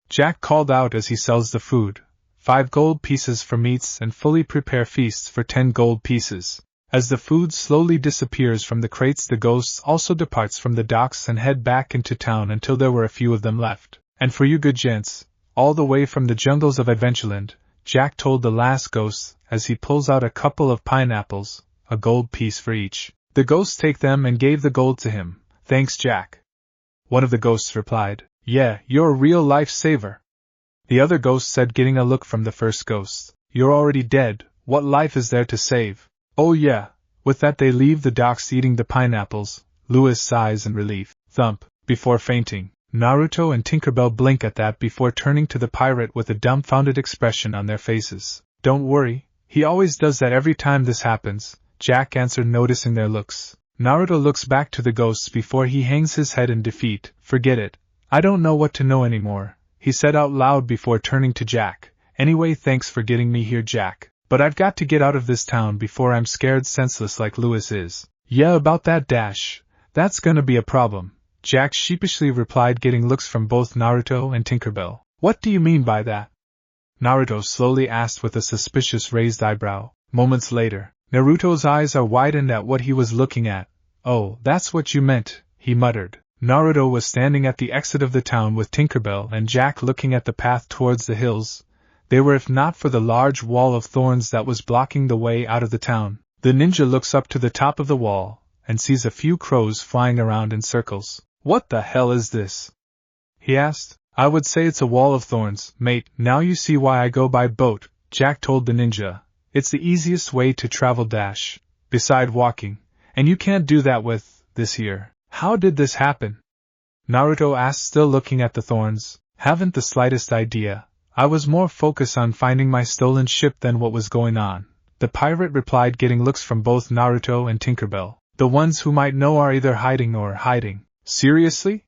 Jack called out as he sells the food. 5 gold pieces for meats and fully prepare feasts for 10 gold pieces. As the food slowly disappears from the crates, the ghosts also departs from the docks and head back into town until there were a few of them left. And for you good gents, all the way from the jungles of Adventureland, Jack told the last ghost as he pulls out a couple of pineapples, a gold piece for each. The ghosts take them and gave the gold to him. Thanks, Jack. One of the ghosts replied, Yeah, you're a real lifesaver. The other ghost said, getting a look from the first ghost, You're already dead, what life is there to save? Oh yeah. With that they leave the docks eating the pineapples. Louis sighs in relief. Thump. Before fainting, Naruto and Tinkerbell blink at that before turning to the pirate with a dumbfounded expression on their faces. Don't worry, he always does that every time this happens, Jack answered, noticing their looks. Naruto looks back to the ghosts before he hangs his head in defeat. Forget it. I don't know what to know anymore, he said out loud before turning to Jack. Anyway, thanks for getting me here, Jack. But I've got to get out of this town before I'm scared senseless like Louis is. Yeah, about that dash. That's gonna be a problem, Jack sheepishly replied, getting looks from both Naruto and Tinkerbell. What do you mean by that? Naruto slowly asked with a suspicious raised eyebrow. Moments later, Naruto's eyes are widened at what he was looking at. Oh, that's what you meant, he muttered. Naruto was standing at the exit of the town with Tinkerbell and Jack looking at the path towards the hills. They were if not for the large wall of thorns that was blocking the way out of the town. The ninja looks up to the top of the wall and sees a few crows flying around in circles. What the hell is this? He asked. I would say it's a wall of thorns, mate. Now you see why I go by boat, Jack told the ninja. It's the easiest way to travel dash, beside walking, and you can't do that with this here. How did this happen? Naruto asked, still looking at the thorns. Haven't the slightest idea. I was more focused on finding my stolen ship than what was going on, the pirate replied, getting looks from both Naruto and Tinkerbell. The ones who might know are either hiding or hiding. Seriously?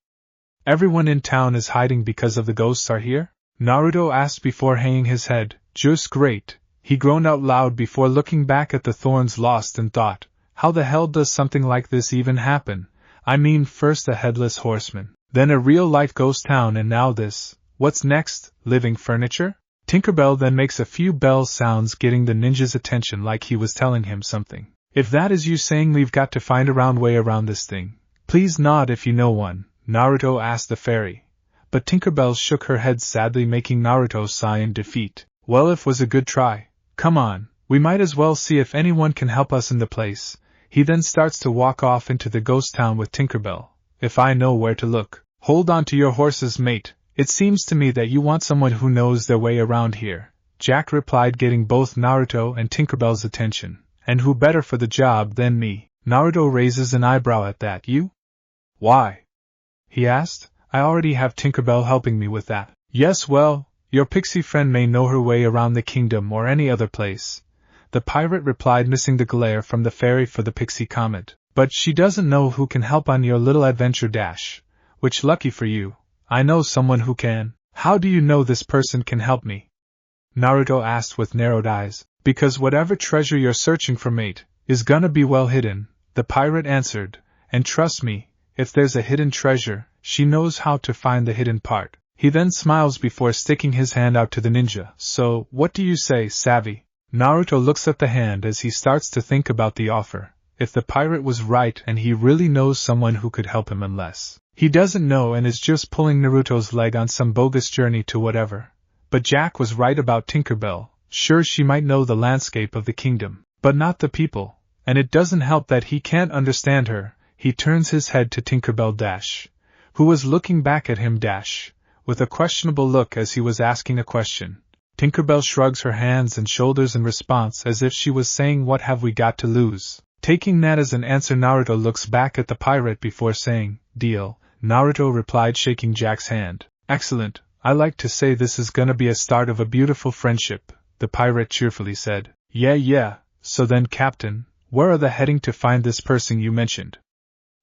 Everyone in town is hiding because of the ghosts are here? Naruto asked before hanging his head. Just great, he groaned out loud before looking back at the thorns, lost in thought. How the hell does something like this even happen? I mean, first a headless horseman, then a real-life ghost town, and now this. What's next? Living furniture? Tinkerbell then makes a few bell sounds, getting the ninja's attention like he was telling him something. If that is you saying we've got to find a round way around this thing, please nod if you know one, Naruto asked the fairy. But Tinkerbell shook her head sadly, making Naruto sigh in defeat. Well, it was a good try. Come on, we might as well see if anyone can help us in the place. He then starts to walk off into the ghost town with Tinkerbell. If I know where to look. Hold on to your horses, mate. It seems to me that you want someone who knows their way around here, Jack replied, getting both Naruto and Tinkerbell's attention. And who better for the job than me? Naruto raises an eyebrow at that. You? Why? He asked. I already have Tinkerbell helping me with that. Yes, well, your pixie friend may know her way around the kingdom or any other place, the pirate replied, missing the glare from the fairy for the pixie comment. But she doesn't know who can help on your little adventure dash. Which, lucky for you, I know someone who can. How do you know this person can help me? Naruto asked with narrowed eyes. Because whatever treasure you're searching for, mate, is gonna be well hidden, the pirate answered. And trust me, if there's a hidden treasure, she knows how to find the hidden part. He then smiles before sticking his hand out to the ninja. So, what do you say, savvy? Naruto looks at the hand as he starts to think about the offer. If the pirate was right and he really knows someone who could help him, unless he doesn't know and is just pulling Naruto's leg on some bogus journey to whatever. But Jack was right about Tinkerbell. Sure, she might know the landscape of the kingdom, but not the people, and it doesn't help that he can't understand her. He turns his head to Tinkerbell Dash, who was looking back at him Dash, with a questionable look as he was asking a question. Tinkerbell shrugs her hands and shoulders in response as if she was saying, what have we got to lose? Taking that as an answer, Naruto looks back at the pirate before saying, deal. Naruto replied, shaking Jack's hand. Excellent, I like to say this is gonna be a start of a beautiful friendship, the pirate cheerfully said. Yeah, so then Captain, where are they heading to find this person you mentioned?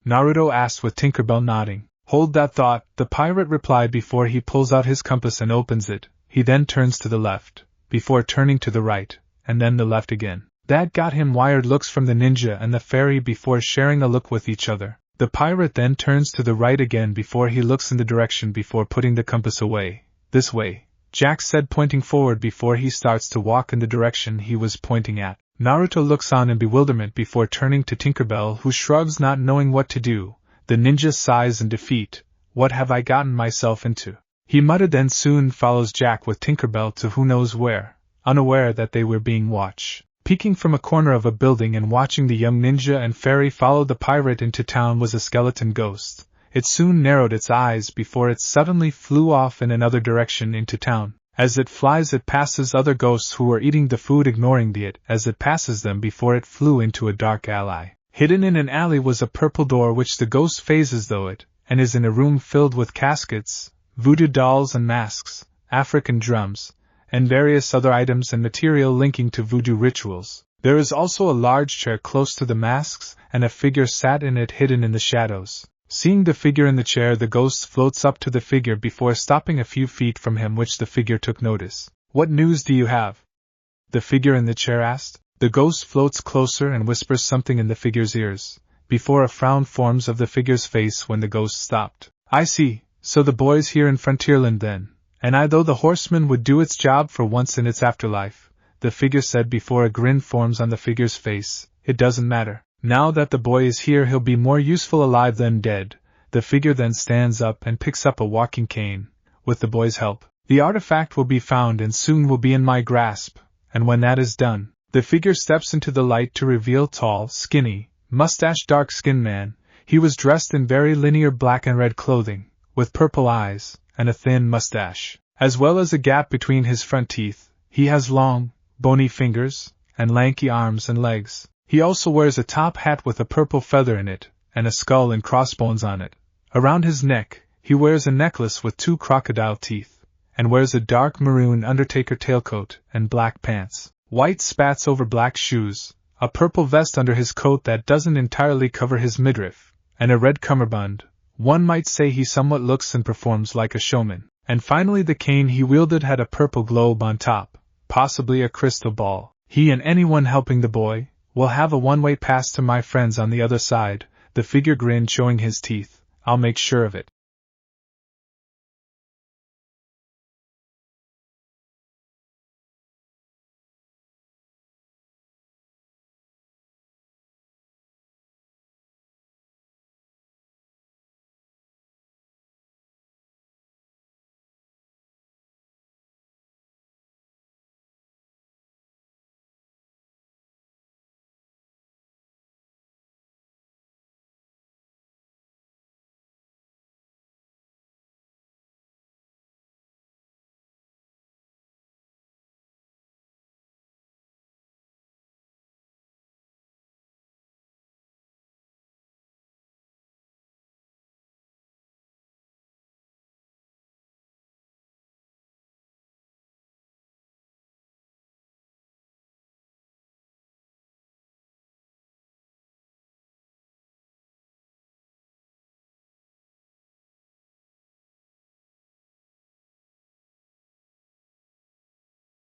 Naruto asked with Tinkerbell nodding. Hold that thought, the pirate replied before he pulls out his compass and opens it. He then turns to the left, before turning to the right, and then the left again. That got him wired looks from the ninja and the fairy before sharing a look with each other. The pirate then turns to the right again before he looks in the direction before putting the compass away. This way, Jack said, pointing forward before he starts to walk in the direction he was pointing at. Naruto looks on in bewilderment before turning to Tinkerbell, who shrugs, not knowing what to do. The ninja sighs in defeat. What have I gotten myself into? He muttered, then soon follows Jack with Tinkerbell to who knows where, unaware that they were being watched. Peeking from a corner of a building and watching the young ninja and fairy follow the pirate into town was a skeleton ghost. It soon narrowed its eyes before it suddenly flew off in another direction into town. As it flies, it passes other ghosts who were eating the food, ignoring it as it passes them before it flew into a dark alley. Hidden in an alley was a purple door which the ghost phases through it, and is in a room filled with caskets, voodoo dolls and masks, African drums, and various other items and material linking to voodoo rituals. There is also a large chair close to the masks, and a figure sat in it hidden in the shadows. Seeing the figure in the chair, the ghost floats up to the figure before stopping a few feet from him, which the figure took notice. What news do you have? The figure in the chair asked. The ghost floats closer and whispers something in the figure's ears, before a frown forms of the figure's face when the ghost stopped. I see, so the boy's here in Frontierland then, and I, though the horseman would do its job for once in its afterlife, the figure said before a grin forms on the figure's face. It doesn't matter. Now that the boy is here, he'll be more useful alive than dead. The figure then stands up and picks up a walking cane. With the boy's help, the artifact will be found and soon will be in my grasp, and when that is done, the figure steps into the light to reveal tall, skinny, mustached, dark-skinned man. He was dressed in very linear black and red clothing, with purple eyes, and a thin mustache, as well as a gap between his front teeth. He has long, bony fingers, and lanky arms and legs. He also wears a top hat with a purple feather in it, and a skull and crossbones on it. Around his neck, he wears a necklace with 2 crocodile teeth, and wears a dark maroon undertaker tailcoat and black pants, white spats over black shoes, a purple vest under his coat that doesn't entirely cover his midriff, and a red cummerbund. One might say he somewhat looks and performs like a showman. And finally, the cane he wielded had a purple globe on top, possibly a crystal ball. He and anyone helping the boy will have a one-way pass to my friends on the other side. The figure grinned, showing his teeth. I'll make sure of it.